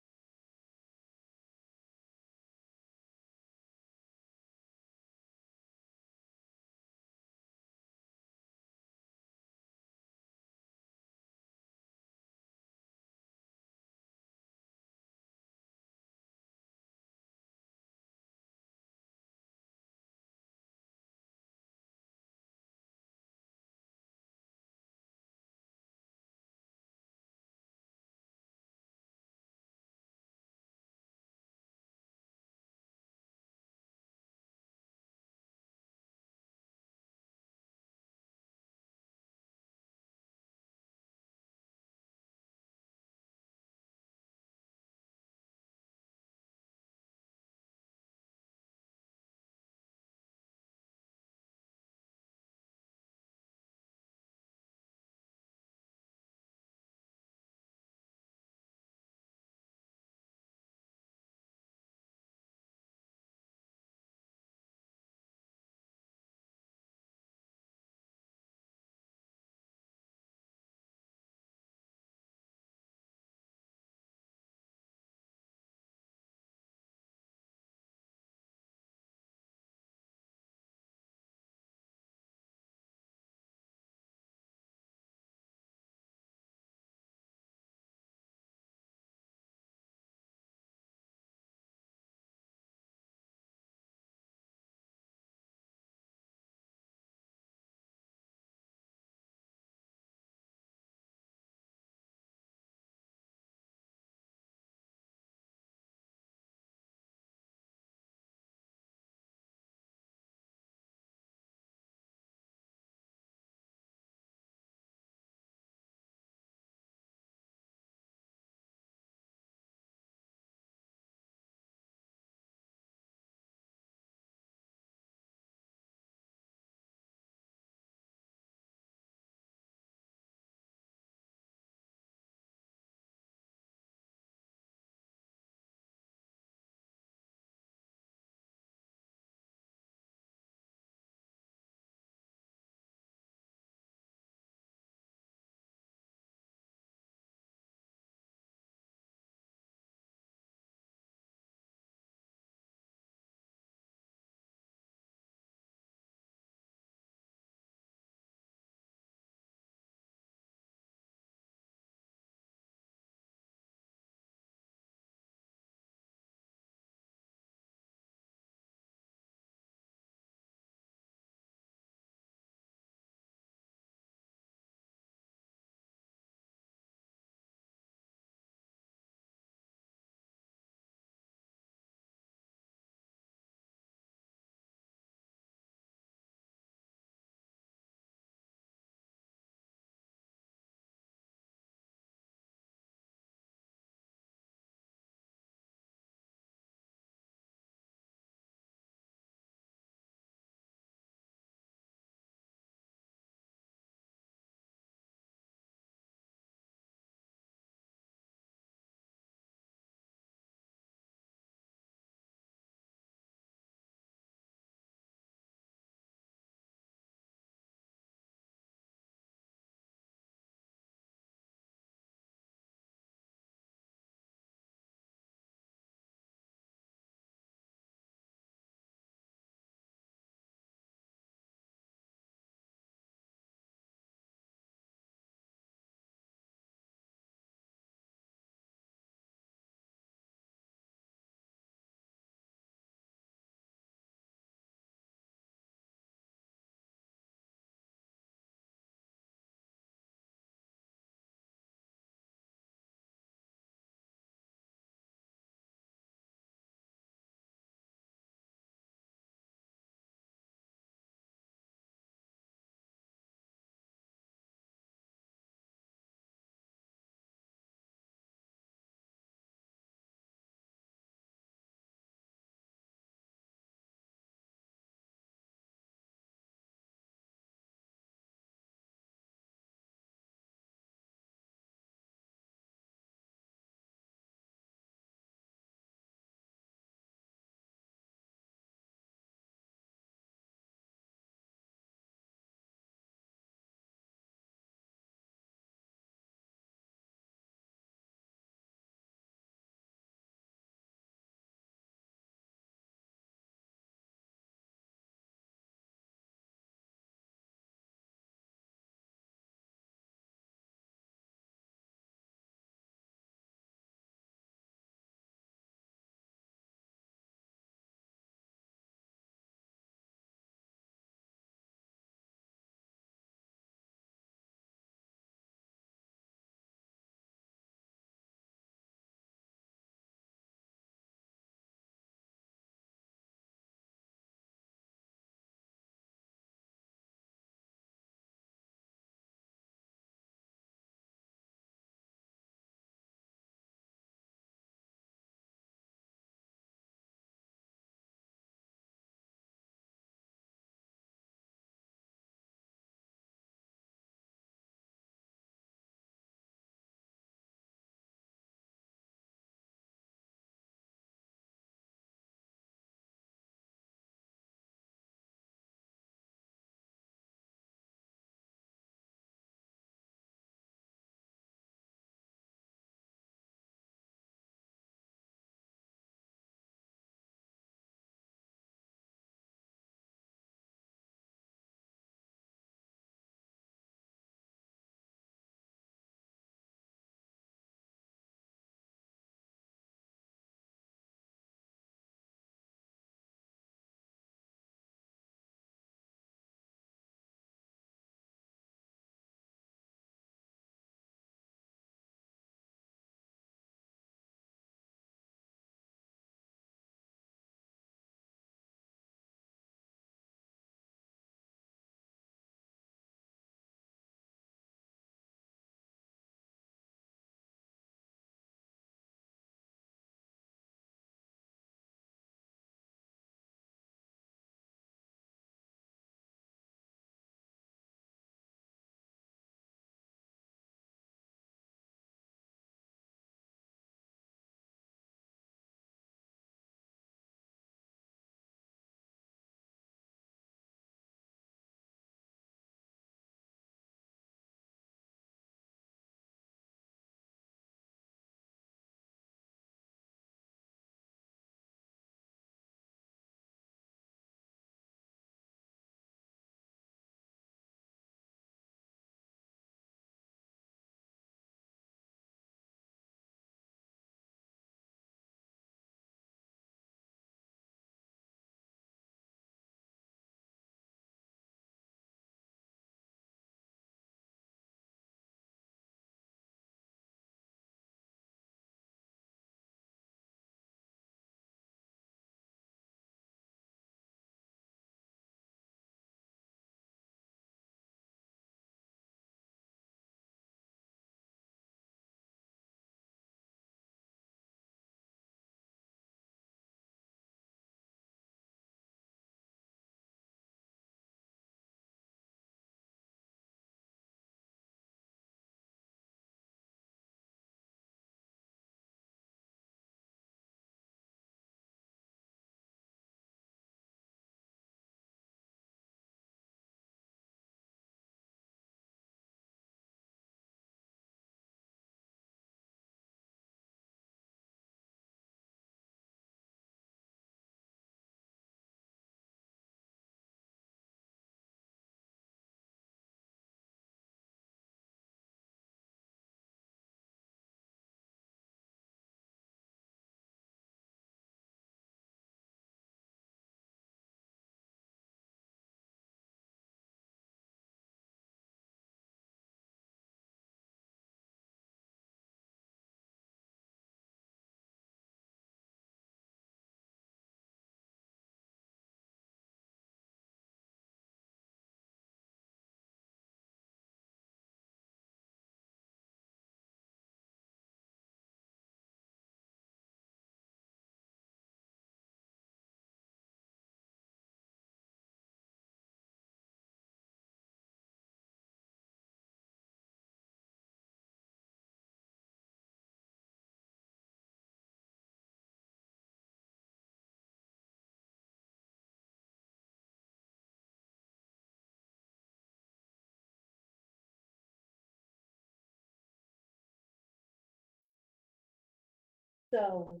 So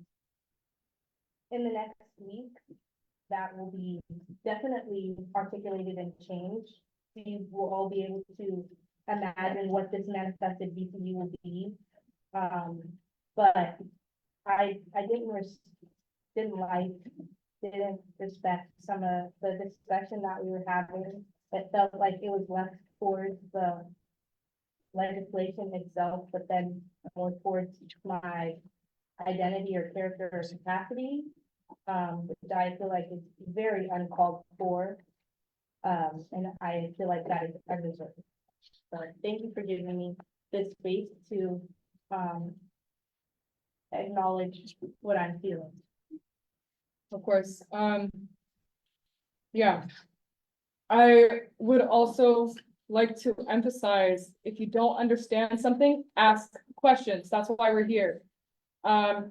in the next week, that will be definitely articulated and changed. We will all be able to imagine what this manifested VCU will be. But I didn't respect some of the discussion that we were having. It felt like it was left towards the legislation itself, but then more towards my identity or character or capacity, which I feel like is very uncalled for. And I feel like that is undeserved. So thank you for giving me this space to, acknowledge what I'm feeling. Of course, yeah. I would also like to emphasize, if you don't understand something, ask questions. That's why we're here.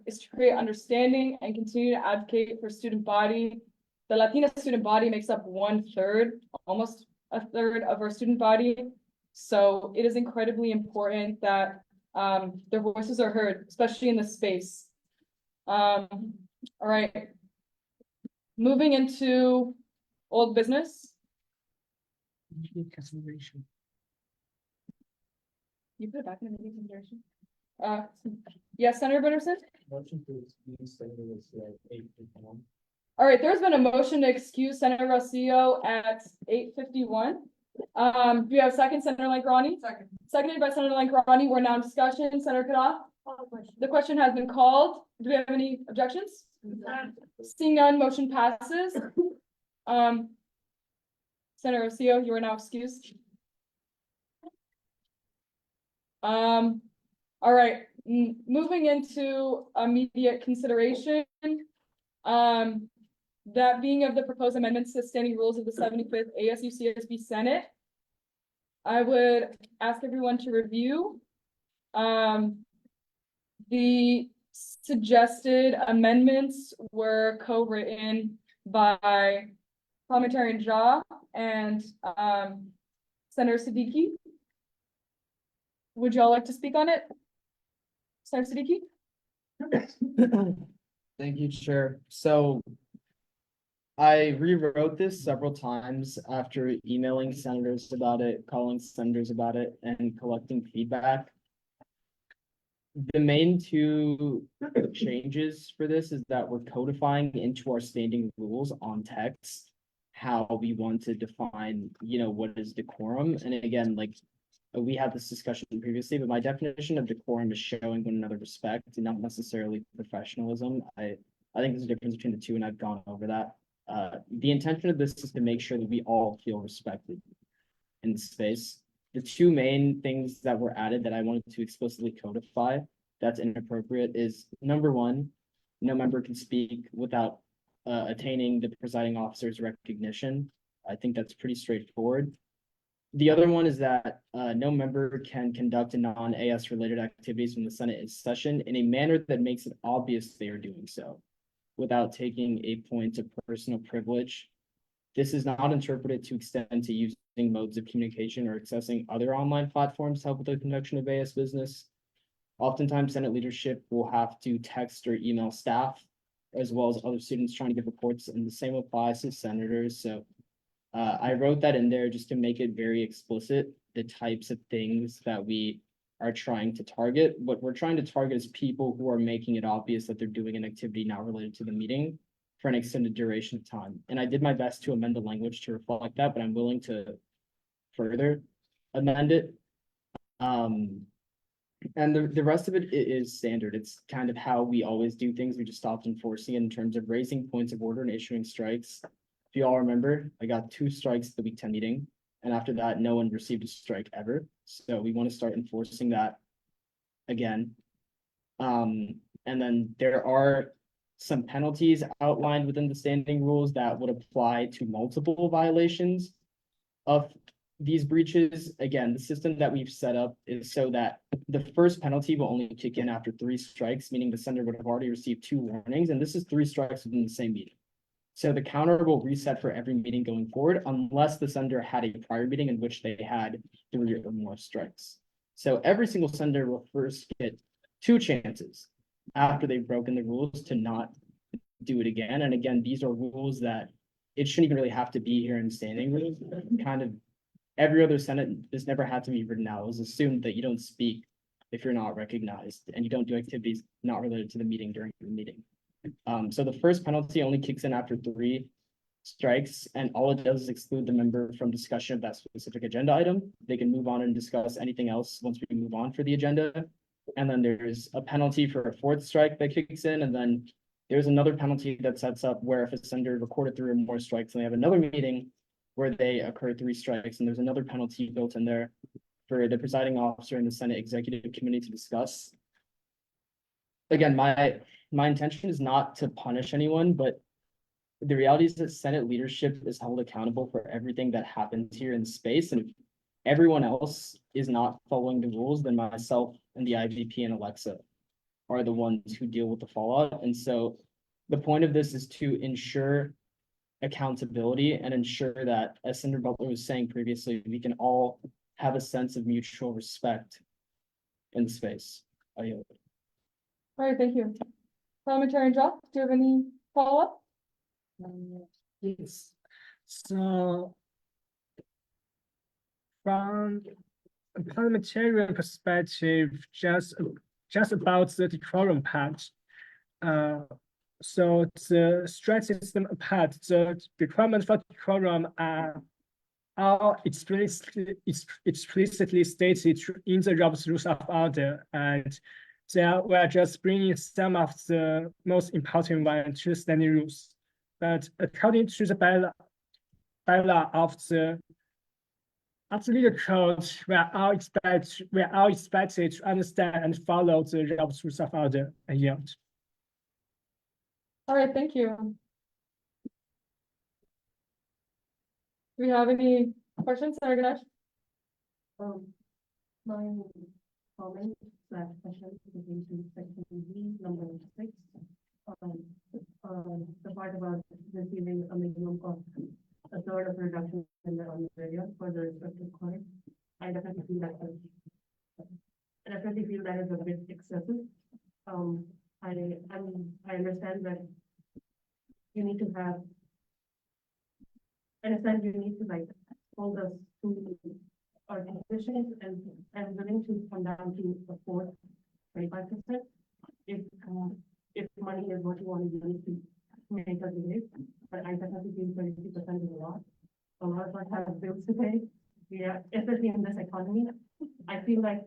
Is to create understanding and continue to advocate for student body. The Latina student body makes up 1/3, almost 1/3 of our student body. So it is incredibly important that their voices are heard, especially in this space. All right. Moving into old business. Consideration. You put it back in the meeting consideration. Yes, Senator Benderson? Motion to excuse Senator Rocio at 8:51. All right, there's been a motion to excuse Senator Rocio at 8:51. Do you have a second, Senator Lankrani? Second. Seconded by Senator Lankrani. We're now in discussion. Senator Kadah? The question has been called. Do we have any objections? Seeing none, motion passes. Senator Rocio, you are now excused. All right, moving into immediate consideration. That being of the proposed amendments to the standing rules of the 75th ASU-CSB Senate. I would ask everyone to review. The suggested amendments were co-written by Parliamentarian Jha and Senator Siddiqui. Would y'all like to speak on it? Senator Siddiqui? Thank you, Chair. So I rewrote this several times after emailing senators about it, calling senators about it, and collecting feedback. The main two changes for this is that we're codifying into our standing rules on text how we want to define, what is decorum. And again, like we had this discussion previously, but my definition of decorum is showing one another respect and not necessarily professionalism. I think there's a difference between the two, and I've gone over that. The intention of this is to make sure that we all feel respected in the space. The two main things that were added that I wanted to explicitly codify that's inappropriate is, number one, no member can speak without attaining the presiding officer's recognition. I think that's pretty straightforward. The other one is that no member can conduct non-AS related activities when the Senate is in session in a manner that makes it obvious they are doing so, without taking a point of personal privilege. This is not interpreted to extend to using modes of communication or accessing other online platforms to help with the conduction of AS business. Oftentimes, Senate leadership will have to text or email staff, as well as other students trying to give reports, and the same applies to senators. So I wrote that in there just to make it very explicit, the types of things that we are trying to target. What we're trying to target is people who are making it obvious that they're doing an activity not related to the meeting for an extended duration of time. And I did my best to amend the language to reflect that, but I'm willing to further amend it. And the rest of it is standard. It's kind of how we always do things. We just stopped enforcing it in terms of raising points of order and issuing strikes. If you all remember, I got 2 strikes the week 10 meeting. And after that, no one received a strike ever. So we want to start enforcing that again. And then there are some penalties outlined within the standing rules that would apply to multiple violations of these breaches. Again, the system that we've set up is so that the first penalty will only kick in after 3 strikes, meaning the senator would have already received 2 warnings, and this is 3 strikes within the same meeting. So the counter will reset for every meeting going forward, unless the senator had a prior meeting in which they had 3 or more strikes. So every single senator will first get 2 chances after they've broken the rules to not do it again. And again, these are rules that it shouldn't even really have to be here in standing rules. Kind of every other Senate, this never had to be written out. It was assumed that you don't speak if you're not recognized and you don't do activities not related to the meeting during the meeting. So the first penalty only kicks in after 3 strikes, and all it does is exclude the member from discussion of that specific agenda item. They can move on and discuss anything else once we move on for the agenda. And then there's a penalty for a 4th strike that kicks in, and then there's another penalty that sets up where if a senator recorded 3 or more strikes, and they have another meeting where they occur 3 strikes, and there's another penalty built in there for the presiding officer and the Senate Executive Committee to discuss. Again, my intention is not to punish anyone, but the reality is that Senate leadership is held accountable for everything that happens here in space. And if everyone else is not following the rules, then myself and the IVP and Alexa are the ones who deal with the fallout. And so the point of this is to ensure accountability and ensure that, as Senator Butler was saying previously, we can all have a sense of mutual respect in the space. I yield. All right, thank you. Parliamentarian Jock, do you have any follow-up? Yes. So from a parliamentarian perspective, just about the decorum part. So the strike system part, the requirements for decorum are explicitly stated in the Robert's Rules of Order, and there we are just bringing some of the most important ones to standing rules. But according to the bylaw of the legal code, we are all expected to understand and follow the Robert's Rules of Order. And yield. All right, thank you. Do we have any questions, Senator Ganesh? My comment / question pertains to section B, number 6. The part about receiving a minimum of a third of reduction in the area for the respective client. I definitely feel that is a bit excessive. I understand that you need to have. I understand you need to like hold us to our positions, and I'm willing to come down to a 25%. If money is what you want to use to make us live, but I definitely feel 22% is a lot. A lot of us have bills to pay. Yeah, especially in this economy. I feel like,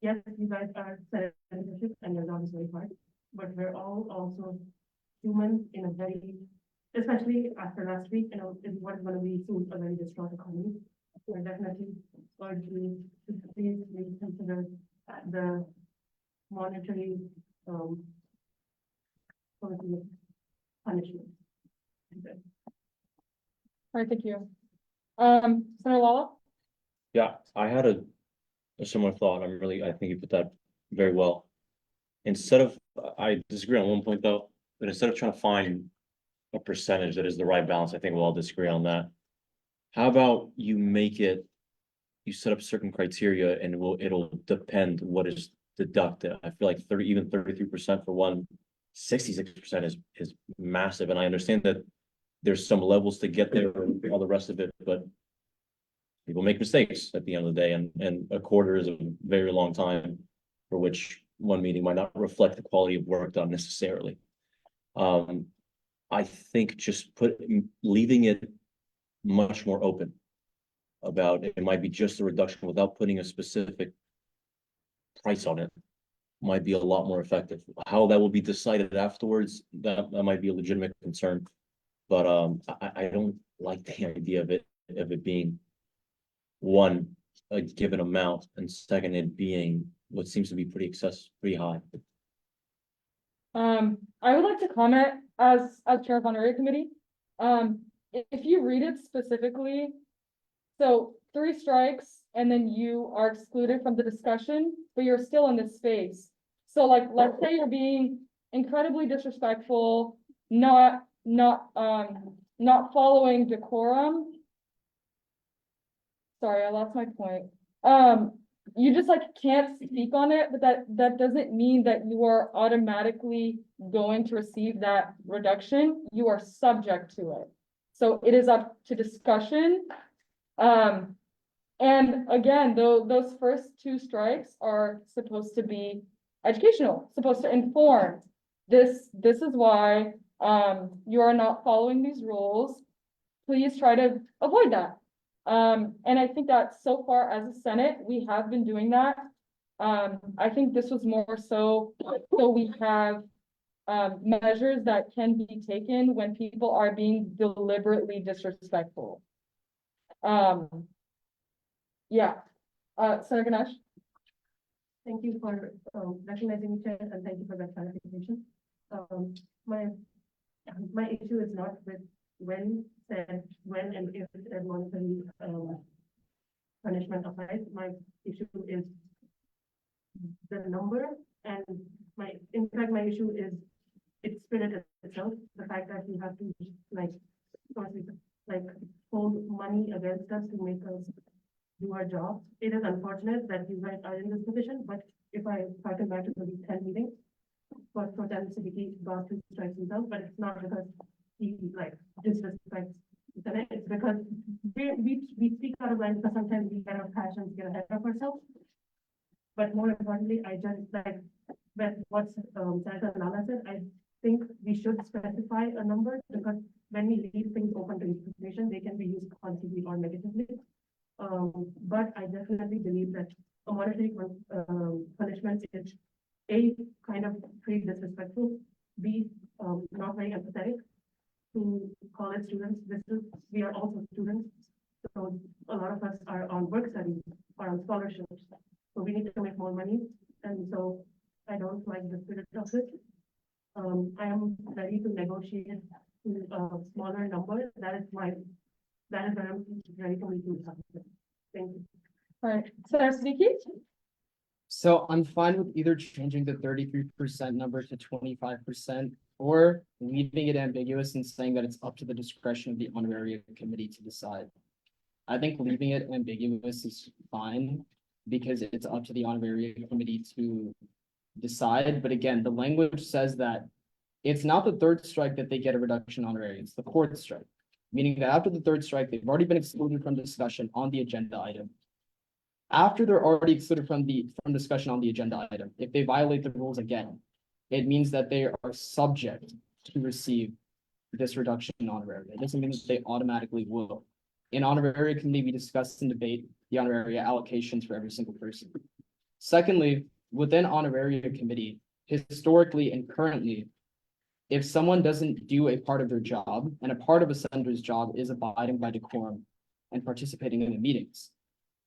yes, you guys are senators and your job is very hard, but we're all also humans in a very, especially after last week, you know, in what is going to be soon a very distraught economy. So I definitely urge you to please reconsider the monetary punishment. All right, thank you. Senator Lala? Yeah, I had a similar thought. I think you put that very well. I disagree on one point though, but instead of trying to find a percentage that is the right balance, I think we'll all disagree on that. How about you set up certain criteria and it'll depend what is deducted. I feel like even 33% for one, 66% is massive. And I understand that there's some levels to get there and all the rest of it, but people make mistakes at the end of the day, and a quarter is a very long time for which one meeting might not reflect the quality of work done necessarily. I think just leaving it much more open about it might be just a reduction without putting a specific price on it might be a lot more effective. How that will be decided afterwards, that might be a legitimate concern. But I don't like the idea of it being one, a given amount, and second, it being what seems to be pretty high. I would like to comment as chair of honorary committee. If you read it specifically, so 3 strikes and then you are excluded from the discussion, but you're still in this space. So like, let's say you're being incredibly disrespectful, not following decorum. Sorry, I lost my point. you just like can't speak on it, but that doesn't mean that you are automatically going to receive that reduction. You are subject to it. So it is up to discussion. And again, though, those first two strikes are supposed to be educational, supposed to inform. This is why, you are not following these rules. Please try to avoid that. And I think that so far as a Senate, we have been doing that. I think this was more so we have measures that can be taken when people are being deliberately disrespectful. Yeah, Senator Ganesh. Thank you for recognizing me, Chair, and thank you for that clarification. My issue is not with when and if a monetary punishment applies. My issue is the number, and in fact, my issue is its spirit itself. The fact that you have to hold money against us to make us do our job. It is unfortunate that you guys are in this position, but if I harken back to the week 10 meeting, first Pro Tem Siddiqui got 2 strikes himself, but it's not because he disrespects the Senate. It's because we speak out of line because sometimes we get our passions get ahead of ourselves. But more importantly, I just what Senator Nala said, I think we should specify a number, because when we leave things open to interpretation, they can be used positively or negatively. But I definitely believe that a monetary punishment is A, kind of pretty disrespectful, B, not very empathetic to college students. We are also students, so a lot of us are on work studies or on scholarships, so we need to make more money, and so I don't like the spirit of it. I am ready to negotiate to a smaller number. That is where I'm ready to do something. Thank you. All right, Senator Siddiqui. So I'm fine with either changing the 33% number to 25% or leaving it ambiguous and saying that it's up to the discretion of the honorary committee to decide. I think leaving it ambiguous is fine because it's up to the honorary committee to decide. But again, the language says that it's not the third strike that they get a reduction honorary, it's the fourth strike, meaning that after the third strike, they've already been excluded from discussion on the agenda item. After they're already excluded from discussion on the agenda item, if they violate the rules again, it means that they are subject to receive this reduction in honorary. It doesn't mean that they automatically will. In honorary committee, we discuss and debate the honorary allocations for every single person. Secondly, within honorary committee, historically and currently, if someone doesn't do a part of their job, and a part of a senator's job is abiding by decorum and participating in the meetings,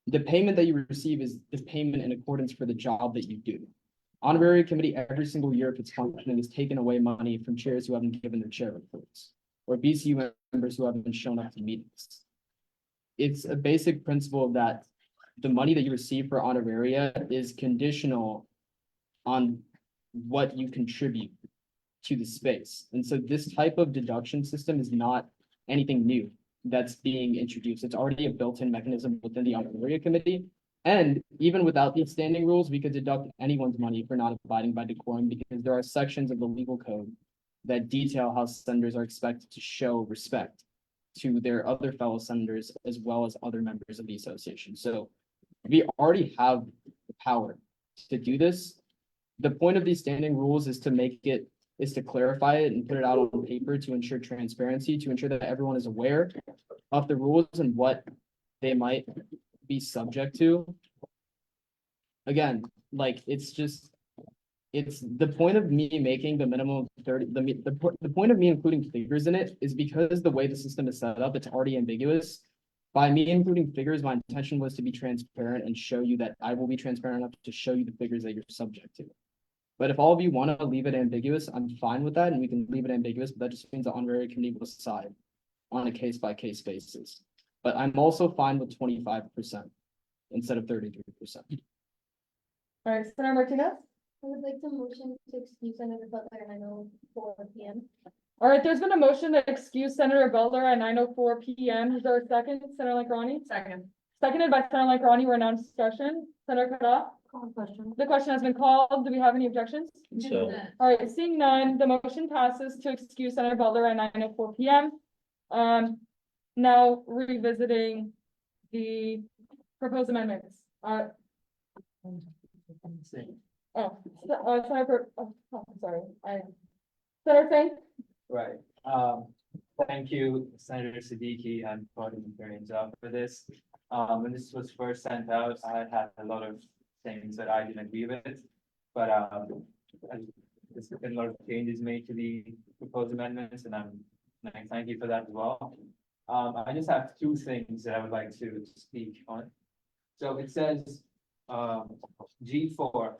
the payment that you receive is the payment in accordance for the job that you do. Honorary committee every single year, if it's functioning, is taking away money from chairs who haven't given their chair reports, or BCU members who haven't shown up to meetings. It's a basic principle that the money that you receive for honoraria is conditional on what you contribute to the space. And so this type of deduction system is not anything new that's being introduced. It's already a built-in mechanism within the honoraria committee. And even without these standing rules, we could deduct anyone's money for not abiding by decorum, because there are sections of the legal code that detail how senators are expected to show respect to their other fellow senators as well as other members of the association. So we already have the power to do this. The point of these standing rules is to clarify it and put it out on paper to ensure transparency, to ensure that everyone is aware of the rules and what they might be subject to. Again, it's the point of me making the minimum 30, the point of me including figures in it is because the way the system is set up, it's already ambiguous. By me including figures, my intention was to be transparent and show you that I will be transparent enough to show you the figures that you're subject to. But if all of you want to leave it ambiguous, I'm fine with that, and we can leave it ambiguous, but that just means the honorary committee will decide on a case-by-case basis. But I'm also fine with 25% instead of 33%. All right, Senator Martinez. I would like to motion to excuse Senator Butler at 9:04 p.m. All right, there's been a motion to excuse Senator Butler at 9:04 p.m. Is there a second? Senator Lankarani? Second. seconded by Senator Ronnie. We're now in discussion. Senator Kara? The question has been called. Do we have any objections? So, All right, seeing none, the motion passes to excuse Senator Butler at 9:04 p.m. Now revisiting the proposed amendments. Senator, sorry, Senator Singh? Right, thank you, Senator Siddiqui and parliamentarians for this. When this was first sent out, I had a lot of things that I didn't agree with, but, there's been a lot of changes made to the proposed amendments, and I thank you for that as well. I just have two things that I would like to speak on. So it says, G4.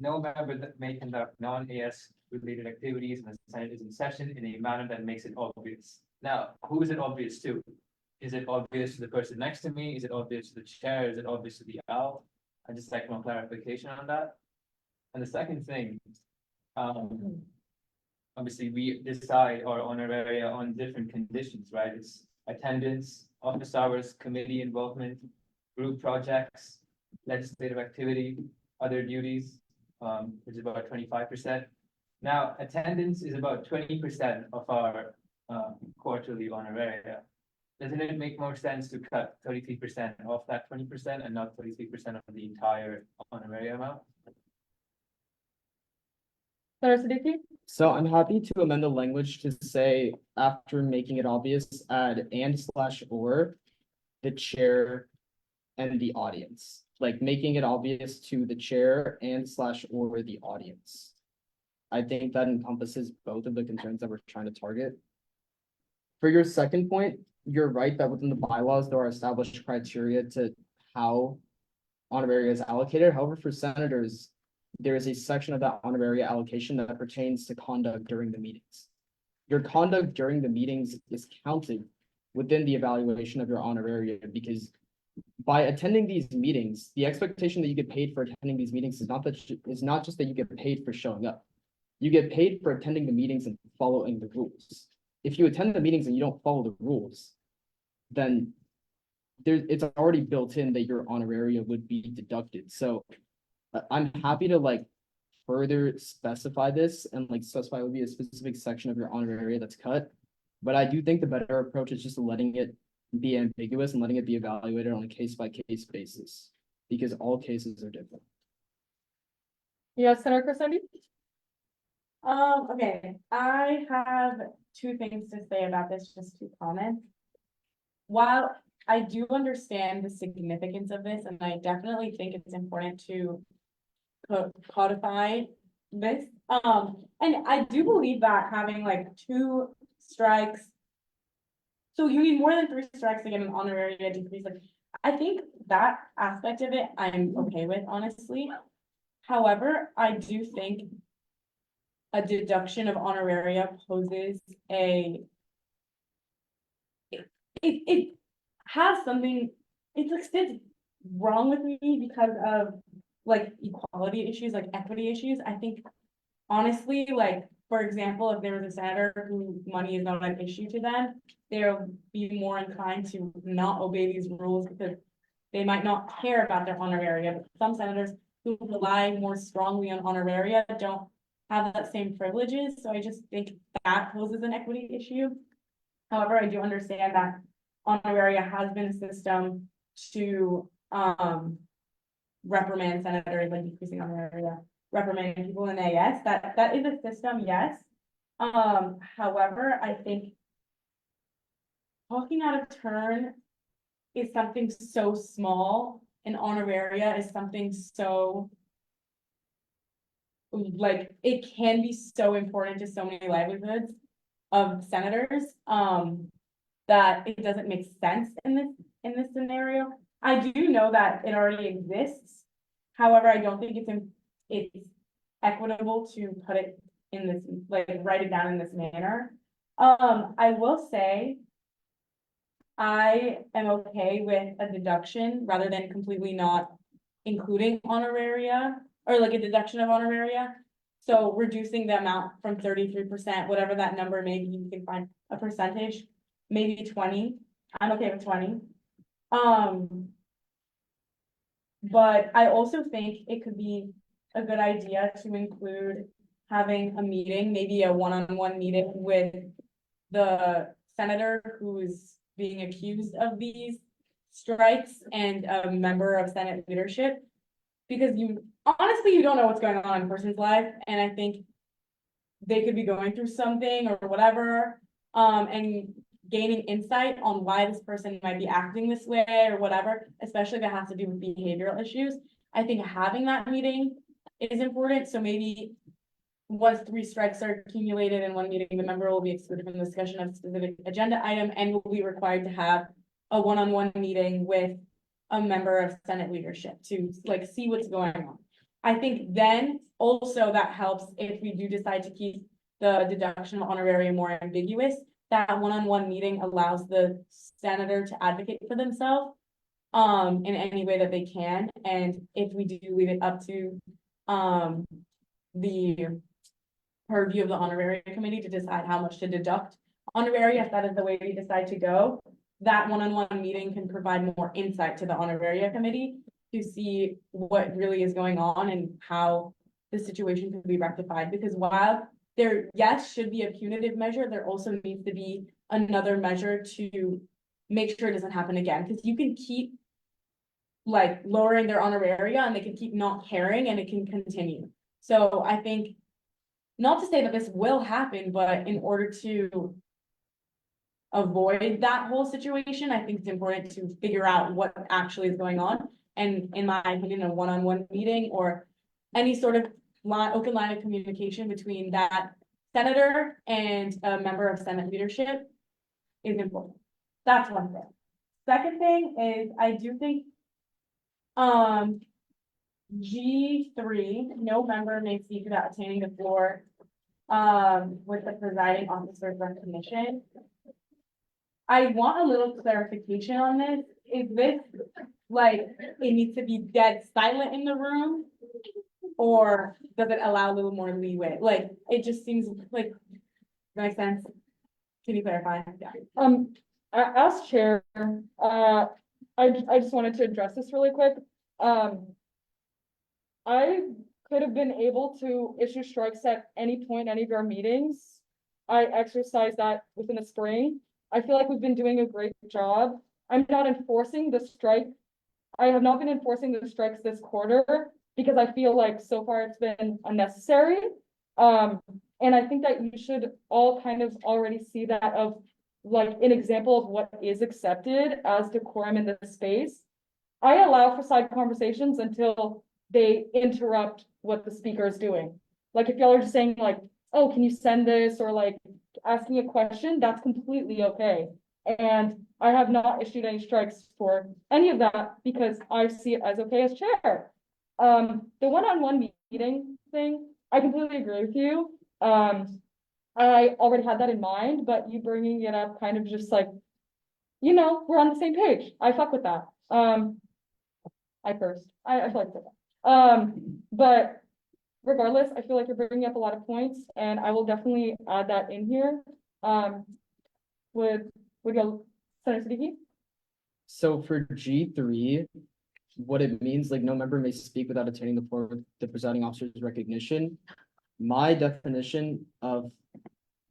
No member that may conduct non-AS related activities when the Senate is in session in a manner that makes it obvious. Now, who is it obvious to? Is it obvious to the person next to me? Is it obvious to the chair? Is it obvious to the owl? I just like more clarification on that. And the second thing, obviously we decide our honoraria on different conditions, right? It's attendance, office hours, committee involvement, group projects, legislative activity, other duties, which is about 25%. Now, attendance is about 20% of our quarterly honoraria. Doesn't it make more sense to cut 33% off that 20% and not 33% of the entire honoraria amount? Senator Siddiqui? So I'm happy to amend the language to say, after making it obvious, add and/or the chair and the audience. Like making it obvious to the chair and/or the audience. I think that encompasses both of the concerns that we're trying to target. For your second point, you're right that within the bylaws, there are established criteria to how honoraria is allocated. However, for senators, there is a section of that honoraria allocation that pertains to conduct during the meetings. Your conduct during the meetings is counted within the evaluation of your honoraria, because by attending these meetings, the expectation that you get paid for attending these meetings is not just that you get paid for showing up. You get paid for attending the meetings and following the rules. If you attend the meetings and you don't follow the rules, then it's already built in that your honoraria would be deducted. So I'm happy to like further specify this and like specify it would be a specific section of your honoraria that's cut. But I do think the better approach is just letting it be ambiguous and letting it be evaluated on a case-by-case basis, because all cases are different. Yes, Senator Crissendi? Okay, I have two things to say about this, just two comments. While I do understand the significance of this, and I definitely think it's important to codify this, and I do believe that having like 2 strikes, so you need more than 3 strikes to get an honoraria decrease. Like, I think that aspect of it, I'm okay with, honestly. However, I do think a deduction of honoraria poses it has something, it's like still wrong with me because of like equality issues, like equity issues. I think honestly, like, for example, if there was a senator who money is not an issue to them, they'll be more inclined to not obey these rules because they might not care about their honoraria. But some senators who rely more strongly on honoraria don't have that same privileges. So I just think that poses an equity issue. However, I do understand that honoraria has been a system to reprimand senators, like decreasing honoraria, reprimanding people in AS. That is a system, yes. However, I think talking out of turn is something so small, and honoraria is something so like it can be so important to so many livelihoods of senators that it doesn't make sense in this scenario. I do know that it already exists. However, I don't think it's equitable to put it in this, like write it down in this manner. I will say I am okay with a deduction rather than completely not including honoraria, or like a deduction of honoraria. So reducing the amount from 33%, whatever that number may be, you can find a percentage, maybe 20. I'm okay with 20. But I also think it could be a good idea to include having a meeting, maybe a one-on-one meeting with the senator who's being accused of these strikes and a member of Senate leadership. Because honestly, you don't know what's going on in a person's life, and I think they could be going through something or whatever, and gaining insight on why this person might be acting this way or whatever, especially if it has to do with behavioral issues. I think having that meeting is important, so maybe once 3 strikes are accumulated in one meeting, the member will be excluded from the discussion of a specific agenda item and will be required to have a one-on-one meeting with a member of Senate leadership to like see what's going on. I think then also that helps if we do decide to keep the deduction of honorarium more ambiguous, that one-on-one meeting allows the senator to advocate for themselves in any way that they can. And if we do leave it up to the purview of the honorarium committee to decide how much to deduct honoraria, if that is the way we decide to go, that one-on-one meeting can provide more insight to the honoraria committee to see what really is going on and how the situation can be rectified. Because while there, yes, should be a punitive measure, there also needs to be another measure to make sure it doesn't happen again. Because you can keep like lowering their honoraria and they can keep not caring and it can continue. So I think, not to say that this will happen, but in order to avoid that whole situation, I think it's important to figure out what actually is going on. And in my opinion, a one-on-one meeting or any sort of open line of communication between that senator and a member of Senate leadership is important. That's one thing. Second thing is, I do think G3, no member may speak without attaining the floor with the presiding officer's recognition. I want a little clarification on this. Is this like it needs to be dead silent in the room? Or does it allow a little more leeway? Like, it just seems like, makes sense. Can you clarify? Yeah. As chair, I just wanted to address this really quick. I could have been able to issue strikes at any point, any of our meetings. I exercised that within the spring. I feel like we've been doing a great job. I'm not enforcing the strike. I have not been enforcing the strikes this quarter because I feel like so far it's been unnecessary. And I think that you should all kind of already see that of like an example of what is accepted as decorum in this space. I allow for side conversations until they interrupt what the speaker is doing. Like if y'all are just saying like, oh, can you send this, or like asking a question, that's completely okay. And I have not issued any strikes for any of that because I see it as okay as chair. The one-on-one meeting thing, I completely agree with you. I already had that in mind, but you bringing it up kind of just like, you know, we're on the same page. I fuck with that. I cursed. I feel like that. But regardless, I feel like you're bringing up a lot of points, and I will definitely add that in here. Would you, Senator Siddiqui? So for G3, what it means, like no member may speak without attaining the floor with the presiding officer's recognition. My definition of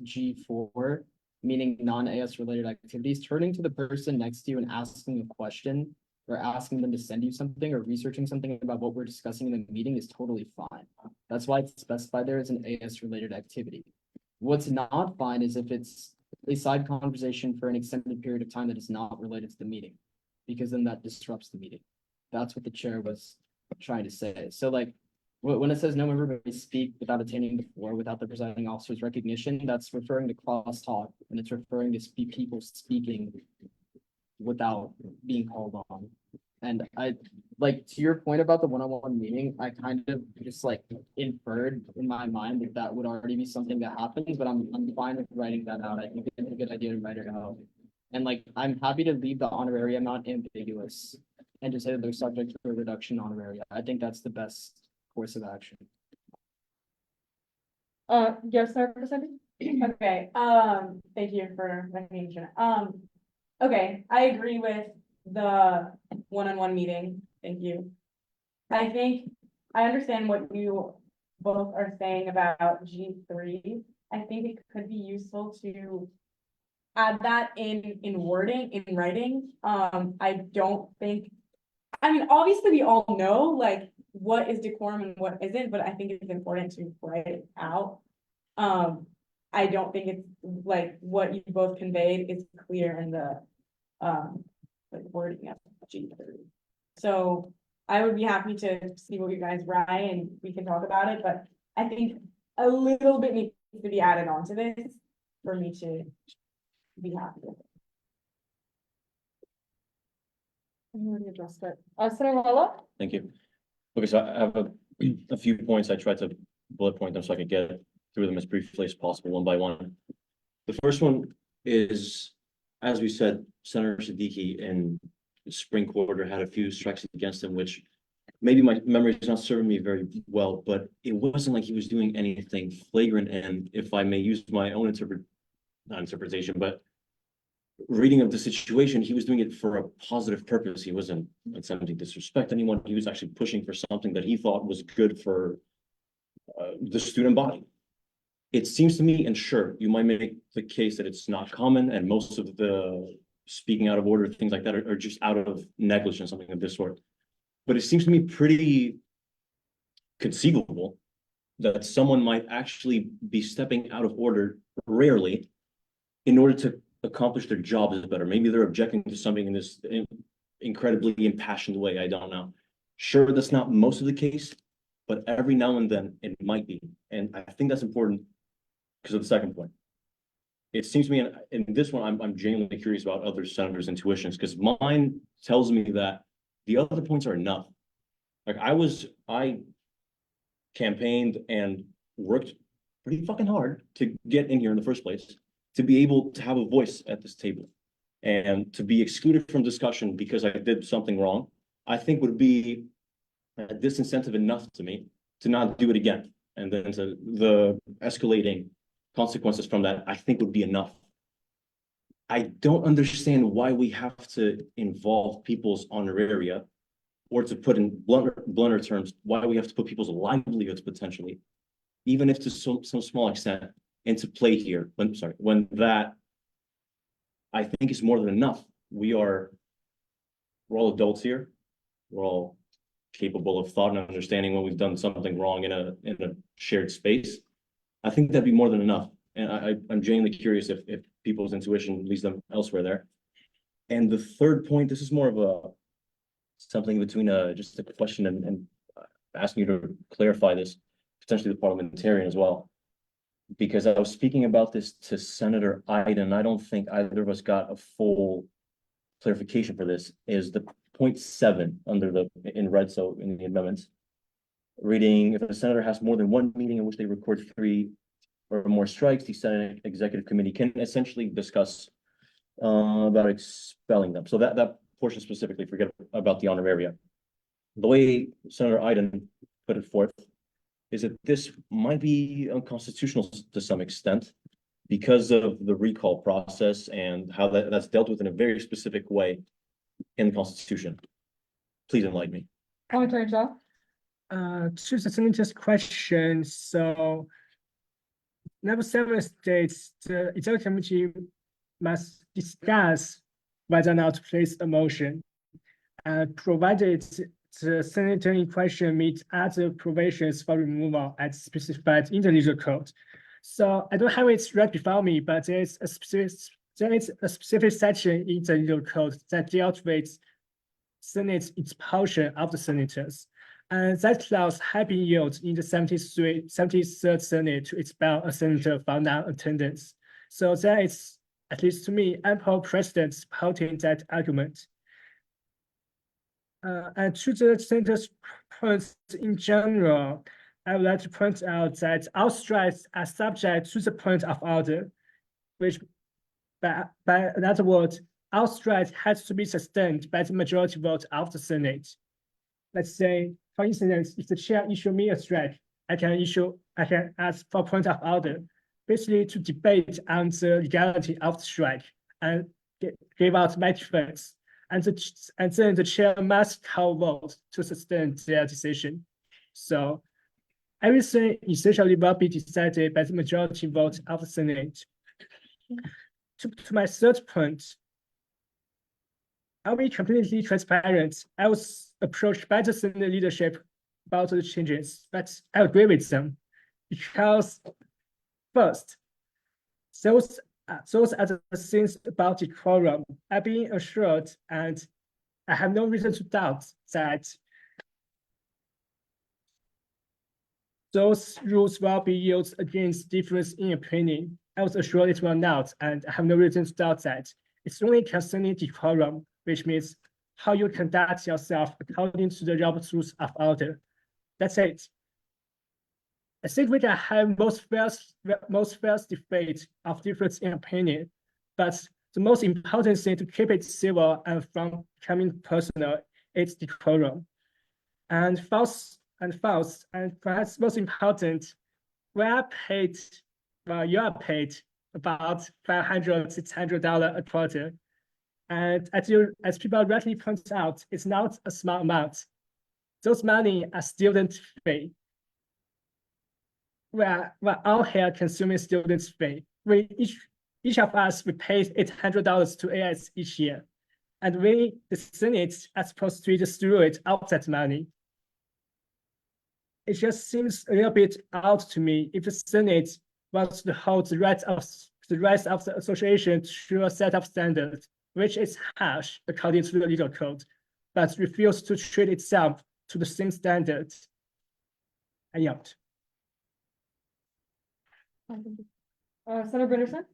G4, meaning non-AS related activities, turning to the person next to you and asking a question or asking them to send you something or researching something about what we're discussing in the meeting is totally fine. That's why it's specified there as an AS related activity. What's not fine is if it's a side conversation for an extended period of time that is not related to the meeting, because then that disrupts the meeting. That's what the chair was trying to say. So like, when it says no member may speak without attaining the floor without the presiding officer's recognition, that's referring to crosstalk, and it's referring to people speaking without being called on. And I, like, to your point about the one-on-one meeting, I kind of just like inferred in my mind that that would already be something that happens, but I'm fine with writing that out. I think it's a good idea to write it out. And like, I'm happy to leave the honorarium amount ambiguous and just say that they're subject to a reduction honoraria. I think that's the best course of action. Yes, sir, okay, thank you for recognition. Okay, I agree with the one-on-one meeting. Thank you. I think I understand what you both are saying about G3. I think it could be useful to add that in wording, in writing. I don't think, I mean, obviously we all know like what is decorum and what isn't, but I think it's important to write it out. I don't think it's like what you both conveyed is clear in the like wording of G3. So I would be happy to see what you guys write and we can talk about it, but I think a little bit needs to be added on to this for me to be happy with it. I already addressed it. Senator Lala? Thank you. Okay, so I have a few points. I tried to bullet point them so I could get through them as briefly as possible, one by one. The first one is, as we said, Senator Siddiqui in the spring quarter had a few strikes against him, which maybe my memory is not serving me very well, but it wasn't like he was doing anything flagrant. And if I may use my own not interpretation, but reading of the situation, he was doing it for a positive purpose. He wasn't attempting to disrespect anyone. He was actually pushing for something that he thought was good for the student body. It seems to me, and sure, you might make the case that it's not common, and most of the speaking out of order, things like that are just out of negligence, something of this sort. But it seems to me pretty conceivable that someone might actually be stepping out of order rarely in order to accomplish their job is better. Maybe they're objecting to something in this incredibly impassioned way. I don't know. Sure, that's not most of the case, but every now and then it might be. And I think that's important because of the second point. It seems to me in this one, I'm genuinely curious about other senators' intuitions because mine tells me that the other points are enough. Like I campaigned and worked pretty fucking hard to get in here in the first place, to be able to have a voice at this table and to be excluded from discussion because I did something wrong, I think would be a disincentive enough to me to not do it again. And then to the escalating consequences from that, I think would be enough. I don't understand why we have to involve people's honoraria, or to put in blunter terms, why we have to put people's livelihoods potentially, even if to some small extent, into play here. When that I think is more than enough. We're all adults here. We're all capable of thought and understanding when we've done something wrong in a shared space. I think that'd be more than enough. And I'm genuinely curious if people's intuition leads them elsewhere there. And the third point, this is more of something between just a question and asking you to clarify this, potentially the parliamentarian as well. Because I was speaking about this to Senator Iden, I don't think either of us got a full clarification for this, is the 0.7 under in red, so in the amendments. Reading, if a senator has more than one meeting in which they record 3 or more strikes, the Senate Executive Committee can essentially discuss about expelling them. So that portion specifically, forget about the honoraria. The way Senator Iden put it forth is that this might be unconstitutional to some extent because of the recall process and how that's dealt with in a very specific way in the Constitution. Please enlighten me. Parliamentarian Shaw. To the senator's question, so number 7 states the executive committee must discuss whether or not to place a motion, provided the senator in question meets other provisions for removal as specified in the legal code. So I don't have it right before me, but there is a specific section in the legal code that deals with Senate expulsion of the senators. And that clause had been used in the 73rd Senate to expel a senator for non-attendance. So there is, at least to me, ample precedent supporting that argument. And to the senator's points in general, I would like to point out that all strikes are subject to the point of order, which by another word, all strikes has to be sustained by the majority vote of the Senate. Let's say, for instance, if the chair issue me a strike, I can ask for point of order, basically to debate on the legality of the strike and give out my defense. and then the chair must call vote to sustain their decision. So everything essentially will be decided by the majority vote of the Senate. To my third point, I'll be completely transparent. I was approached by the Senate leadership about the changes, but I agree with them because first, those are the things about the quorum. I've been assured, and I have no reason to doubt that those rules will be used against difference in opinion. I was assured it will not, and I have no reason to doubt that. It's only concerning decorum, which means how you conduct yourself according to the Robert's Rules of Order. That's it. I think we can have most fair debate of difference in opinion, but the most important thing to keep it civil and from becoming personal is decorum. And perhaps most important, you are paid about $500, $600 a quarter. And as people rightly point out, it's not a small amount. Those money are student fee. We're all here consuming students' fee. Each of us, we pay $800 to AIS each year. And we, the Senate, are supposed to distribute out that money. It just seems a little bit odd to me if the Senate wants to hold the right of the association to a set of standards, which is harsh according to the legal code, but refuse to treat itself to the same standards. I yield. Senator Britterson?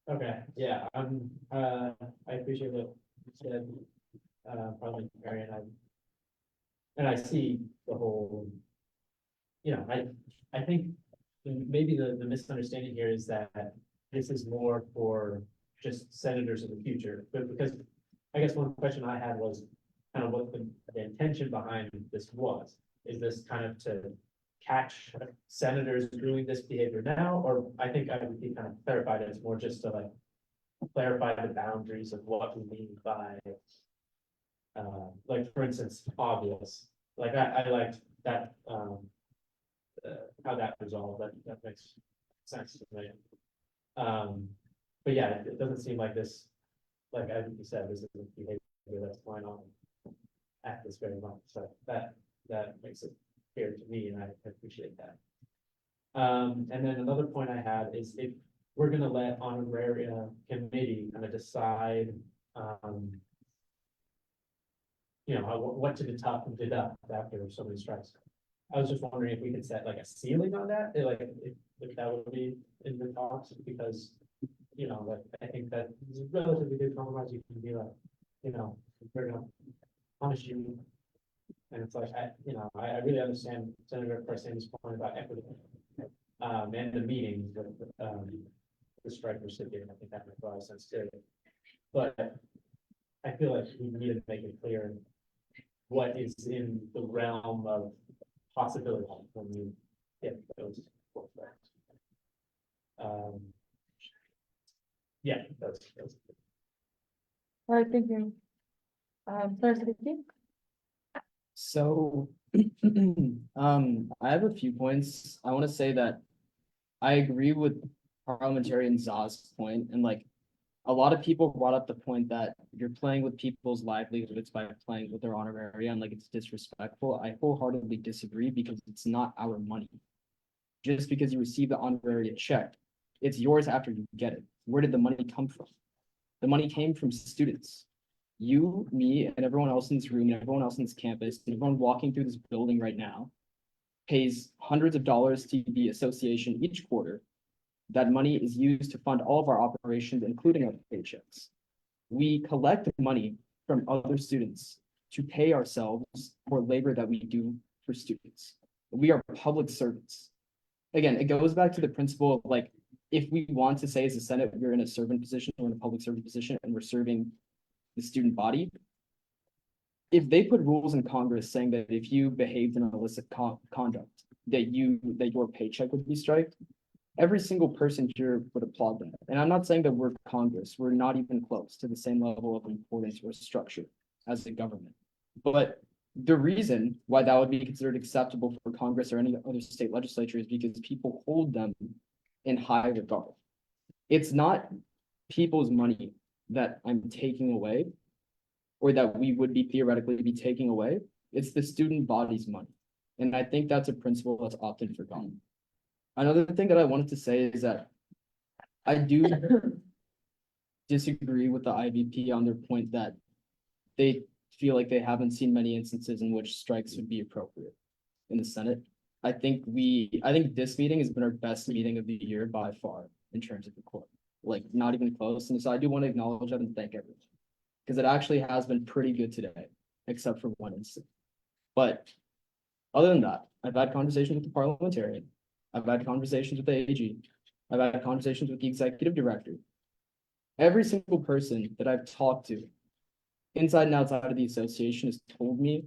Okay, yeah, I appreciate what you said, parliamentarian, and I see the whole, I think maybe the misunderstanding here is that this is more for just senators in the future, but because I guess one question I had was kind of what the intention behind this was. Is this kind of to catch senators doing this behavior now, or I think I would be kind of clarified, it's more just to like clarify the boundaries of what we mean by like, for instance, obvious. Like I liked that how that resolved, that makes sense to me. But yeah, it doesn't seem like this, like I think you said, this is a behavior that's going on at this very moment, so that makes it clear to me, and I appreciate that. And then another point I had is if we're gonna let honoraria committee kind of decide, what to deduct and deduct after somebody strikes. I was just wondering if we could set like a ceiling on that, like if that would be in the talks, because, like I think that is a relatively good compromise. You can be like, we're gonna punish you. And it's like, I really understand Senator Garcia's point about equity. And the meetings with the strike recipient, I think that makes a lot of sense too. But I feel like we need to make it clear what is in the realm of possibility when you get those four strikes. Yeah, that's. All right, thank you. Senator Siddiqui? So, I have a few points. I want to say that I agree with parliamentarian Zah's point, and like a lot of people brought up the point that you're playing with people's livelihoods by playing with their honoraria, and like it's disrespectful. I wholeheartedly disagree because it's not our money. Just because you receive the honoraria check, it's yours after you get it. Where did the money come from? The money came from students. You, me, and everyone else in this room, and everyone else in this campus, and everyone walking through this building right now, pays hundreds of dollars to the association each quarter. That money is used to fund all of our operations, including our paychecks. We collect money from other students to pay ourselves for labor that we do for students. We are public servants. Again, it goes back to the principle of like, if we want to say as a Senate, we're in a servant position, we're in a public servant position, and we're serving the student body. If they put rules in Congress saying that if you behaved in illicit conduct, that your paycheck would be striked, every single person here would applaud that. And I'm not saying that we're Congress, we're not even close to the same level of importance or structure as the government. But the reason why that would be considered acceptable for Congress or any other state legislature is because people hold them in high regard. It's not people's money that I'm taking away, or that we would be theoretically be taking away. It's the student body's money. And I think that's a principle that's often forgotten. Another thing that I wanted to say is that I do disagree with the IVP on their point that they feel like they haven't seen many instances in which strikes would be appropriate in the Senate. I think this meeting has been our best meeting of the year by far in terms of the court, like not even close. And so I do want to acknowledge that and thank everyone, because it actually has been pretty good today, except for one instance. But other than that, I've had conversations with the parliamentarian. I've had conversations with the AG. I've had conversations with the executive director. Every single person that I've talked to, inside and outside of the association, has told me,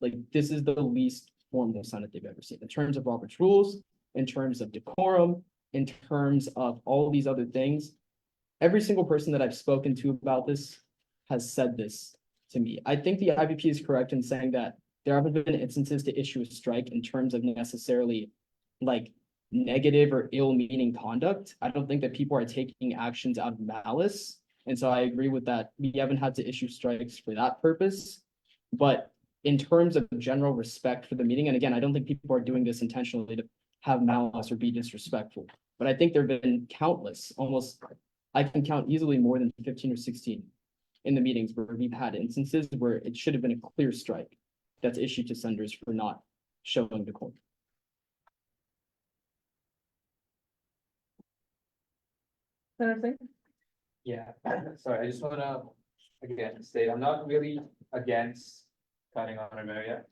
like, this is the least formal Senate they've ever seen in terms of Robert's rules, in terms of decorum, in terms of all these other things. Every single person that I've spoken to about this has said this to me. I think the IVP is correct in saying that there haven't been instances to issue a strike in terms of necessarily like negative or ill-meaning conduct. I don't think that people are taking actions out of malice. And so I agree with that. We haven't had to issue strikes for that purpose. But in terms of general respect for the meeting, and again, I don't think people are doing this intentionally to have malice or be disrespectful. But I think there have been countless, almost, I can count easily more than 15 or 16 in the meetings where we've had instances where it should have been a clear strike that's issued to senators for not showing decorum. Senator Singh? Yeah, sorry, I just wanna, again, state, I'm not really against cutting honoraria.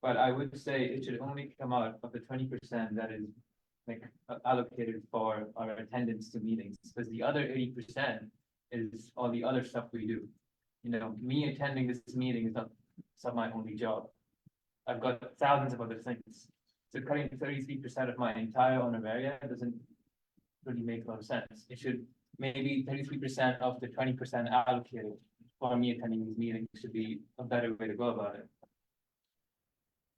But I would say it should only come out of the 20% that is like allocated for our attendance to meetings, because the other 80% is all the other stuff we do. You know, me attending this meeting is not my only job. I've got thousands of other things. So cutting 33% of my entire honoraria doesn't really make a lot of sense. It should maybe 33% of the 20% allocated for me attending these meetings should be a better way to go about it.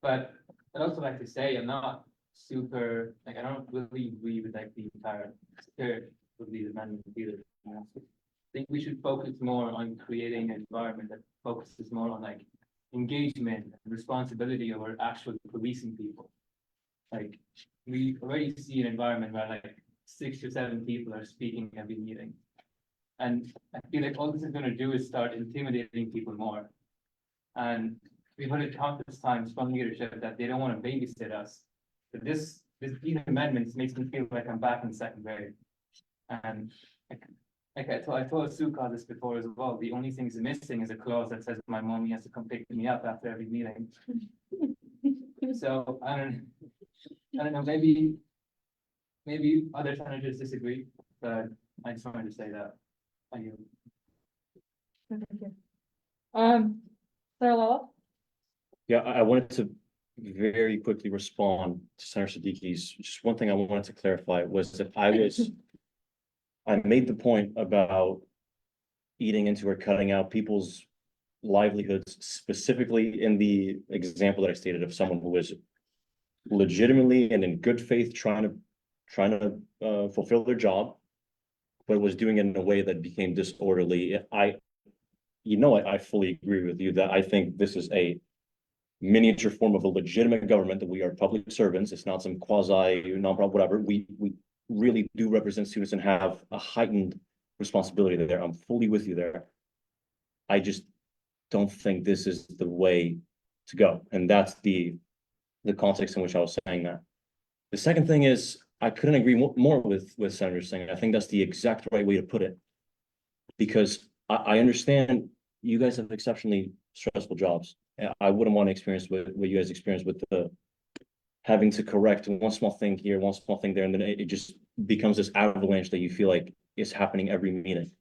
But I'd also like to say I'm not super, like, I don't really agree with like the entire spirit of these amendments either. I think we should focus more on creating an environment that focuses more on like engagement and responsibility over actual policing people. Like, we already see an environment where like 6 to 7 people are speaking every meeting. And I feel like all this is going to do is start intimidating people more. And we've heard it countless times from leadership that they don't want to babysit us. But these amendments makes me feel like I'm back in second grade. And like I told Suka this before as well. The only thing missing is a clause that says my mommy has to come pick me up after every meeting. So I don't know, maybe other senators disagree, but I just wanted to say that. Thank you. Thank you. Sarah Lala? Yeah, I wanted to very quickly respond to Senator Siddiqui's. Just one thing I wanted to clarify was that I made the point about eating into or cutting out people's livelihoods, specifically in the example that I stated of someone who was legitimately and in good faith trying to fulfill their job, but was doing it in a way that became disorderly. I fully agree with you that I think this is a miniature form of a legitimate government, that we are public servants. It's not some quasi nonprofit, whatever. We really do represent students and have a heightened responsibility there. I'm fully with you there. I just don't think this is the way to go. And that's the context in which I was saying that. The second thing is, I couldn't agree more with Senator Singh. I think that's the exact right way to put it. Because I understand you guys have exceptionally stressful jobs. I wouldn't want to experience what you guys experienced with the having to correct one small thing here, one small thing there, and then it just becomes this avalanche that you feel like is happening every meeting.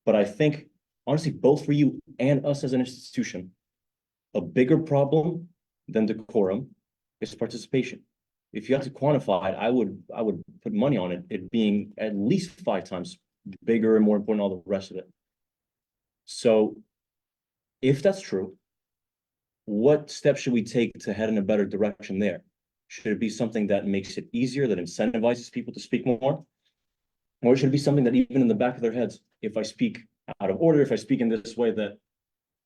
But I think, honestly, both for you and us as an institution, a bigger problem than decorum is participation. if you have to quantify it, I would put money on it being at least 5 times bigger and more important, all the rest of it. So if that's true, what steps should we take to head in a better direction there? Should it be something that makes it easier, that incentivizes people to speak more? Or should it be something that even in the back of their heads, if I speak out of order, if I speak in this way that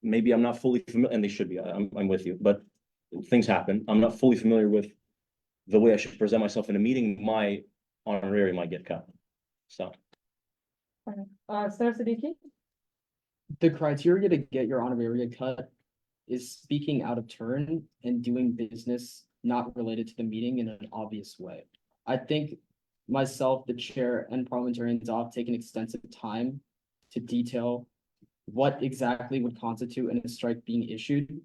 maybe I'm not fully familiar, and they should be, I'm with you, but things happen. I'm not fully familiar with the way I should present myself in a meeting, my honorarium might get cut. So. Senator Siddiqui? The criteria to get your honoraria cut is speaking out of turn and doing business not related to the meeting in an obvious way. I think myself, the chair, and parliamentarians all have taken extensive time to detail what exactly would constitute a strike being issued.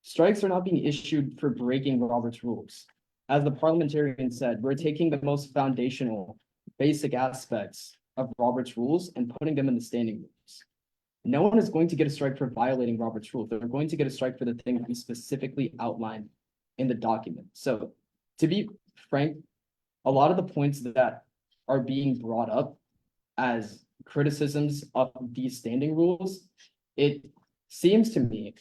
Strikes are not being issued for breaking Robert's rules. As the parliamentarian said, we're taking the most foundational, basic aspects of Robert's rules and putting them in the standing rules. No one is going to get a strike for violating Robert's rules. They're going to get a strike for the thing that we specifically outlined in the document. So to be frank, a lot of the points that are being brought up as criticisms of these standing rules, it seems to me,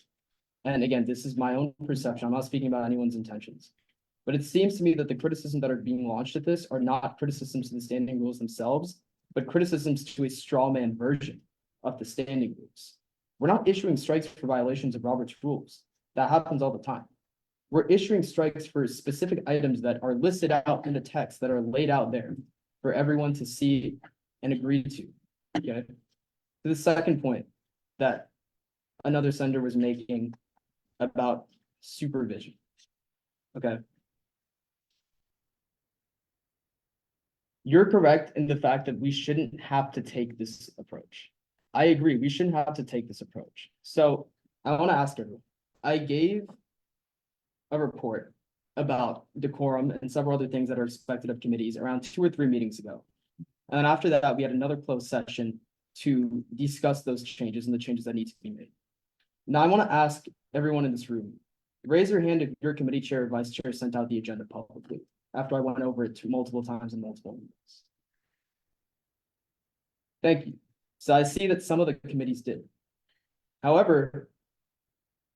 and again, this is my own perception, I'm not speaking about anyone's intentions, but it seems to me that the criticisms that are being launched at this are not criticisms to the standing rules themselves, but criticisms to a straw man version of the standing rules. We're not issuing strikes for violations of Robert's rules. That happens all the time. We're issuing strikes for specific items that are listed out in the text, that are laid out there for everyone to see and agree to. Okay. To the second point that another senator was making about supervision. Okay. You're correct in the fact that we shouldn't have to take this approach. I agree, we shouldn't have to take this approach. So I want to ask everyone, I gave a report about decorum and several other things that are expected of committees around 2 or 3 meetings ago. And then after that, we had another closed session to discuss those changes and the changes that need to be made. Now, I want to ask everyone in this room, raise your hand if your committee chair or vice chair sent out the agenda publicly after I went over it multiple times in multiple meetings. Thank you. So I see that some of the committees did. However,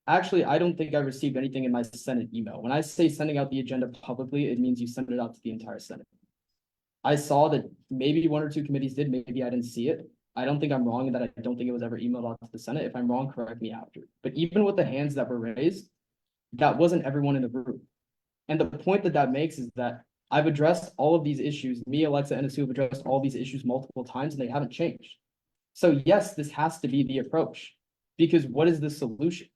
actually, I don't think I received anything in my Senate email. When I say sending out the agenda publicly, it means you send it out to the entire Senate. I saw that maybe 1 or 2 committees did, maybe I didn't see it. I don't think I'm wrong in that I don't think it was ever emailed out to the Senate. If I'm wrong, correct me after. But even with the hands that were raised, that wasn't everyone in the room. And the point that that makes is that I've addressed all of these issues. Me, Alexa, and Asu have addressed all these issues multiple times and they haven't changed. So yes, this has to be the approach, because what is the solution?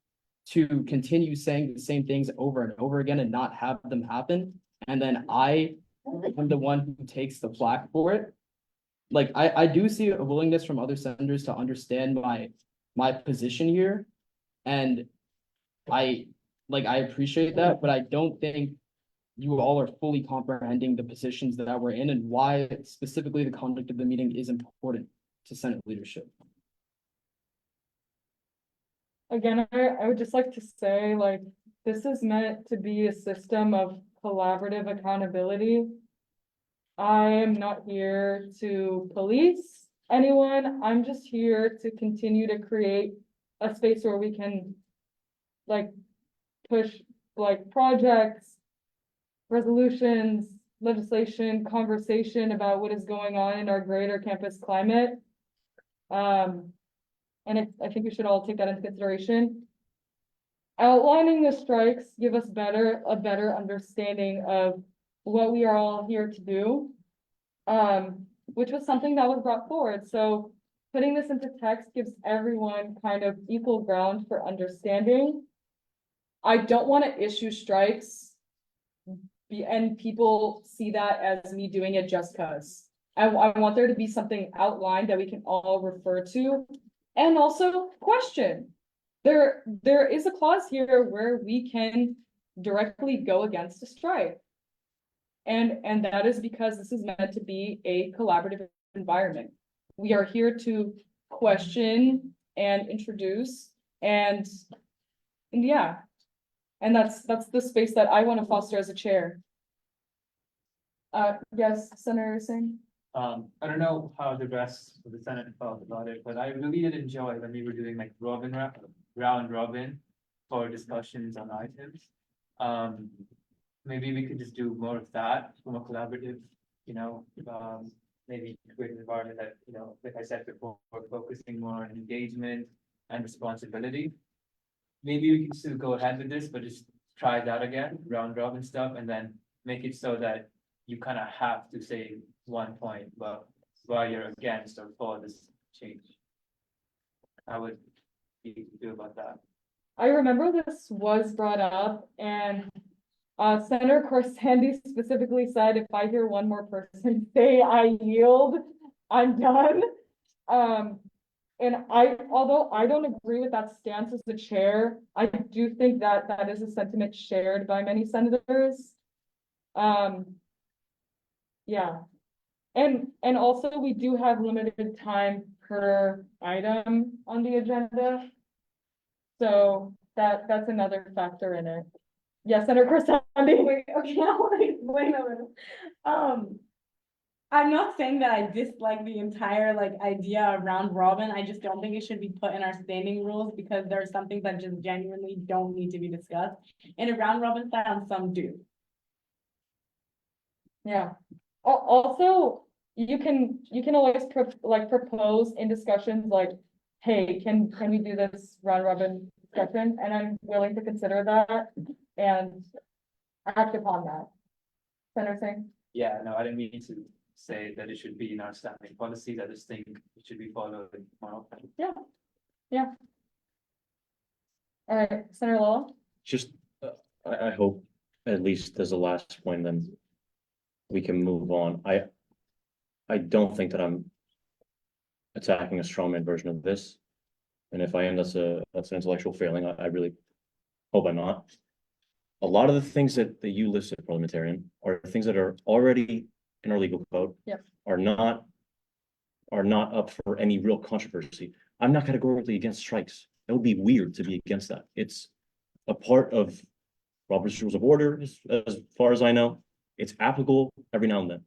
To continue saying the same things over and over again and not have them happen, and then I am the one who takes the flack for it. Like I do see a willingness from other senators to understand my position here, and I appreciate that, but I don't think you all are fully comprehending the positions that we're in and why specifically the conduct of the meeting is important to Senate leadership. Again, I would just like to say, like, this is meant to be a system of collaborative accountability. I am not here to police anyone. I'm just here to continue to create a space where we can, like, push, like, projects, resolutions, legislation, conversation about what is going on in our greater campus climate. And I think we should all take that into consideration. Outlining the strikes give us a better understanding of what we are all here to do, which was something that was brought forward. So putting this into text gives everyone kind of equal ground for understanding. I don't want to issue strikes and people see that as me doing it just because. I want there to be something outlined that we can all refer to. And also question. There is a clause here where we can directly go against a strike. And that is because this is meant to be a collaborative environment. We are here to question and introduce and yeah. And that's the space that I want to foster as a chair. Yes, Senator Singh. I don't know how the rest of the Senate felt about it, but I really did enjoy when we were doing like round robin for discussions on items. Maybe we could just do more of that, more collaborative, maybe create an environment that, like I said before, we're focusing more on engagement and responsibility. Maybe we can still go ahead with this, but just try that again, round robin stuff, and then make it so that you kind of have to say one point, but why you're against or for this change. How would you feel about that? I remember this was brought up and Senator Corsandy specifically said, if I hear one more person say I yield, I'm done. And although I don't agree with that stance as the chair, I do think that that is a sentiment shared by many senators. Yeah. And also we do have limited time per item on the agenda. So that's another factor in it. Yes, Senator Corsandy. Wait, okay, I want to explain a little. I'm not saying that I dislike the entire like idea of round robin. I just don't think it should be put in our standing rules because there are some things that just genuinely don't need to be discussed. In a round robin style, some do. Yeah. Also, you can always propose in discussions like, hey, can we do this round robin discussion? And I'm willing to consider that and act upon that. Senator Singh? Yeah, no, I didn't mean to say that it should be in our standing policies. I just think it should be followed more often. Yeah. Yeah. All right, Senator Lowell? Just, I hope at least as a last point, then we can move on. I don't think that I'm attacking a strawman version of this. And if I am, that's an intellectual failing. I really hope I'm not. A lot of the things that you listed, parliamentarian, are things that are already in our legal code. Yep. Are not up for any real controversy. I'm not categorically against strikes. That would be weird to be against that. It's a part of Robert's Rules of Order, as far as I know. It's applicable every now and then.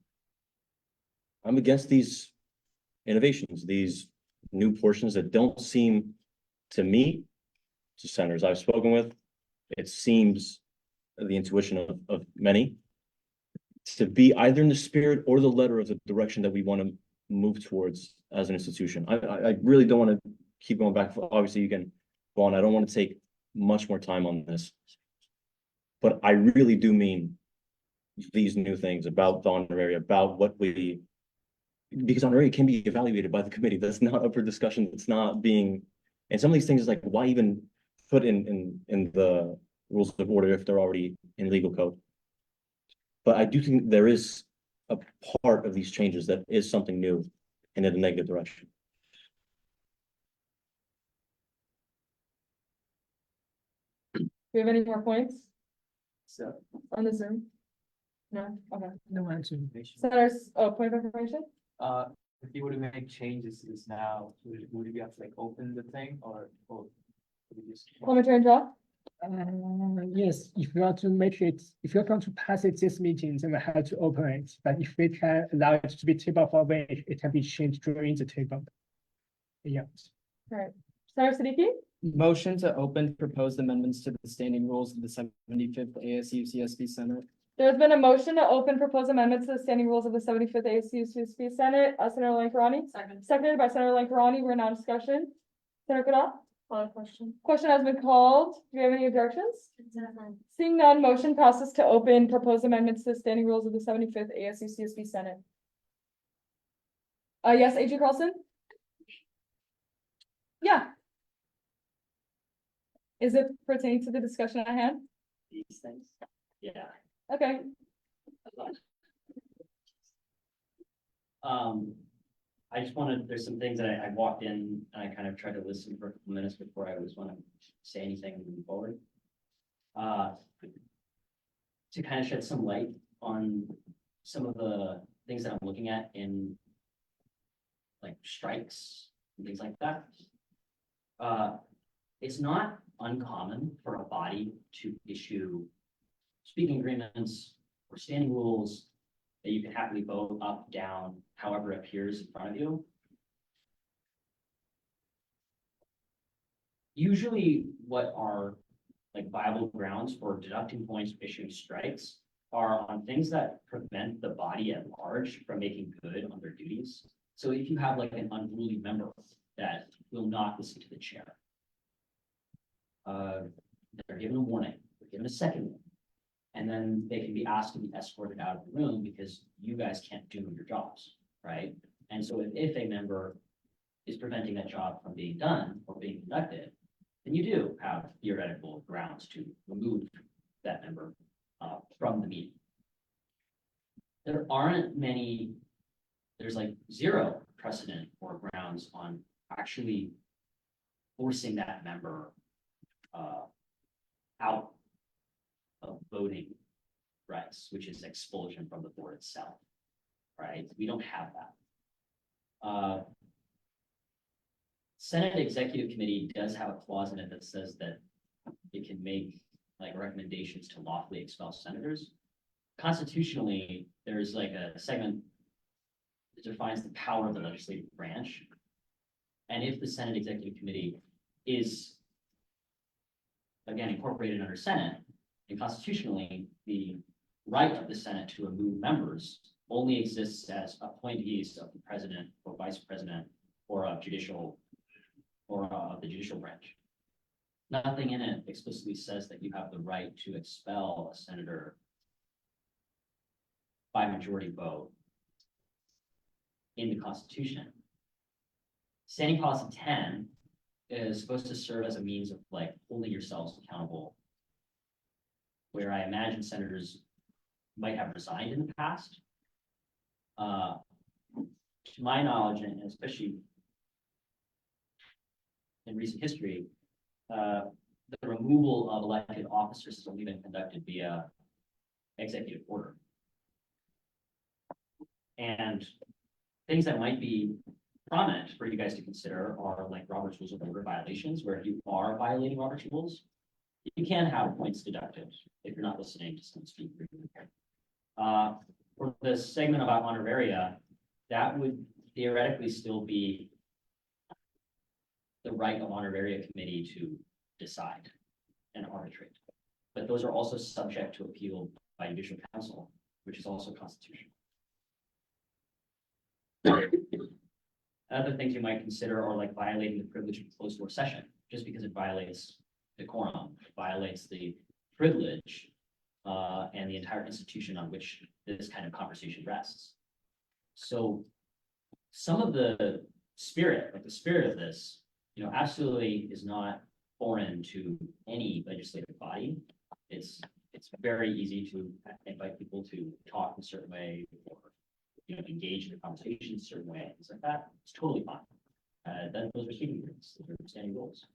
I'm against these innovations, these new portions that don't seem to me, to senators I've spoken with, it seems the intuition of many to be either in the spirit or the letter of the direction that we want to move towards as an institution. I really don't want to keep going back. Obviously, you can go on. I don't want to take much more time on this, but I really do mean these new things about the honorary, about what we, because honorary can be evaluated by the committee. That's not up for discussion. It's not being, and some of these things is like, why even put in the rules of order if they're already in legal code? But I do think there is a part of these changes that is something new and in a negative direction. Do we have any more points So, on the Zoom? No? Okay. No answer. Senators, point of information? if you were to make changes to this now, would you have to like open the thing or would you just? Parliamentarian Shaw? Yes, if you want to make it, if you want to pass it this meeting, then we have to open it. But if we can allow it to be table for vote, it can be changed during the table. Yeah. All right. Senator Siddiqui? Motion to open proposed amendments to the standing rules of the 75th ASU CSB Senate. There's been a motion to open proposed amendments to the standing rules of the 75th ASU CSB Senate. Senator Lankarani? Seconded by Senator Lankarani. We're now in discussion. Senator Goodall? Call a question. Question has been called. Do we have any objections? Seeing none, motion passes to open proposed amendments to the standing rules of the 75th ASU CSB Senate. Yes, AG Carlson? Yeah. Is it pertaining to the discussion at hand? These things, yeah. Okay. I just wanted, there's some things that I walked in and I kind of tried to listen for a couple minutes before I was want to say anything moving forward. To kind of shed some light on some of the things that I'm looking at in like strikes and things like that. It's not uncommon for a body to issue speaking agreements or standing rules that you can happily vote up, down, however it appears in front of you. Usually what are like viable grounds for deducting points, issuing strikes are on things that prevent the body at large from making good on their duties. So if you have like an unruly member that will not listen to the chair, they're given a warning, they're given a second warning, and then they can be asked to be escorted out of the room because you guys can't do your jobs, right? And so if a member is preventing that job from being done or being conducted, then you do have theoretical grounds to remove that member from the meeting. There aren't many, there's like zero precedent or grounds on actually forcing that member out of voting rights, which is expulsion from the board itself, right? We don't have that. Senate Executive Committee does have a clause in it that says that it can make like recommendations to lawfully expel senators. Constitutionally, there's like a segment that defines the power of the legislative branch. And if the Senate Executive Committee is, again, incorporated under Senate, and constitutionally, the right of the Senate to remove members only exists as appointees of the president or vice president or of judicial or of the judicial branch. Nothing in it explicitly says that you have the right to expel a senator by majority vote in the Constitution. Standing policy 10 is supposed to serve as a means of like holding yourselves accountable, where I imagine senators might have resigned in the past. To my knowledge, and especially in recent history, the removal of elected officers has only been conducted via executive order. And things that might be prominent for you guys to consider are like Robert's Rules of Order violations, where if you are violating Robert's rules, you can have points deducted if you're not listening to someone speak. For the segment about honoraria, that would theoretically still be the right of honoraria committee to decide and arbitrate. But those are also subject to appeal by judicial council, which is also constitutional. Other things you might consider are like violating the privilege of closed door session, just because it violates decorum, it violates the privilege and the entire institution on which this kind of conversation rests. So some of the spirit, like the spirit of this, you know, absolutely is not foreign to any legislative body. It's very easy to invite people to talk in a certain way or, you know, engage in a conversation in a certain way, things like that. It's totally fine. Those are speaking agreements, those are standing rules.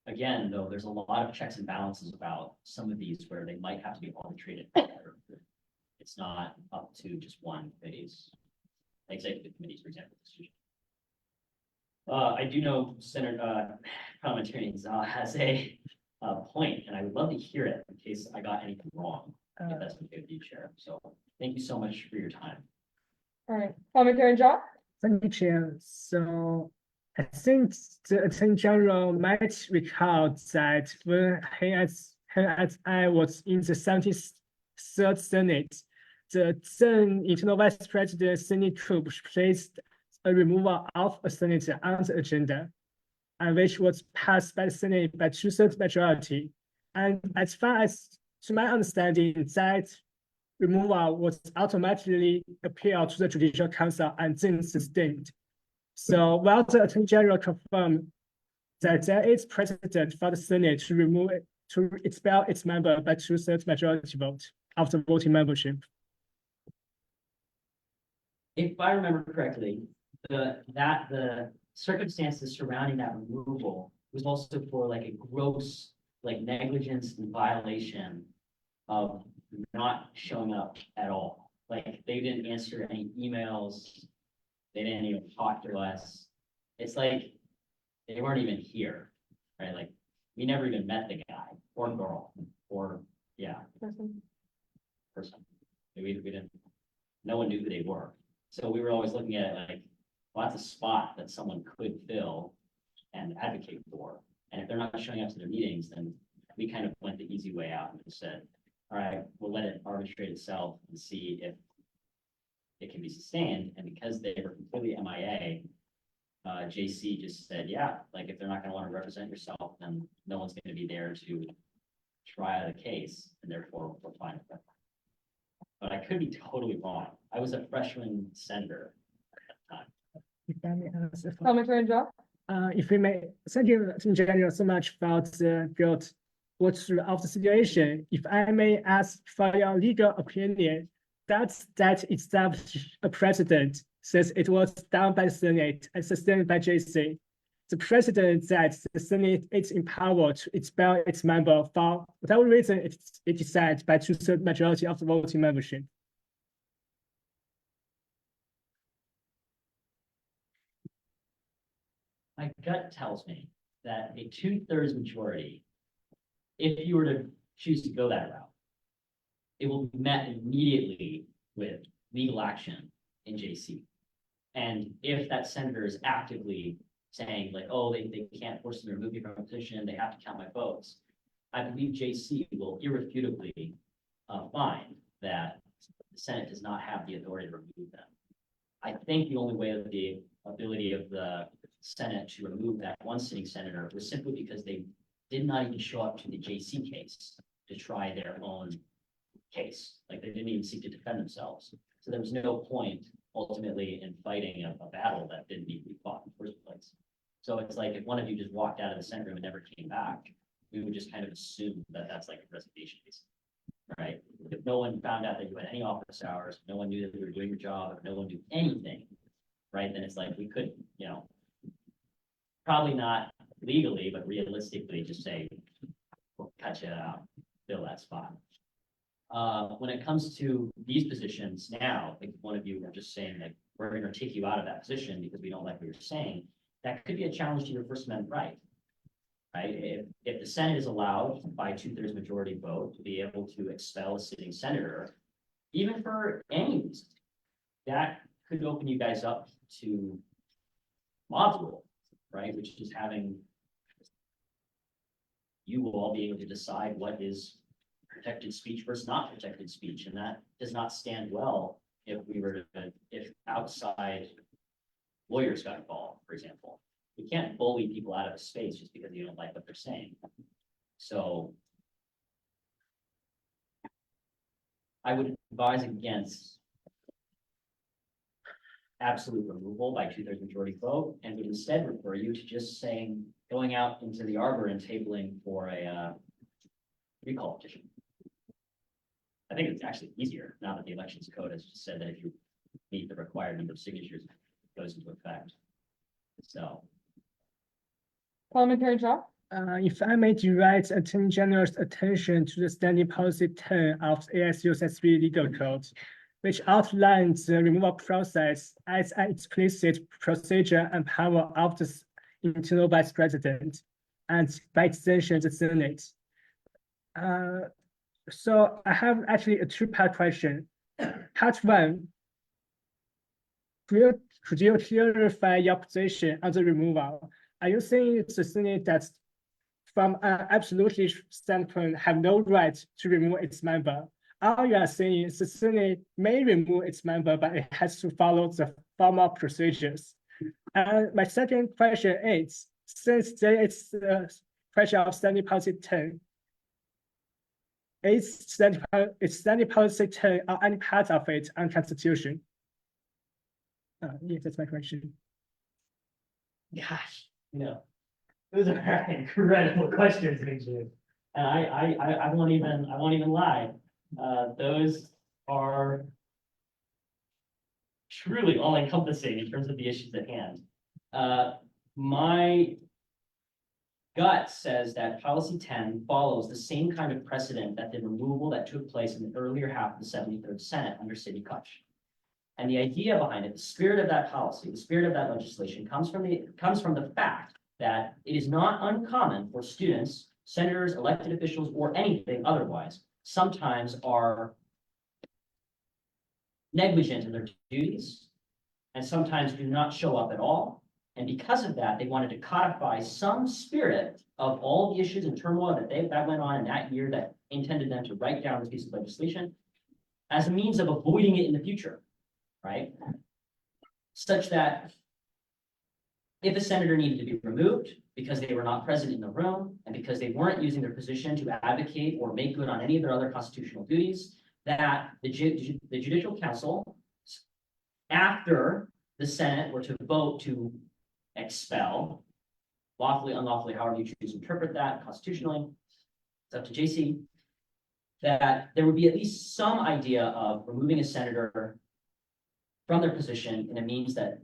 Again, though, there's a lot of checks and balances about some of these where they might have to be arbitrated. It's not up to just one committee's executive committees, for example, decision. I do know Senator Parliamentarian Zah has a point, and I would love to hear it in case I got anything wrong, if that's okay with you, Chair. So thank you so much for your time. All right, Parliamentarian Zha? Thank you, Chair. So I think the Attorney General might recall that when he as I was in the 73rd Senate, the then Internal Vice President Sidney Troop placed a removal of a senator on the agenda, and which was passed by the Senate by 2/3 majority. And as far as to my understanding, that removal was automatically appealed to the Judicial Council and then sustained. So while the Attorney General confirmed that there is precedent for the Senate to remove it, to expel its member by 2/3 majority vote of the voting membership. If I remember correctly, the circumstances surrounding that removal was also for like a gross like negligence and violation of not showing up at all. Like they didn't answer any emails, they didn't even talk to us. It's like they weren't even here, right? Like we never even met the guy or girl or person. looking at it like, well, that's a spot that someone could fill and advocate for. And if they're not showing up to their meetings, then we kind of went the easy way out and just said, all right, we'll let it arbitrate itself and see if it can be sustained. And because they were completely MIA, JC just said, yeah, like if they're not gonna want to represent yourself, then no one's gonna be there to try out a case, and therefore we're fine with that. But I could be totally wrong. I was a freshman senator at the time. If I may ask a follow- Parliamentarian Joe? if we may, thank you in general so much about the good walkthrough of the situation. If I may ask for your legal opinion, does that establish a precedent since it was done by the Senate and sustained by JC? The precedent that the Senate is empowered to expel its member for whatever reason it decides by 2/3 majority of the voting membership. My gut tells me that a 2/3 majority, if you were to choose to go that route, it will be met immediately with legal action in JC. And if that senator is actively saying like, oh, they can't force me to remove me from a position, they have to count my votes, I believe JC will irrefutably find that the Senate does not have the authority to remove them. I think the only way of the ability of the Senate to remove that one sitting senator was simply because they did not even show up to the JC case to try their own case. Like they didn't even seek to defend themselves. So there was no point ultimately in fighting a battle that didn't need to be fought in the first place. So it's like if one of you just walked out of the Senate room and never came back, we would just kind of assume that that's like a resignation, right? If no one found out that you had any office hours, no one knew that you were doing your job, if no one knew anything, right? Then it's like we could, you know, probably not legally, but realistically just say, we'll cut you out, fill that spot. When it comes to these positions now, like one of you were just saying like, we're going to take you out of that position because we don't like what you're saying. That could be a challenge to your First Amendment right. Right? If the Senate is allowed by 2/3 majority vote to be able to expel a sitting senator, even for any reason, that could open you guys up to mob rule, right? Which is having you will all be able to decide what is protected speech versus not protected speech. And that does not stand well if we were to, if outside lawyers got involved, for example. You can't bully people out of a space just because you don't like what they're saying. So I would advise against absolute removal by 2/3 majority vote, and would instead refer you to just saying, going out into the arbor and tabling for a recall petition. I think it's actually easier now that the elections code has just said that if you meet the required number of signatures, it goes into effect. So. Parliamentarian Shaw? If I may direct Attorney General's attention to the Standing Policy 10 of ASU's SB Legal Code, which outlines the removal process as an explicit procedure and power of the internal vice president and by extension the Senate. So I have actually a two-part question. Part one, could you clarify your position on the removal? Are you saying it's the Senate that from an absolutely standpoint have no right to remove its member? Or you are saying the Senate may remove its member, but it has to follow the formal procedures? And my second question is, since there is the question of Standing Policy 10, is Standing Policy 10 or any part of it unconstitutional? Yes, that's my question. Gosh, you know, those are incredible questions, Minju. And I won't even lie. Those are truly all encompassing in terms of the issues at hand. My gut says that policy 10 follows the same kind of precedent that the removal that took place in the earlier half of the 73rd Senate under Sidney Kutch. And the idea behind it, the spirit of that policy, the spirit of that legislation comes from the fact that it is not uncommon for students, senators, elected officials, or anything otherwise, sometimes are negligent in their duties and sometimes do not show up at all. And because of that, they wanted to codify some spirit of all the issues and turmoil that went on in that year that intended them to write down this piece of legislation as a means of avoiding it in the future, right? Such that if a senator needed to be removed because they were not present in the room and because they weren't using their position to advocate or make good on any of their other constitutional duties, that the Judicial Council, after the Senate were to vote to expel, lawfully, unlawfully, however you choose to interpret that constitutionally, it's up to JC, that there would be at least some idea of removing a senator from their position in a means that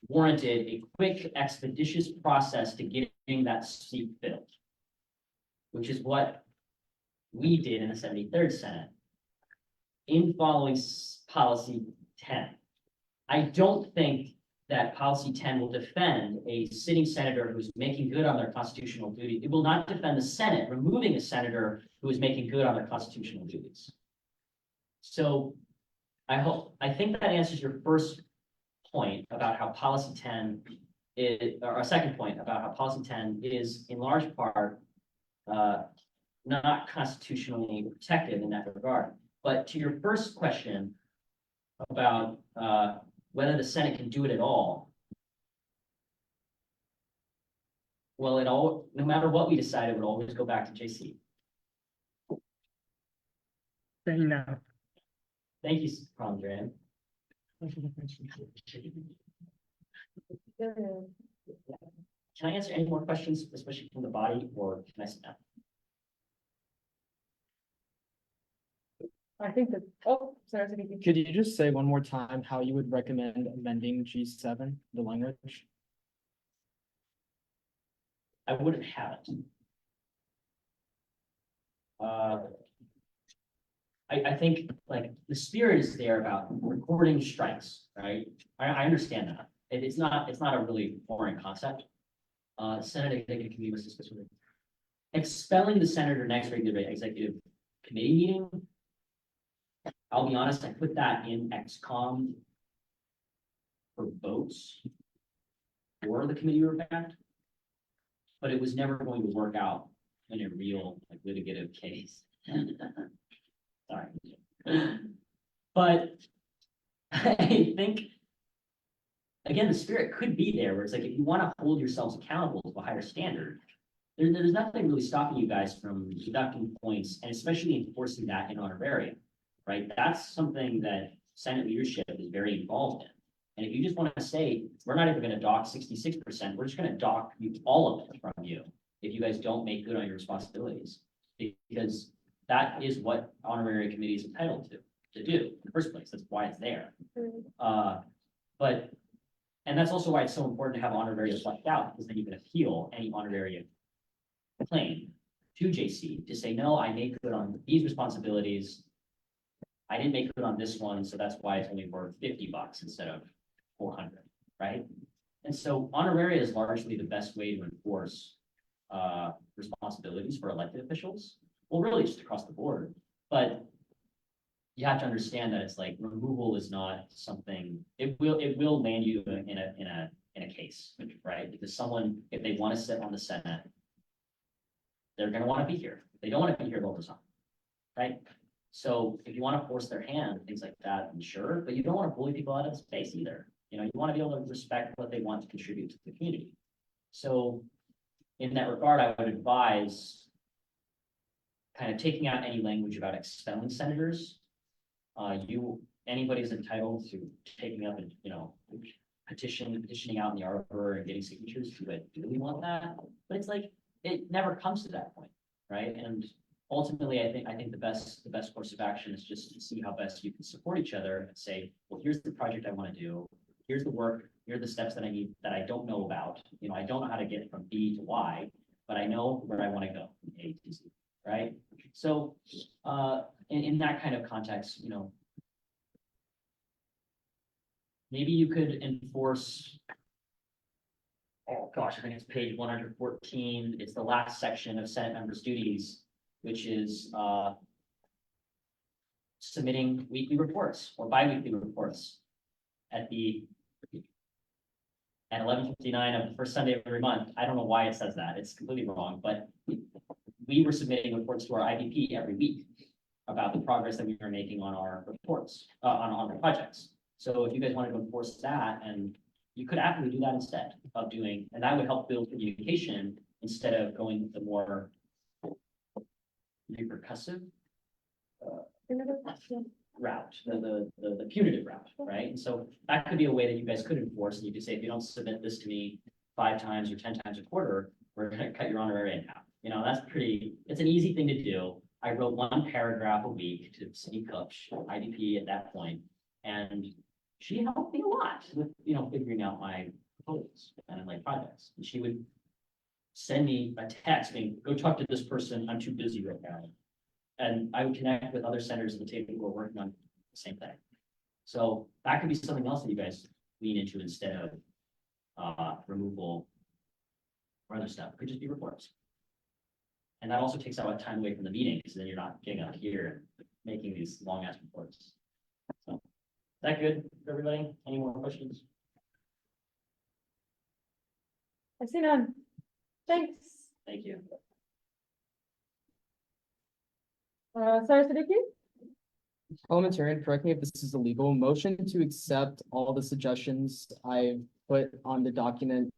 warranted a quick, expeditious process to getting that seat filled, which is what we did in the 73rd Senate in following policy 10. I don't think that policy 10 will defend a sitting senator who's making good on their constitutional duty. It will not defend the Senate removing a senator who is making good on their constitutional duties. So I think that answers your first point about how policy 10 is, or a second point about how policy 10 is in large part not constitutionally protected in that regard. But to your first question about whether the Senate can do it at all, well, no matter what we decide, it would always go back to JC. Thank you now. Thank you, Andrea. Can I answer any more questions, especially from the body, or can I sit down? I think that, oh, sorry. Could you just say one more time how you would recommend amending G7, the language? I wouldn't have it. I think like the spirit is there about recording strikes, right? I understand that. It's not a really foreign concept. Senate Executive Committee was discussed with it. Expelling the senator next regular executive committee meeting. I'll be honest, I put that in XCOM for votes for the committee report act, but it was never going to work out in a real like litigative case. Sorry. But I think, again, the spirit could be there where it's like, if you want to hold yourselves accountable to a higher standard, there's nothing really stopping you guys from deducting points and especially enforcing that in honorarium, right? That's something that Senate leadership is very involved in. And if you just want to say, we're not even going to dock 66%, we're just going to dock all of it from you if you guys don't make good on your responsibilities. Because that is what honorary committee is entitled to do in the first place. That's why it's there. And that's also why it's so important to have honorarium fleshed out, because then you can appeal any honorarium claim to JC to say, no, I made good on these responsibilities. I didn't make good on this one, so that's why it's only worth $50 instead of 400, right? And so honoraria is largely the best way to enforce responsibilities for elected officials. Well, really just across the board, but you have to understand that it's like removal is not something, it will land you in a case, right? Because someone, if they want to sit on the Senate, they're going to want to be here. If they don't want to be here, they'll resign, right? So if you want to force their hand, things like that, then sure, but you don't want to bully people out of space either. You know, you want to be able to respect what they want to contribute to the community. So in that regard, I would advise kind of taking out any language about expelling senators. Anybody's entitled to taking up and, you know, petitioning out in the arbor and getting signatures to it. Do we want that? But it's like, it never comes to that point, right? And ultimately, I think the best course of action is just to see how best you can support each other and say, well, here's the project I want to do. Here's the work. Here are the steps that I need that I don't know about. You know, I don't know how to get from B to Y, but I know where I want to go, from A to Z, right? So in that kind of context, you know, maybe you could enforce, oh gosh, I think it's page 114. It's the last section of Senate members' duties, which is submitting weekly reports or bi-weekly reports. at 11:59 of the first Sunday of every month. I don't know why it says that. It's completely wrong, but we were submitting reports to our IDP every week about the progress that we were making on our reports, on our projects. So if you guys wanted to enforce that, and you could actually do that instead of doing, and that would help build communication instead of going with the more repercussive route, the punitive route, right? And so that could be a way that you guys could enforce, and you could say, if you don't submit this to me 5 times or 10 times a quarter, we're gonna cut your honorary in half. You know, that's it's an easy thing to do. I wrote 1 paragraph a week to City Coach, IDP at that point, and she helped me a lot with, you know, figuring out my proposals and like projects. And she would send me a text saying, go talk to this person, I'm too busy right now. And I would connect with other senators at the table who are working on the same thing. So that could be something else that you guys lean into instead of removal or other stuff. It could just be reports. And that also takes out time away from the meeting, because then you're not getting out here and making these long ass reports. So, is that good for everybody? Any more questions? I see none. Thanks. Thank you. Senator Siddiqui? Parliamentarian, correct me if this is illegal. Motion to accept all the suggestions I've put on the document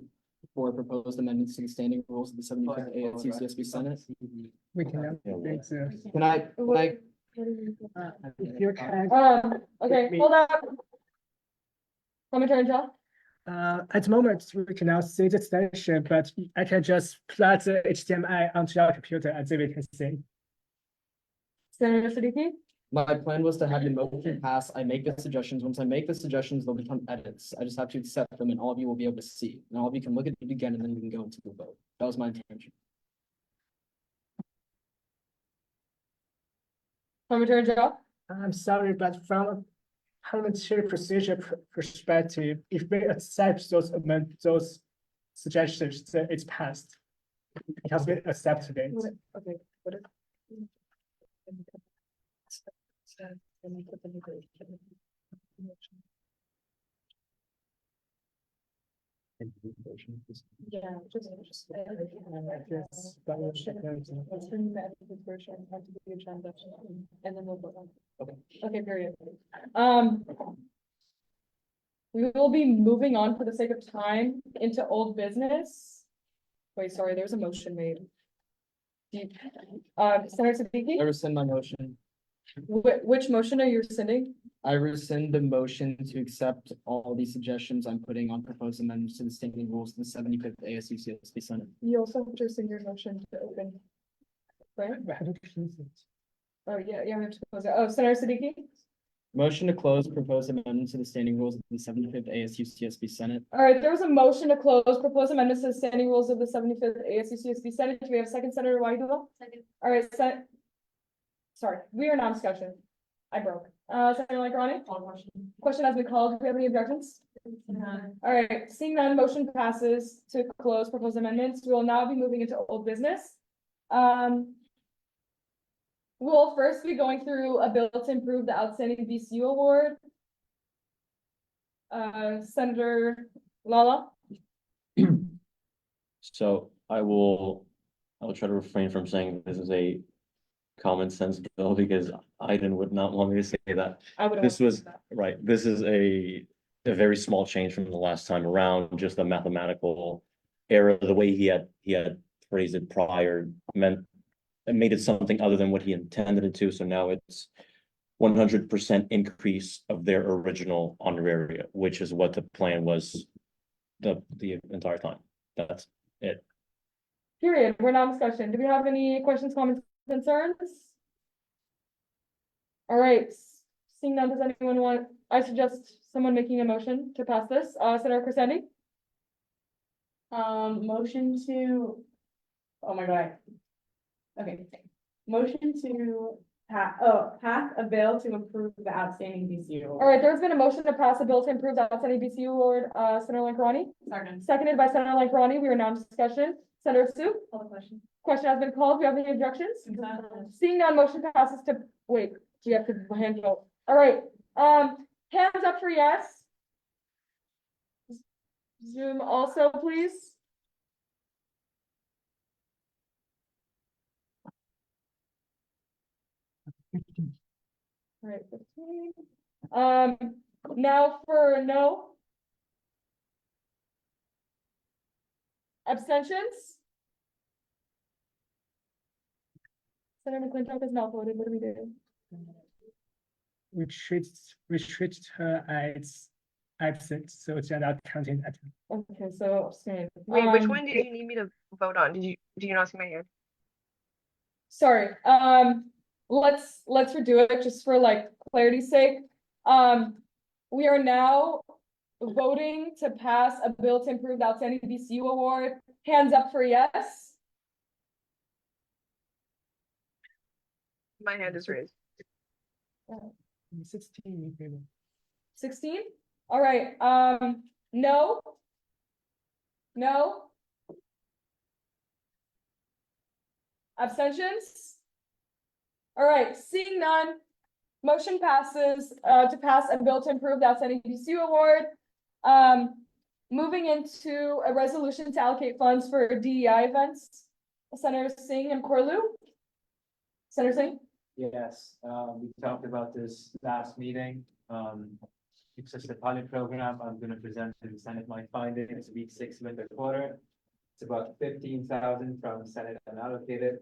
for proposed amendments to the standing rules of the 75th ASU-CSB Senate. We can. Can I, If you can. Okay, hold up. Parliamentarian Shaw? At the moment, we cannot see the extension, but I can just plug the HDMI onto our computer and then we can see. Senator Siddiqui? my plan was to have the motion pass. I make the suggestions. Once I make the suggestions, they'll become edits. I just have to accept them and all of you will be able to see. And all of you can look at it again and then we can go into the vote. That was my intention. Parliamentarian Joe? I'm sorry, but from a parliamentary procedure perspective, if we accept those suggestions, then it's passed. Because we accepted it. Okay, what if? Yeah, just. And then we'll vote on. Okay, period. We will be moving on for the sake of time into old business. Wait, sorry, there's a motion made. Senator Siddiqui? I rescind my motion. Which motion are you rescinding? I rescind the motion to accept all the suggestions I'm putting on proposed amendments to the standing rules of the 75th ASU-CSB Senate. You also have to rescind your motion to open. Right? Oh, yeah, we have to close it. Oh, Senator Siddiqui? Motion to close proposed amendments to the standing rules of the 75th ASU-CSB Senate. All right, there was a motion to close proposed amendments to the standing rules of the 75th ASU-CSB Senate. Do we have a second, Senator Wahido? Second. All right, sorry, we are now in discussion. I broke. Senator Lankarani? Question has been called. Do we have any objections? None. All right, seeing none, motion passes to close proposed amendments. We will now be moving into old business. We'll first be going through a bill to improve the outstanding VCU award. Senator Lala? So I will try to refrain from saying this is a common sense bill because Aiden would not want me to say that. This was, right, this is a very small change from the last time around, just a mathematical error. The way he had phrased it prior made it something other than what he intended it to. So now it's 100% increase of their original honoraria, which is what the plan was the entire time. That's it. Period. We're now in discussion. Do we have any questions, comments, concerns? All right. Seeing none, does anyone want? I suggest someone making a motion to pass this. Senator Crissendi? Motion to, oh my God. Okay, motion to pass a bill to improve the outstanding VCU. All right, there's been a motion to pass a bill to improve the outstanding VCU award. Senator Lankarani? Second. Seconded by Senator Lankarani. We are now in discussion. Senator Sue? Call the question. Question has been called. Do you have any objections? Seeing none, motion passes to, wait, we have to hand vote. All right, hands up for yes. Zoom also, please. All right, 15. Now for no. Abstentions? Senator McClintock is not voted. What do we do? We treat her as absent, so it's not counting that. Okay, so abstain. Wait, which one did you need me to vote on? Do you not see my hand? Sorry, let's redo it just for like clarity's sake. We are now voting to pass a bill to improve the outstanding BCU award. Hands up for yes. My hand is raised. 16 in favor. 16? All right, no. No. Abstentions? All right, seeing none, motion passes to pass a bill to improve the outstanding BCU award. Moving into a resolution to allocate funds for DEI events. Senator Singh and Corlu. Senator Singh? Yes, we talked about this last meeting. It's just a pilot program. I'm gonna present to the Senate my findings, week 6 winter quarter. It's about 15,000 from Senate unallocated.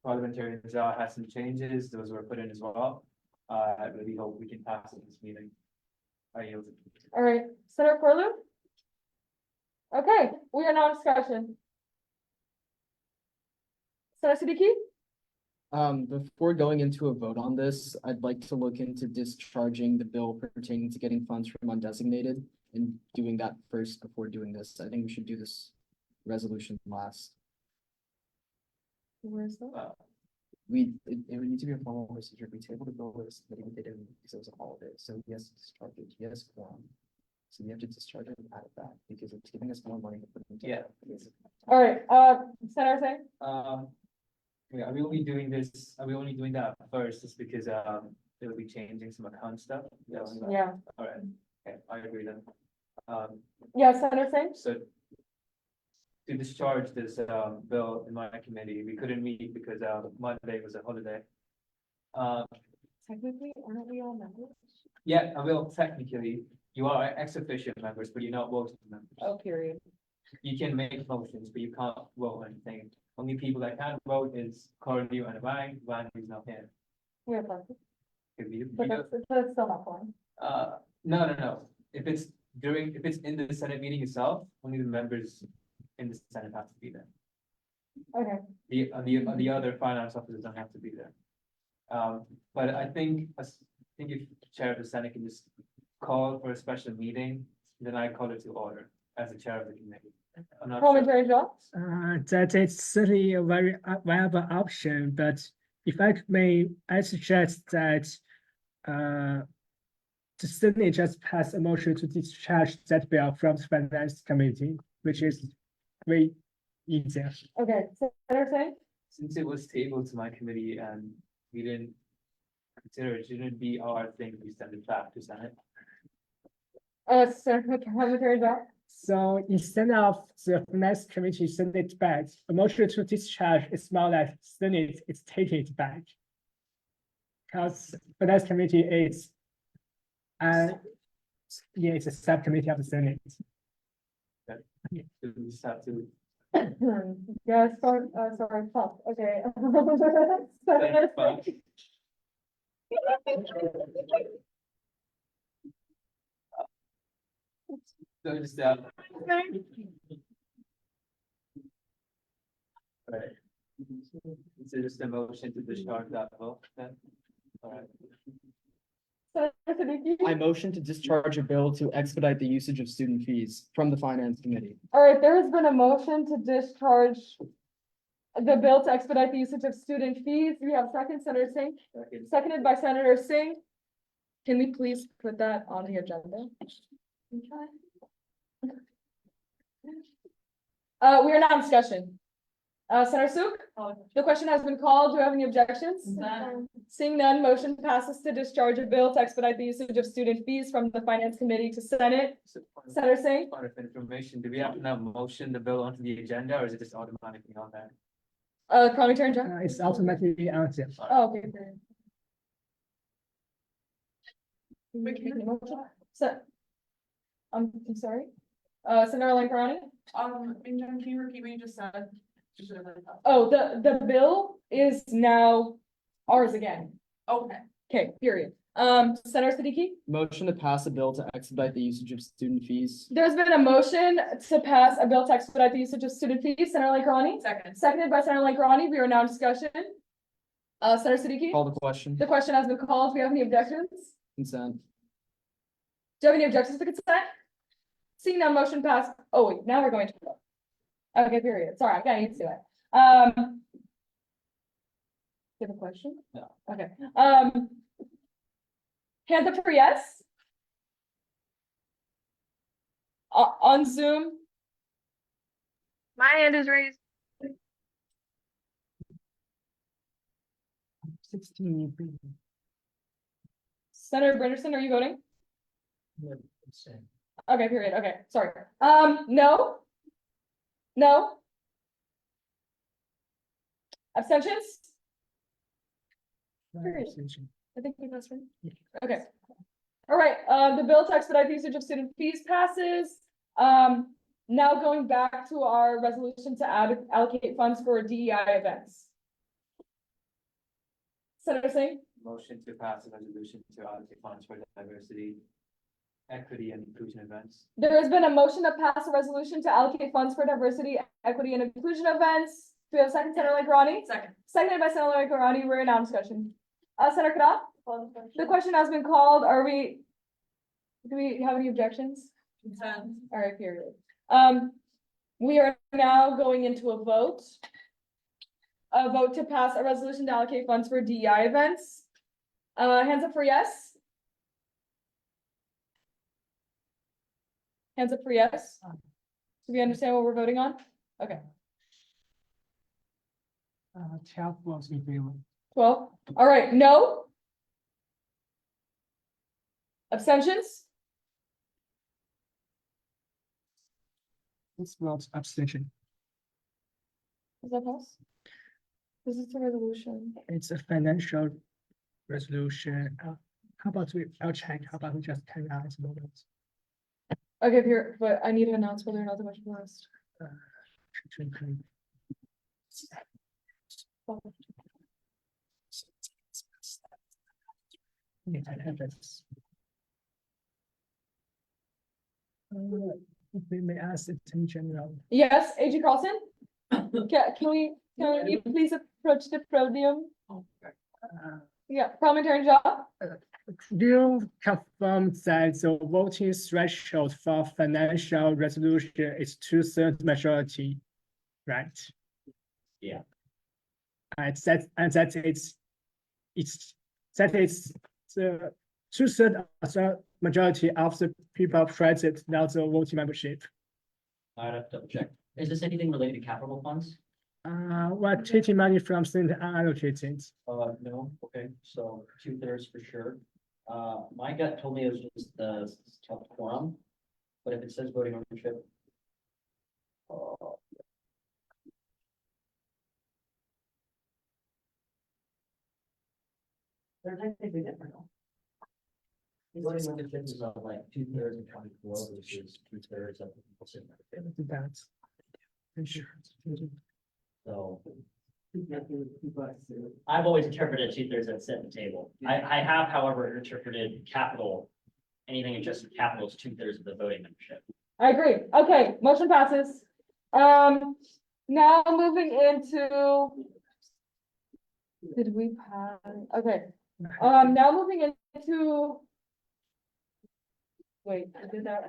Parliamentary law has some changes. Those were put in as well. I really hope we can pass it this meeting. I yield. All right, Senator Corlu? Okay, we are now in discussion. Senator Siddiqui? Before going into a vote on this, I'd like to look into discharging the bill pertaining to getting funds from undesignated and doing that first before doing this. I think we should do this resolution last. Where's that? It would need to be a formal procedure. We tabled the bill this committee, we didn't because it was a holiday. So yes, discharge it. Yes, quorum. So we have to discharge it and add it back because it's giving us more money to put into. Yeah. All right, Senator Singh? Yeah, are we only doing this, are we only doing that first just because, they will be changing some account stuff? Yes. Yeah. All right, okay, I agree then. Yeah, Senator Singh? So to discharge this, bill in my committee, we couldn't meet because, Monday was a holiday. Technically, aren't we all members? Yeah, I will technically, you are ex officio members, but you're not voting members. Oh, period. You can make motions, but you can't vote on anything. Only people that can vote is Cordu and Wang is not here. We have plenty, Could be- but that's still not fun. No. If it's in the Senate meeting itself, only the members in the Senate have to be there. Okay. The other finance officers don't have to be there. But I think if the chair of the Senate can just call for a special meeting, then I call it to order as the chair of the committee. I'm not sure. Parliamentary law? That is certainly a very viable option, but if I may, I suggest that the Senate just pass a motion to discharge that bill from the Finance Committee, which is way easier. Okay, Senator Singh? Since it was tabled to my committee and we didn't consider it, shouldn't be our thing to send it back to Senate. Senator Parliamentary law? So instead of the Finance Committee send it back, a motion to discharge is more like Senate is taking it back. Because Finance Committee is, yeah, it's a subcommittee of the Senate. We just have to. Yeah, sorry, tough, okay. Thanks, Bob. So just, right. So just a motion to discharge that vote then? All right. I motion to discharge a bill to expedite the usage of student fees from the Finance Committee. All right, there has been a motion to discharge the bill to expedite the usage of student fees. We have second, Senator Singh, seconded by Senator Singh. Can we please put that on the agenda? We are now in discussion. Senator Suk, the question has been called. Do you have any objections? Seeing none, motion passes to discharge a bill to expedite the usage of student fees from the Finance Committee to Senate. Senator Singh? Point of information, do we have to now motion the bill onto the agenda, or is it just automatically on there? Parliamentarian John? It's automatically answered. Oh, okay. So, I'm sorry. Senator Lankarani? Minjung, can you repeat what you just said? Oh, the bill is now ours again. Okay. Okay, period. Senator Siddiqui? Motion to pass a bill to expedite the usage of student fees. There's been a motion to pass a bill to expedite the usage of student fees. Senator Lankarani? Second. Seconded by Senator Lankarani. We are now in discussion. Senator Siddiqui? Call the question. The question has been called. Do we have any objections? Consent. Do you have any objections to consent? Seeing none, motion passed. Oh, wait, now we're going to vote. Okay, period. Sorry, I'm getting used to it. You have a question? No. Okay. Hands up for yes. On Zoom, My hand is raised. 16. Senator Brinderson, are you voting? Okay, period. Okay, sorry. No? No? Abstentions? Period. I think we passed, right? Okay. All right, the bill to expedite the usage of student fees passes. Now going back to our resolution to allocate funds for DEI events. Senator Singh? Motion to pass a resolution to allocate funds for diversity, equity, and inclusion events. There has been a motion to pass a resolution to allocate funds for diversity, equity, and inclusion events. Do we have a second, Senator Lankarani? Second. Seconded by Senator Lankarani. We're in now discussion. Senator Kara? The question has been called. Do we have any objections? Consent. All right, period. We are now going into a vote. A vote to pass a resolution to allocate funds for DEI events. Hands up for yes. Hands up for yes. Do we understand what we're voting on? Okay. 12 votes in favor. 12. All right, no. Abstentions? It's not abstention. Does that pass? This is the resolution. It's a financial resolution. How about I'll check. How about we just carry out at the moment? Okay, here, but I need to announce whether or not the motion passed. Yeah, I have this. If we may ask the Attorney General. Yes, AG Carlson? Can you please approach the podium? Yeah, parliamentarian job. Do you confirm that the voting threshold for financial resolution is 2/3 majority, right? Yeah. And that it's the 2/3 of the majority of the people present, not the voting membership. I'd have to double check. Is this anything related to capital funds? We're taking money from student unallocated. No, okay, so 2/3 for sure. My gut told me it was just the tough quorum, but if it says voting ownership. They're technically different. Voting ownership is like 2/3 of 24 versus 2/3 of the people sitting at the table. That's insurance. So. I've always interpreted 2/3 that sit at the table. I have, however, interpreted capital, anything adjusted to capital is 2/3 of the voting membership. I agree. Okay, motion passes. Now moving into. Did we pass? Okay. Now moving into. Wait, I did that.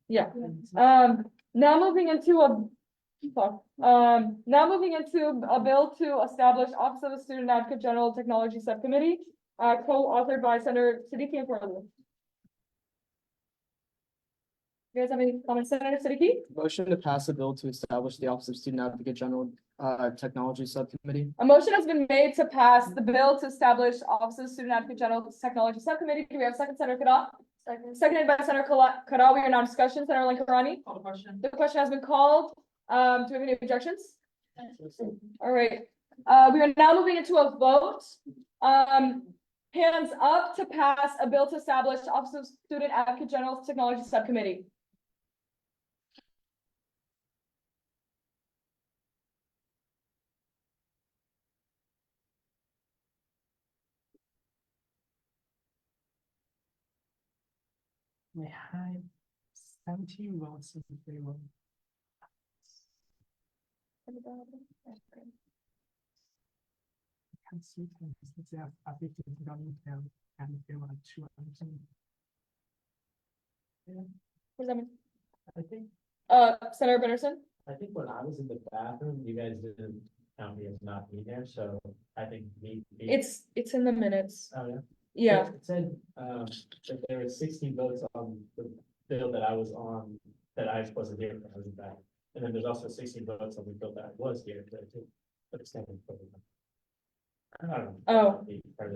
Yeah. Now moving into a bill to establish Office of the Student Advocate General Technology Subcommittee, co-authored by Senator Siddiqui and Portland. You guys have any comments, Senator Siddiqui? Motion to pass a bill to establish the Office of Student Advocate General Technology Subcommittee. A motion has been made to pass the bill to establish Office of Student Advocate General Technology Subcommittee. Do we have a second, Senator Kadah? Seconded by Senator Kadah. We are now in discussion. Senator Lankarani? Call the question. The question has been called. Do we have any objections? All right. We are now moving into a vote. Hands up to pass a bill to establish Office of Student Advocate General Technology Subcommittee. We have 17 votes in favor. Can see they are 15 government and they want to. What does that mean? I think, Senator Benderson? I think when I was in the bathroom, you guys didn't count me as not being there, so I think me. It's in the minutes. Oh, yeah. Yeah. It said, that there were 16 votes on the bill that I was on, that I wasn't here, when I was in back. And then there's also 16 votes on the bill that I was here, but to abstain from it. I don't know. Oh. The part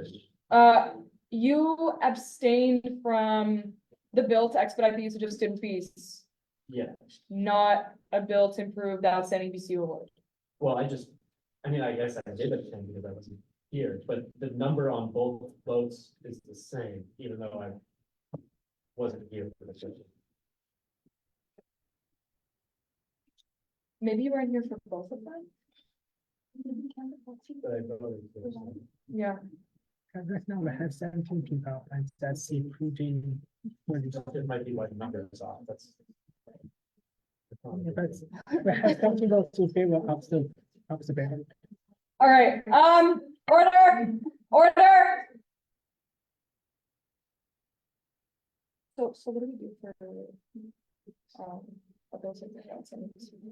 You abstained from the bill to expedite the usage of student fees, Yeah, not a bill to improve the outstanding BCU award. well, I guess I did abstain because I wasn't here, but the number on both votes is the same, even though I wasn't here for the session. Maybe you weren't here for both of them? But I voted for the same. Yeah. Right now we have 17 people and that's including. It might be like numbers off, that's. But we have 17 votes in favor of the bill. All right, order. So what do we do for, a bill to the outstanding BCU?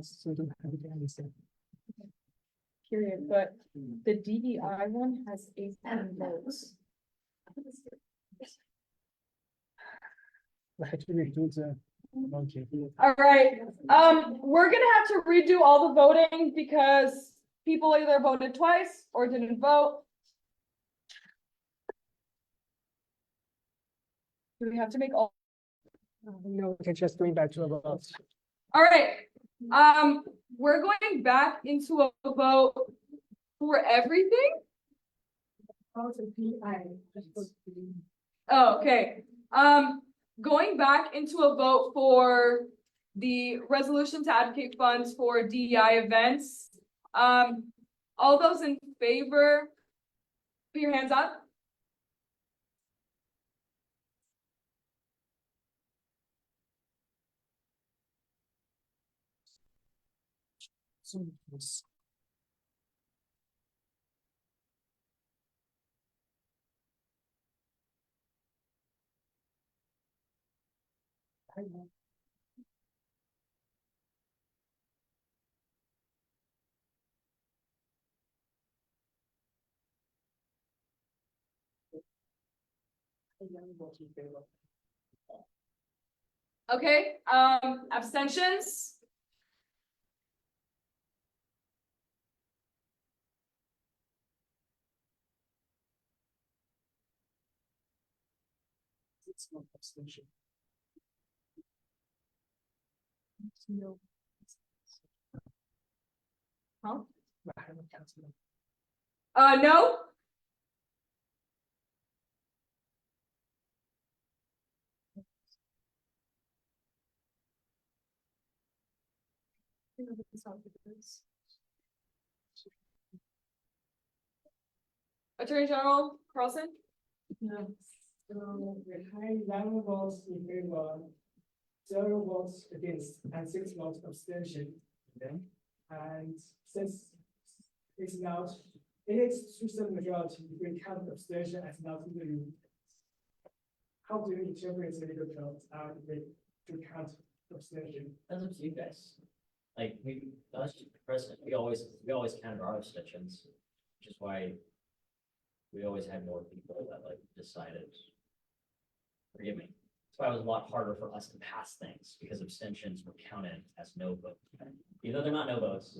So don't have to answer. Period, but the DEI one has 18 votes. We have to redo the. Okay. All right, we're gonna have to redo all the voting because people either voted twice or didn't vote. Do we have to make all? No, we can just going back to the votes. All right, we're going back into a vote for everything. Oh, okay, going back into a vote for the resolution to advocate funds for DEI events. All those in favor, put your hands up. So it's. Okay, abstentions? It's not abstention. No. Huh? No? Attorney General Carlson? No. So we have 11 votes in favor, 0 votes against, and 6 votes abstention. And since it's not, it is 2/3 majority, we count abstention as not the. How do you interpret the legal terms to count abstention? That's up to you guys. Like, that's just the precedent. We always counted our abstentions, which is why we always had more people that like decided. Forgive me, why it was a lot harder for us to pass things, because abstentions were counted as no vote. Even though they're not no votes,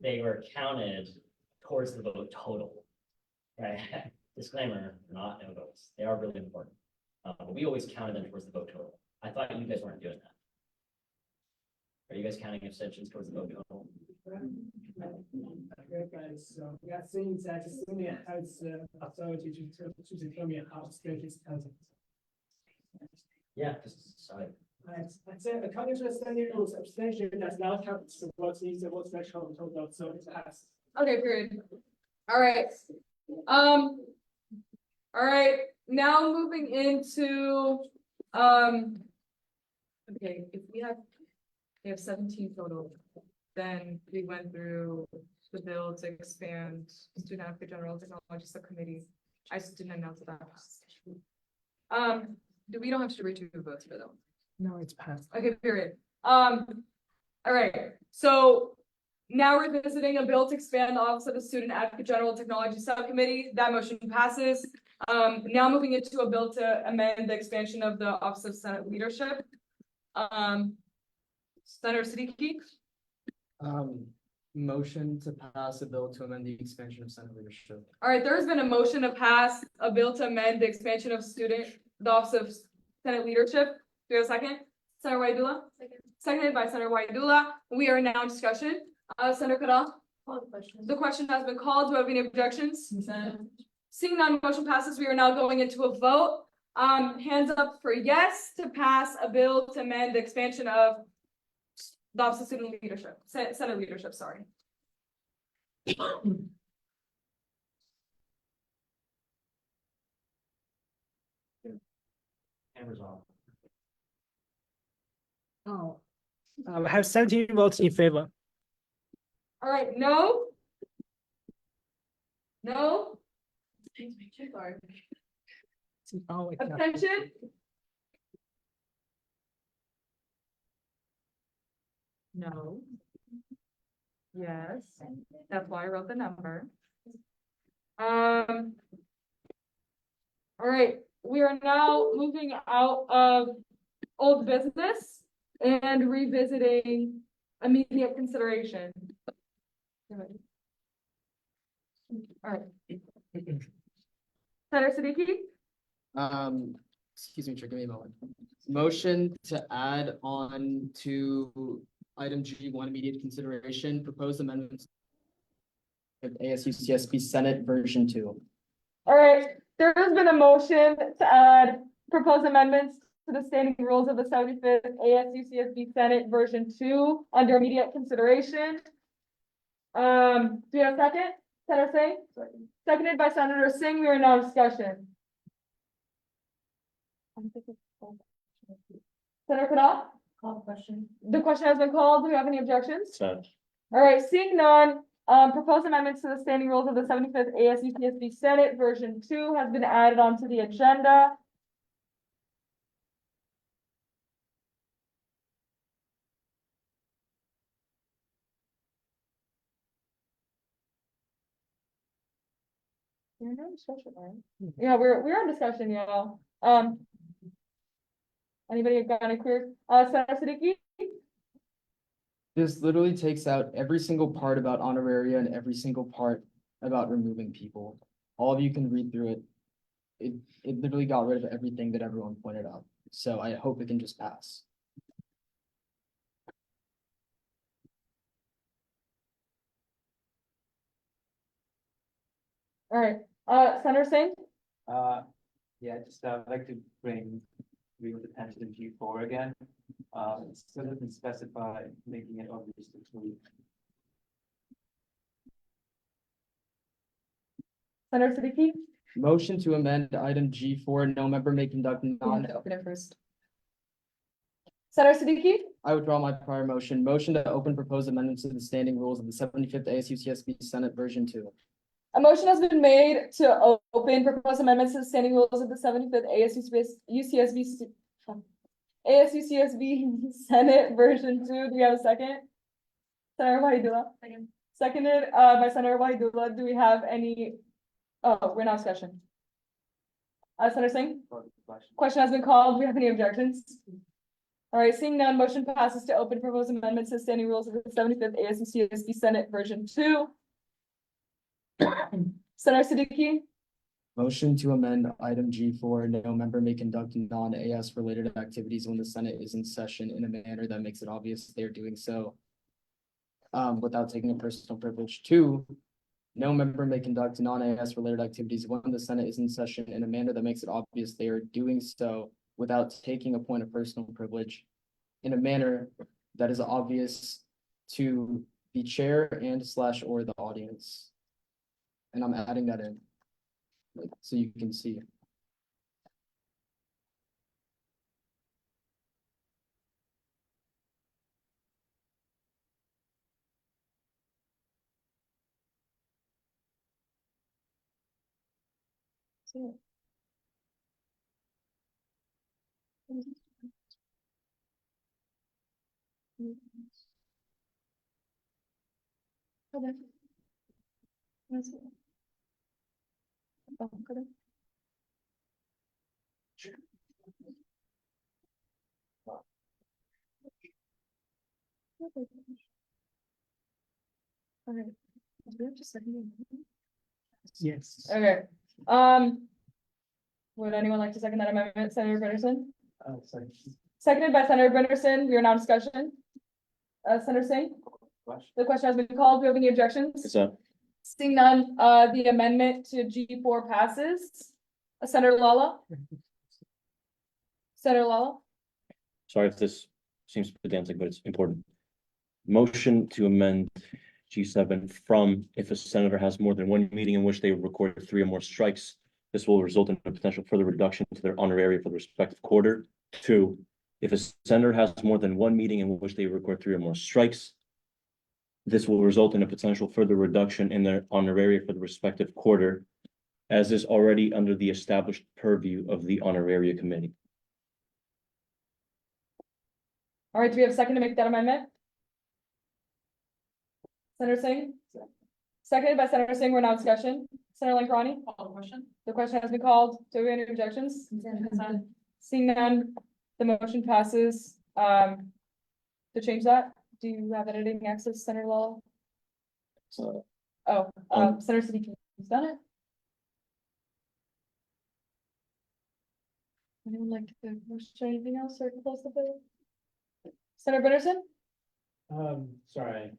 they were counted towards the vote total. Right? Disclaimer, not no votes. They are really important. But we always counted them towards the vote total. I thought you guys weren't doing that. Are you guys counting abstentions towards the vote total? So we are saying that the Senate has the authority to determine how state is counted. Yeah, sorry. I said, according to the standing rules, abstention does not count the votes in the vote threshold total, so it passed. Okay, period. All right. All right, now moving into, okay, if we have 17 total, then we went through the bill to expand student advocate general technology subcommittee. I just didn't announce that. We don't have to read two votes for them. No, it's passed. Okay, period. All right, so now we're visiting a bill to expand the office of the Student Advocate General Technology Subcommittee. That motion passes. Now moving into a bill to amend the expansion of the Office of Senate Leadership. Senator Siddiqui. Motion to pass a bill to amend the expansion of Senate leadership. All right, there has been a motion to pass a bill to amend the expansion of the Office of Senate Leadership. Do we have a second? Senator Waidula? Seconded by Senator Waidula. We are now in discussion. Senator Kadal? The question has been called. Do we have any objections? Seeing none, motion passes. We are now going into a vote. Hands up for yes to pass a bill to amend the expansion of the Office of Student Leadership, Senate Leadership, sorry. Cameras off. Oh. I have 17 votes in favor. All right, no? No? Sorry. Oh, Abstention? No. Yes, that's why I wrote the number. All right, we are now moving out of old business and revisiting immediate consideration. All right. Senator Siddiqui? Excuse me, Chair, give me a moment. Motion to add on to item G1 immediate consideration, proposed amendments of ASU CSB Senate version 2. All right, there has been a motion to add proposed amendments to the standing rules of the 75th ASU CSB Senate version 2 under immediate consideration. Do we have a second? Senator Singh? Seconded by Senator Singh. We are now in discussion. Senator Kadal? Call question. The question has been called. Do we have any objections? So, All right, seeing none, proposed amendments to the standing rules of the 75th ASU CSB Senate version 2 has been added onto the agenda. We're not in discussion, right? Yeah, we're in discussion, y'all. Anybody got any queries? Senator Siddiqui? This literally takes out every single part about honoraria and every single part about removing people. All of you can read through it. It literally got rid of everything that everyone pointed out. So I hope it can just pass. All right, Senator Singh? Yeah, just I'd like to bring real attention to G4 again. It still doesn't specify making it obvious to tweet. Senator Siddiqui? Motion to amend item G4, no member may conduct Open it first. Senator Siddiqui? I withdraw my prior motion. Motion to open proposed amendments to the standing rules of the 75th ASU CSB Senate version 2. A motion has been made to open proposed amendments to the standing rules of the 75th ASU CSB Senate version 2. Do we have a second? Senator Waidula? Second. Seconded by Senator Waidula. Do we have any? Oh, we're now discussion. Senator Singh? question. Question has been called. Do we have any objections? All right, seeing none, motion passes to open proposed amendments to standing rules of the 75th ASU/CSB Senate version 2. Senator Siddiqui, Motion to amend item G4, no member may conduct non-AS related activities when the Senate is in session in a manner that makes it obvious they are doing so. Without taking a personal privilege. 2, no member may conduct non-AS related activities when the Senate is in session in a manner that makes it obvious they are doing so without taking a point of personal privilege in a manner that is obvious to the chair and / or the audience. And I'm adding that in, like, so you can see. Okay. Oh, okay. Okay. Do we have to second it? Yes. Okay, would anyone like to second that amendment, Senator Brennerson? Seconded by Senator Brennerson, we are now in discussion. Senator Singh, the question has been called. Do we have any objections? So, Seeing none, the amendment to G4 passes. Senator Lala? Senator Lala? sorry if this seems pedantic, but it's important. Motion to amend G7 from if a senator has more than one meeting in which they record 3 or more strikes, this will result in a potential further reduction to their honorary for the respective quarter. 2, if a senator has more than one meeting in which they record 3 or more strikes, this will result in a potential further reduction in their honorary for the respective quarter, as is already under the established purview of the honoraria committee. All right, do we have a second to make that amendment? Senator Singh? Seconded by Senator Singh, we're now in discussion. Senator Lankrani? Call the question. The question has been called. Do we have any objections? Seeing none, the motion passes. To change that, do you have editing access, Senator Lala? Senator Siddiqui, has done it? Anyone like to motion anything else or close the bill? Senator Brennerson? Sorry, I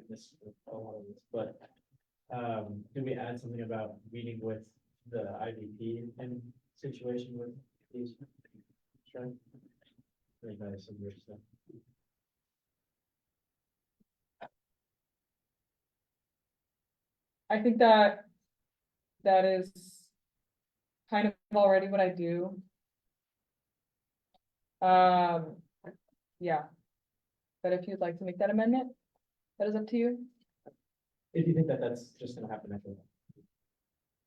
missed a lot of this, but, can we add something about meeting with the IVP and situation with these? Sure. Very nice and rich stuff. I think that is kind of already what I do. Yeah. But if you'd like to make that amendment, that is up to you. If you think that that's just gonna happen after that.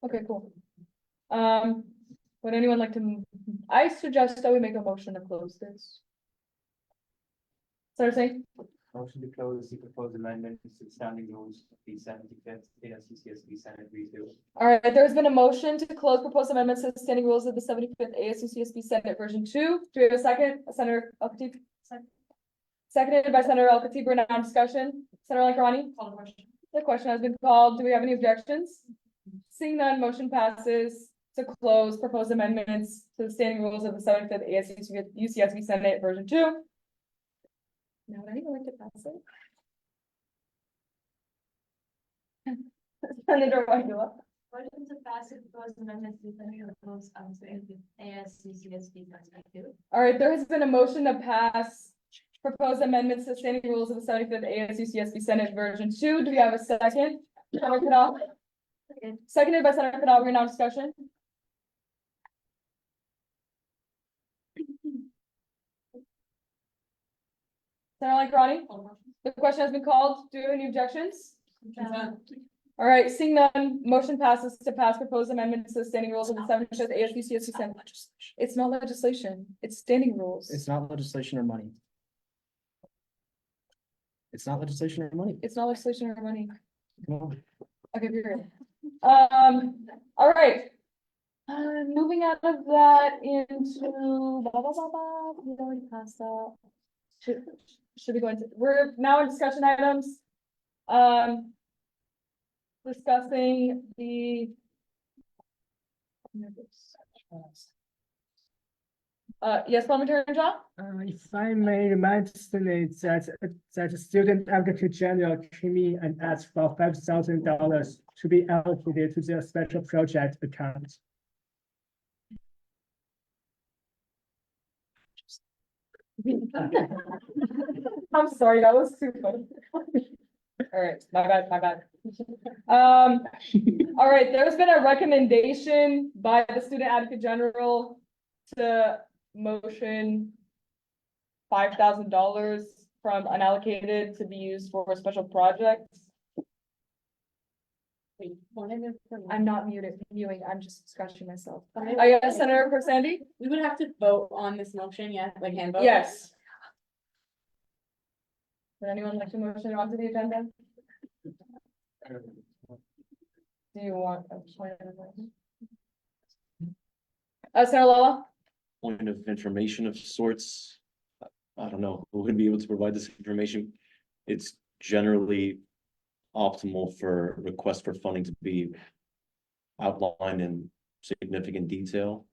Okay, cool. Would anyone like to, I suggest that we make a motion to close this. Senator Singh? Motion to close the proposed amendment to the standing rules of the 75th ASU/CSB Senate redo. All right, there's been a motion to close proposed amendments to the standing rules of the 75th ASU/CSB Senate version 2. Do we have a second? Senator Al-Khatib? Seconded by Senator Al-Khatib. We're now in discussion. Senator Lankrani? Call the question. The question has been called. Do we have any objections? Seeing none, motion passes to close proposed amendments to the standing rules of the 75th ASU/CSB Senate version 2. Now, would anyone like to pass it? Senator Wahila. Motion to pass the proposed amendments to the rules of the ASU/CSB Senate 2. All right, there has been a motion to pass proposed amendments to the standing rules of the 75th ASU/CSB Senate version 2. Do we have a second? Senator Kadal? Seconded by Senator Kadal. We're now in discussion. Senator Lankrani? The question has been called. Do you have any objections? All right, seeing none, motion passes to pass proposed amendments to the standing rules of the 75th ASU/CSB Senate. It's not legislation, it's standing rules. It's not legislation or money. It's not legislation or money. It's not legislation or money. Come on. Okay, period. All right. Moving out of that into blah, blah, blah, blah, we already passed that. Should we go into, we're now in discussion items. Discussing the. Yes, Parliamentarian John? If I may remind students that the student advocate general came in and asked for $5,000 to be allocated to the special project account. I'm sorry, that was too funny. All right, my bad. All right, there's been a recommendation by the Student Advocate General to motion $5,000 from unallocated to be used for special projects. I'm not muting, I'm just scratching myself. Oh, yeah, Senator Corsandy? We would have to vote on this motion, yeah, like hand vote? Yes. Would anyone like to motion onto the agenda? Do you want a point of information? Senator Lola? Point of information of sorts. I don't know who would be able to provide this information. It's generally optimal for requests for funding to be outlined in significant detail.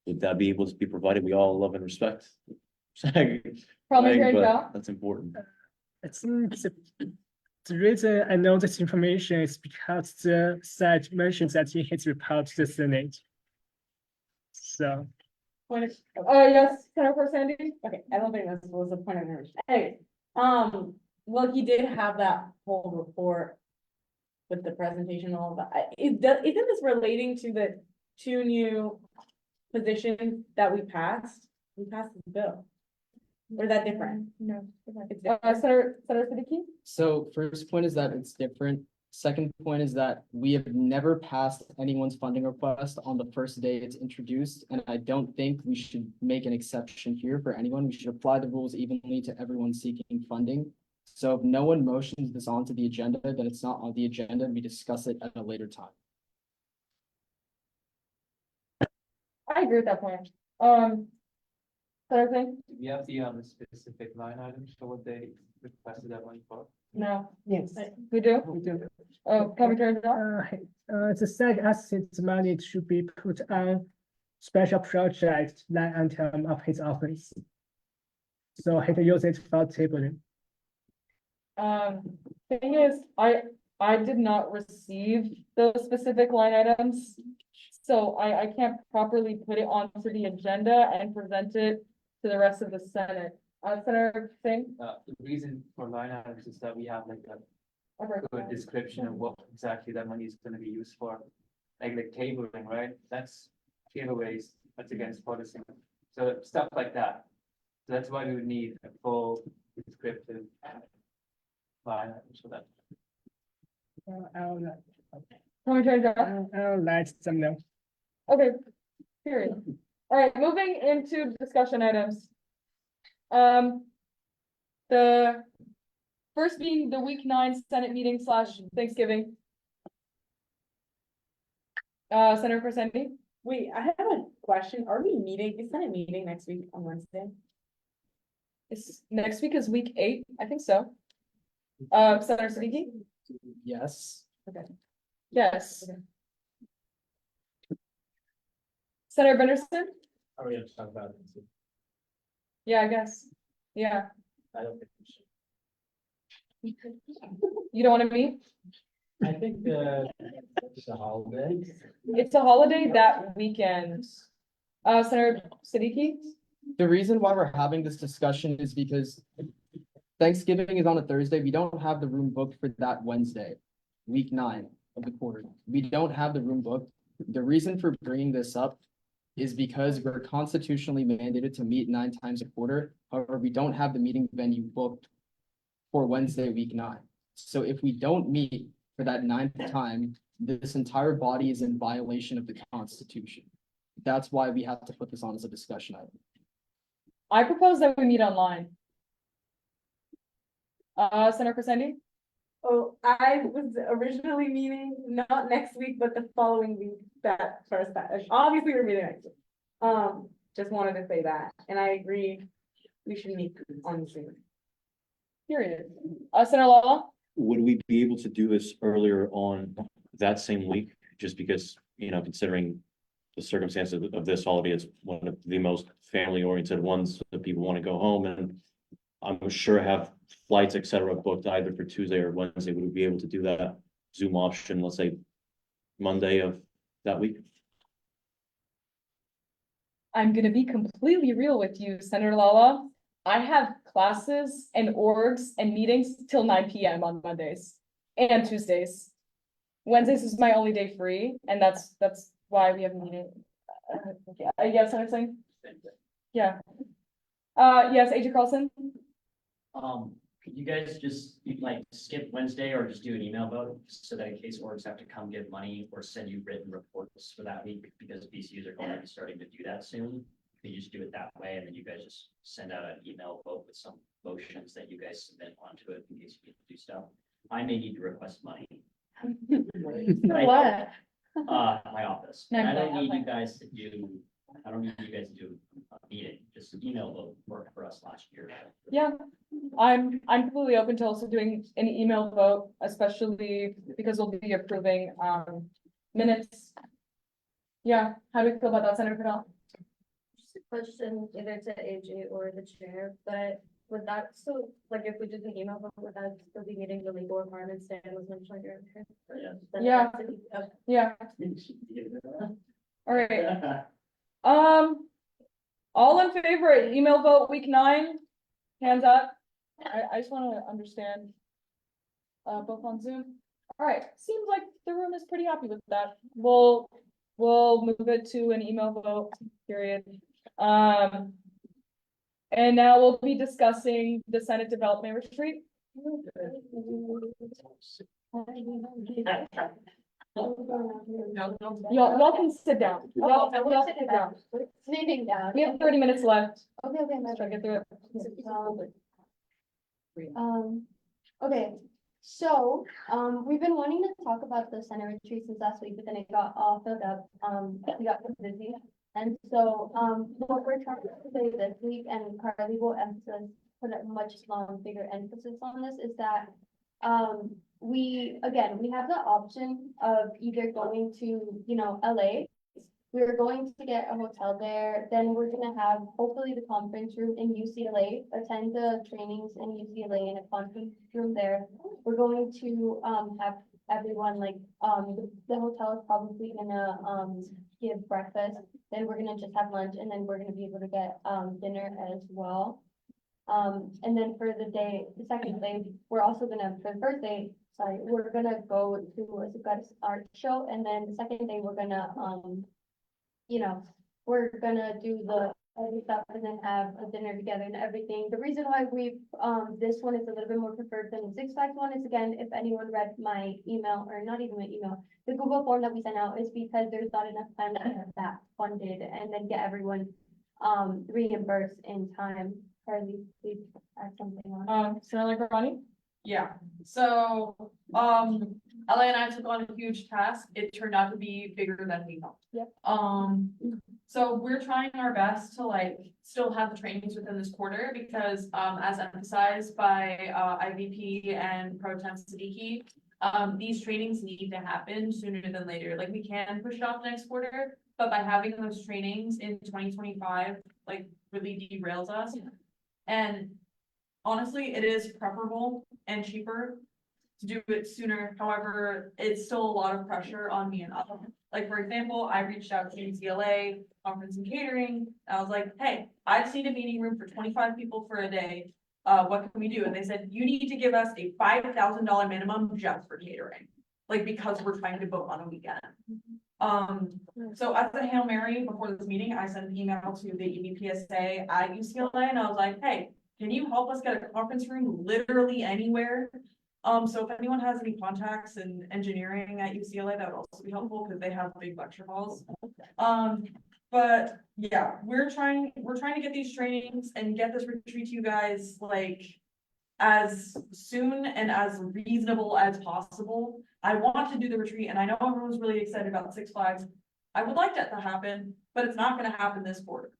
Would that be able to be provided? We all love and respect. Parliamentarian But Shaw? that's important. I think the reason I know this information is because the site mentions that in his report to the Senate. So. Oh, yes, Senator Corsandy? Okay, I don't think this was a point of interest. Anyways, well, he did have that whole report with the presentation and all of that. Isn't this relating to the two new positions that we passed? We passed the bill. Or is that different? No. It's different. Senator Siddiqui? So first point is that it's different. Second point is that we have never passed anyone's funding request on the first day it's introduced, and I don't think we should make an exception here for anyone. We should apply the rules evenly to everyone seeking funding. So if no one motions this onto the agenda, then it's not on the agenda, and we discuss it at a later time. I agree with that point. Senator Singh? We have the specific line items for what they requested that money for. No. Yes. We do? We do. Oh, Parliamentarian Shaw? The SAG asked its money to be put on special project line item of his office. So he can use it for tabling. Thing is, I did not receive those specific line items. So I can't properly put it onto the agenda and present it to the rest of the Senate. Senator Singh? The reason for line items is that we have like a good description of what exactly that money is gonna be used for. Like cabling, right? That's giveaways, that's against policy. So stuff like that. So that's why we would need a full descriptive line items for that. I'll let them know. Okay, period. All right, moving into discussion items. The first being the week 9 Senate meeting / Thanksgiving. Senator Corsandy? Wait, I have a question. Are we meeting, is Senate meeting next week on Wednesday? Next week is week 8, I think so. Senator Siddiqui? Yes. Okay. Yes. Senator Benderson? Are we gonna talk about it? Yeah, I guess. Yeah. I don't think we should. You don't want to meet? I think it's a holiday. It's a holiday that weekend. Senator Siddiqui? The reason why we're having this discussion is because Thanksgiving is on a Thursday. We don't have the room booked for that Wednesday, week 9 of the quarter. We don't have the room booked. The reason for bringing this up is because we're constitutionally mandated to meet 9 times a quarter. However, we don't have the meeting venue booked for Wednesday, week 9. So if we don't meet for that 9th time, this entire body is in violation of the Constitution. That's why we have to put this on as a discussion item. I propose that we meet online. Senator Corsandy? Oh, I was originally meaning not next week, but the following week, that first, obviously we're meeting next week. Just wanted to say that, and I agree, we should meet on Zoom. Period. Senator Lala? Would we be able to do this earlier on that same week? Just because, you know, considering the circumstances of this holiday, it's one of the most family-oriented ones that people want to go home, and I'm sure have flights, et cetera, booked either for Tuesday or Wednesday. Would we be able to do that Zoom option, let's say Monday of that week? I'm gonna be completely real with you, Senator Lala. I have classes and orgs and meetings till 9 PM on Mondays and Tuesdays. Wednesdays is my only day free, and that's why we have a meeting. Yes, I'm saying? Yeah. Yes, AJ Carlson? Could you guys just like skip Wednesday or just do an email vote so that in case orgs have to come give money or send you written reports for that week, because BCUs are going to be starting to do that soon. Could you just do it that way, and then you guys just send out an email vote with some motions that you guys submit onto it in case you need to do stuff? I may need to request money. For what? My office. No, I don't no, need okay. you guys to do, I don't need you guys to do a meeting, just email vote worked for us last year. Yeah, I'm completely open to also doing an email vote, especially because we'll be approving minutes. Yeah, how do we feel about that, Senator Fidel? Just a question either to AJ or the chair, but would that still, like, if we did the email vote, would that still be meeting the legal requirements that was mentioned earlier? Then Yeah. that's it. Okay. Yeah. All right. All in favor, of email vote week 9, hands up. I just want to understand. Both on Zoom. All right, seems like the room is pretty happy with that. We'll move it to an email vote, period. And now we'll be discussing the Senate Development Retreat. Y'all can sit down. Y'all sit down. Sitting down. We have 30 minutes left. Okay, Let's try to get through it. Okay, so, we've been wanting to talk about the Senate retreat since last week, but then it got all filled up, we got so busy. And so, what we're trying to say this week, and Carly will put a much bigger emphasis on this, is that, we have the option of either going to, LA. We're going to get a hotel there, then we're gonna have hopefully the conference room in UCLA, attend the trainings in UCLA in a conference room there. We're going to have everyone the hotel is probably gonna give breakfast, then we're gonna just have lunch, and then we're gonna be able to get dinner as well. And then for the second day, we're also gonna, for the first day, we're gonna go to a Zuccotti art show, and then the second day, we're gonna we're gonna do the other stuff and then have a dinner together and everything. The reason why this one is a little bit more preferred than the Six Flags one is, again, if anyone read my email, or not even my email, the Google form that we sent out, is because there's not enough time to have that funded and then get everyone reimbursed in time. Carly, please add something on. Senator Gravani? Yeah, so, LA and I took on a huge task. It turned out to be bigger than we thought. Yep. So we're trying our best to still have the trainings within this quarter because, as emphasized by, IVP and Pro Tem Siddiqui, these trainings need to happen sooner than later. Like, we can push it off next quarter, but by having those trainings in 2025, really derails us. And honestly, it is preferable and cheaper to do it sooner. However, it's still a lot of pressure on me and others. Like, for example, I reached out to UCLA Conference and Catering. I was like, hey, I've seen a meeting room for 25 people for a day. What can we do? And they said, you need to give us a $5,000 minimum just for catering. Because we're trying to book on a weekend. So as a Hail Mary before this meeting, I sent an email to the EVPSA at UCLA, and I was like, hey, can you help us get a conference room literally anywhere? So if anyone has any contacts in engineering at UCLA, that would also be helpful because they have big lecture halls. But yeah, we're trying to get these trainings and get this retreat to you guys as soon and as reasonable as possible. I want to do the retreat, and I know everyone's really excited about Six Flags. I would like that to happen, but it's not gonna happen this quarter.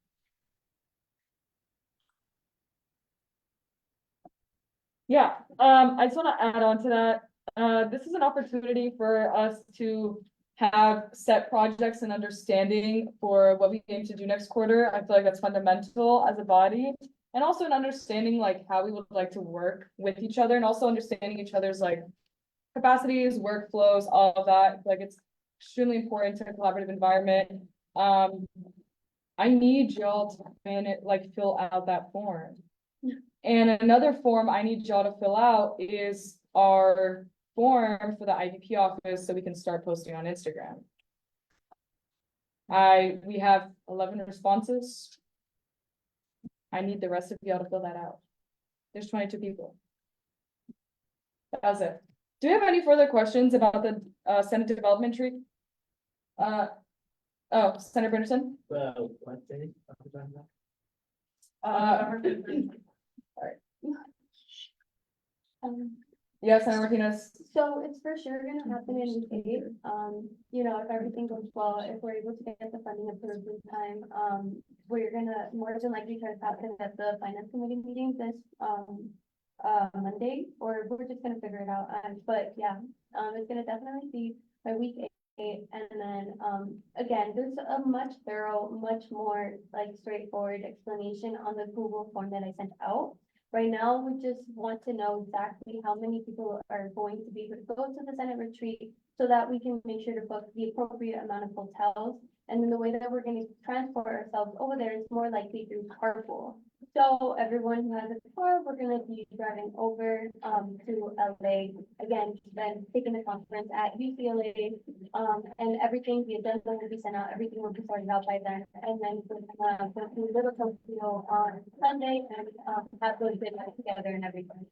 Yeah, I just wanna add on to that. This is an opportunity for us to have set projects and understanding for what we aim to do next quarter. I feel like that's fundamental as a body. And also an understanding like how we would like to work with each other and also understanding each other's like capacities, workflows, all of that. Like it's extremely important to a collaborative environment. I need y'all to fill out that form. And another form I need y'all to fill out is our form for the IVP office so we can start posting on Instagram. We have 11 responses. I need the rest of y'all to fill that out. There's 22 people. That was it. Do we have any further questions about the Senate Development Tree? Senator Brennerson? What day? Yeah, Senator Martinez. So it's for sure gonna happen in May. You know, if everything goes well, if we're able to get the funding approved in time, we're gonna more than likely try to happen at the finance committee meeting this Monday, or we're just gonna figure it out. But yeah, it's gonna definitely be by week 8, and then again, there's a much more like straightforward explanation on the Google form that I sent out. Right now, we just want to know exactly how many people are going to be able to go to the Senate retreat so that we can make sure to book the appropriate amount of hotels. And then the way that we're going to transport ourselves over there is more likely through carpool. So everyone who has a car, we're going to be driving over to LA again, then taking the conference at UCLA, and everything, the agenda will be sent out, everything will be sorted out by then. And then we're going to go to Little Tokyo on Sunday and have those dinners together and everything.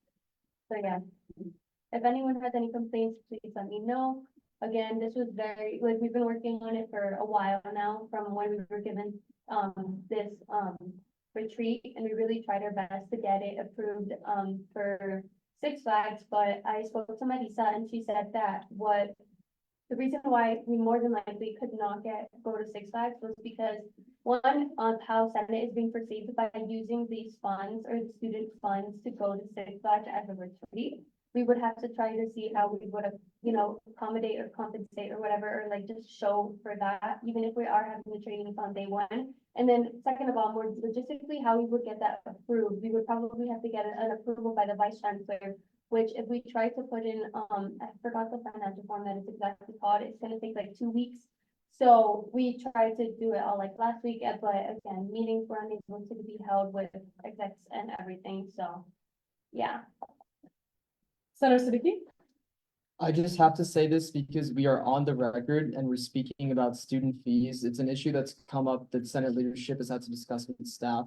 So yeah, if anyone has any complaints, please let me know. Again, this was we've been working on it for a while now from when we were given this retreat, and we really tried our best to get it approved for Six Flags. But I spoke to Marisa and she said that the reason why we more than likely could not go to Six Flags was because one, on how Senate is being perceived by using these funds or the student funds to go to Six Flags as a retreat. We would have to try to see how we would have, accommodate or compensate or whatever, or like just show for that, even if we are having the trainings on day 1. And then second of all, more logistically, how we would get that approved, we would probably have to get an approval by the vice chancellor, which if we try to put in, I forgot the financial form that it's exactly called, it's gonna take like 2 weeks. So we tried to do it all like last week, but again, meetings were unable to be held with execs and everything, so yeah. Senator Siddiqui? I just have to say this because we are on the record and we're speaking about student fees. It's an issue that's come up that Senate leadership has had to discuss with staff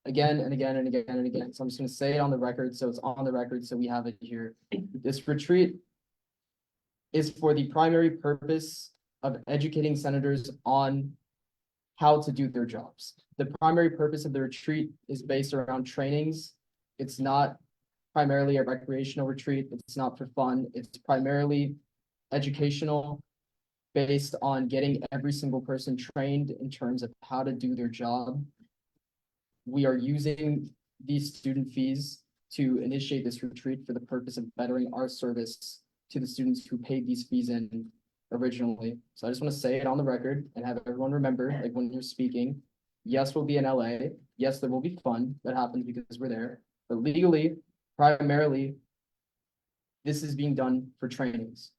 again and again and again and again. So I'm just going to say it on the record. So it's on the record. So we have it here. This retreat is for the primary purpose of educating senators on how to do their jobs. The primary purpose of the retreat is based around trainings. It's not primarily a recreational retreat. It's not for fun. It's primarily educational, based on getting every single person trained in terms of how to do their job. We are using these student fees to initiate this retreat for the purpose of bettering our service to the students who paid these fees in originally. So I just want to say it on the record and have everyone remember, like when you're speaking, yes, we'll be in LA. Yes, there will be fun that happens because we're there, but legally, primarily, this is being done for trainings.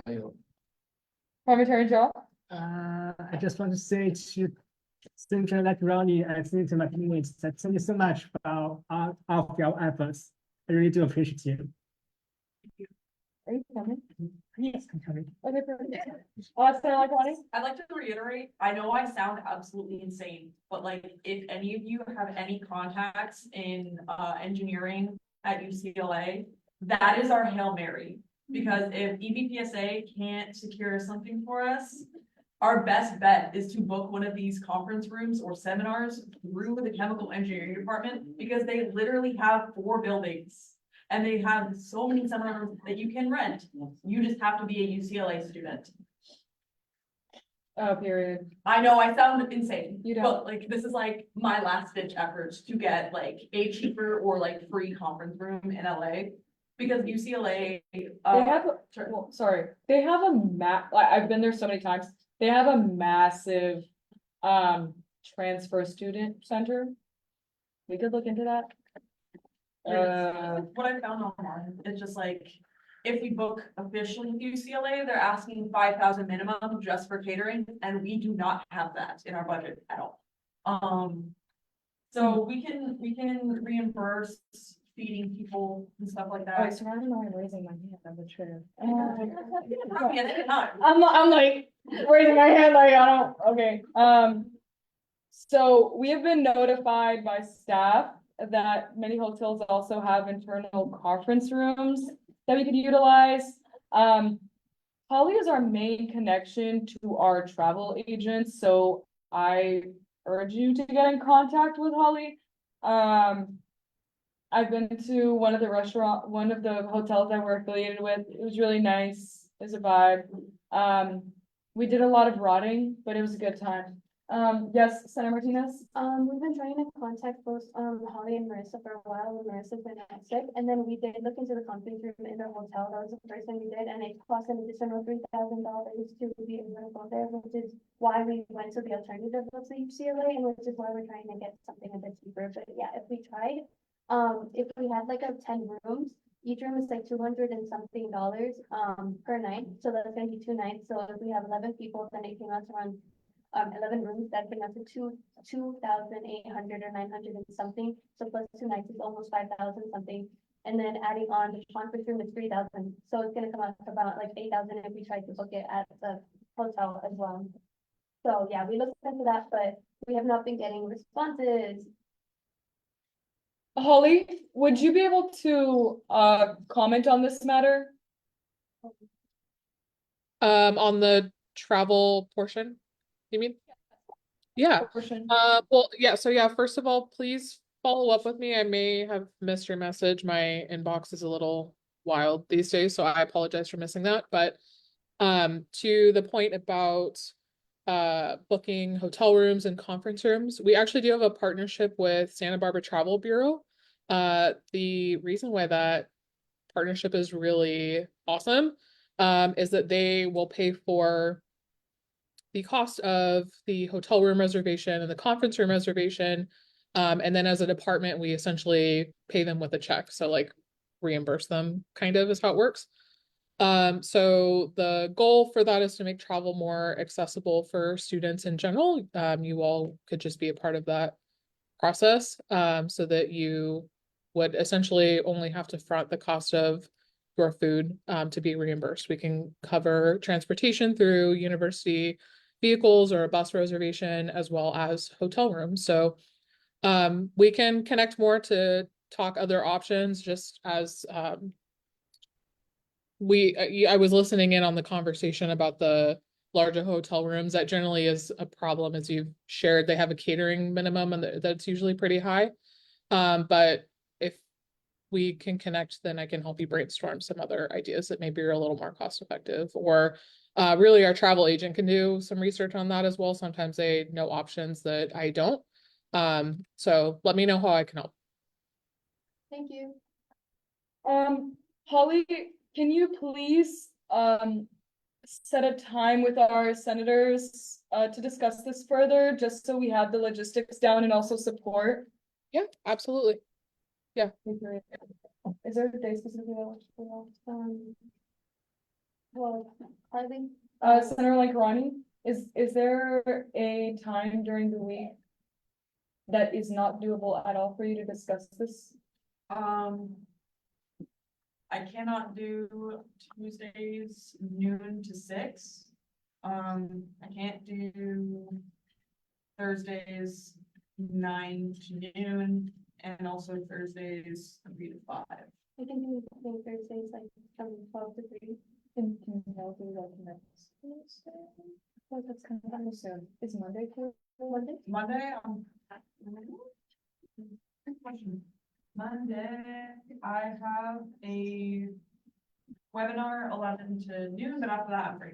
I hope. Parliamentarian Joe? I just want to say to Senator Ronnie and Senator Martinez that thank you so much for all of your efforts. I really do appreciate you. Are you coming? Yes, I'm coming. Okay, perfect. Senator Laconi? I'd like to reiterate, I know I sound absolutely insane, but like, if any of you have any contacts in engineering at UCLA, that is our Hail Mary. Because if EVPSA can't secure something for us, our best bet is to book one of these conference rooms or seminars through the chemical engineering department, because they literally have 4 buildings. And they have so many summer rooms that you can rent. You just have to be a UCLA student. Oh, period. I know I sound insane, You don't. but like, this is like my last ditch efforts to get like a cheaper or like free conference room in LA. Because UCLA, They have, sorry. well, sorry, they have I've been there so many times. They have a massive, transfer student center. We could look into that. What I found online, it's just like, if we book officially with UCLA, they're asking 5,000 minimum just for catering, and we do not have that in our budget at all. So we can reimburse feeding people and stuff like Oh, that. so I don't know why I'm raising my hand, I'm the chair. I'm I'm like raising my hand like I don't, okay, so we have been notified by staff that many hotels also have internal conference rooms that we could utilize. Holly is our main connection to our travel agents, so I urge you to get in contact with Holly. I've been to one of the hotels that we're affiliated with. It was really nice. It's a vibe. We did a lot of rotting, but it was a good time. Yes, Senator Martinez? We've been trying to contact both, Holly and Marissa for a while, when Marissa's been out sick, and then we did look into the conference room in the hotel, that was the first thing we did, and it cost an additional $3,000 to be able to go there, which is why we went to the alternative of the UCLA, and which is why we're trying to get something a bit cheaper, but yeah, if we tried, if we had like 10 rooms, each room is like $200 and something, per night, so that's gonna be 2 nights, so if we have 11 people, then it came out to around 11 rooms, that came out to 2,800 or 900 and something. So plus 2 nights is almost 5,000 something. And then adding on the conference room is 3,000. So it's gonna come out to about like 8,000 if we try to book it at the hotel as well. So yeah, we looked into that, but we have not been getting responses. Holly, would you be able to comment on this matter? On the travel portion, you mean? Yeah, Portion. well, yeah, so yeah, first of all, please follow up with me. I may have missed your message. My inbox is a little wild these days, so I apologize for missing that. But to the point about booking hotel rooms and conference rooms, we actually do have a partnership with Santa Barbara Travel Bureau. The reason why that partnership is really awesome is that they will pay for the cost of the hotel room reservation and the conference room reservation. And then as a department, we essentially pay them with a check. So like reimburse them kind of is how it works. So the goal for that is to make travel more accessible for students in general. You all could just be a part of that process, so that you would essentially only have to front the cost of your food, to be reimbursed. We can cover transportation through university vehicles or a bus reservation, as well as hotel rooms. So we can connect more to talk other options, just as I was listening in on the conversation about the larger hotel rooms. That generally is a problem, as you've shared. They have a catering minimum, and that's usually pretty high. But if we can connect, then I can help you brainstorm some other ideas that maybe are a little more cost effective, or really our travel agent can do some research on that as well. Sometimes they know options that I don't. So let me know how I can help. Thank you. Holly, can you please set a time with our senators to discuss this further, just so we have the logistics down and also support? Yeah, absolutely. Yeah. Is there a day specifically that works for you? Well, I think. Senator Lankarani, is there a time during the week that is not doable at all for you to discuss this? I cannot do Tuesdays noon to 6. I can't do Thursdays 9 to noon, and also Thursdays 3 to 5. I can do Thursdays like from 12 to 3. Can you help me like next Tuesday? Oh, that's kind of soon. Is Monday for Monday? Monday, Monday, I have a webinar 11 to noon, but after that, I'm free.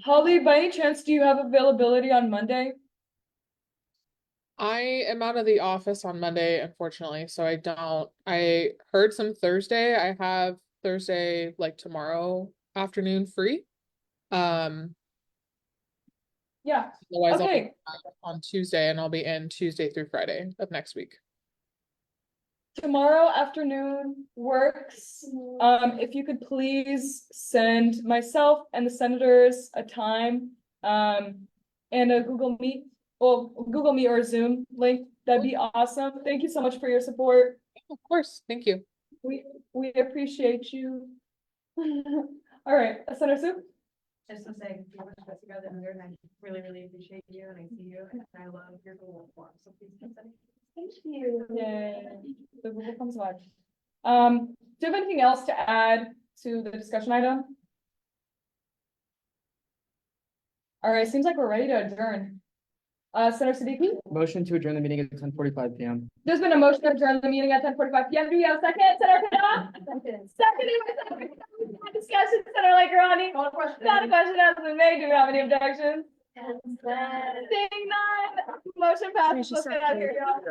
Holly, by any chance, do you have availability on Monday? I am out of the office on Monday, unfortunately, so I don't. I heard some Thursday. I have Thursday like tomorrow afternoon free. Yeah, Otherwise I'll be okay. out on Tuesday and I'll be in Tuesday through Friday of next week. Tomorrow afternoon works. If you could please send myself and the senators a time, and a Google Meet, or Google Meet or Zoom link, that'd be awesome. Thank you so much for your support. Of course, thank you. We appreciate you. All right, Senator Sue? Just to say, you have put together and I really, really appreciate you and I see you and I love your Google form, so please consider. Thank you. Yay. The Google Forms watch. Do you have anything else to add to the discussion item? All right, seems like we're ready to adjourn. Senator Siddiqui? Motion to adjourn the meeting at 10:45 PM. There's been a motion to adjourn the meeting at 10:45 PM. Do we have a second, Senator Pineda? Seconded by Senator Pineda. Discussion, Senator Lagrani. Not a question has been made. Do we have any objections? Seeing none, motion passes. Let's get out of here, y'all.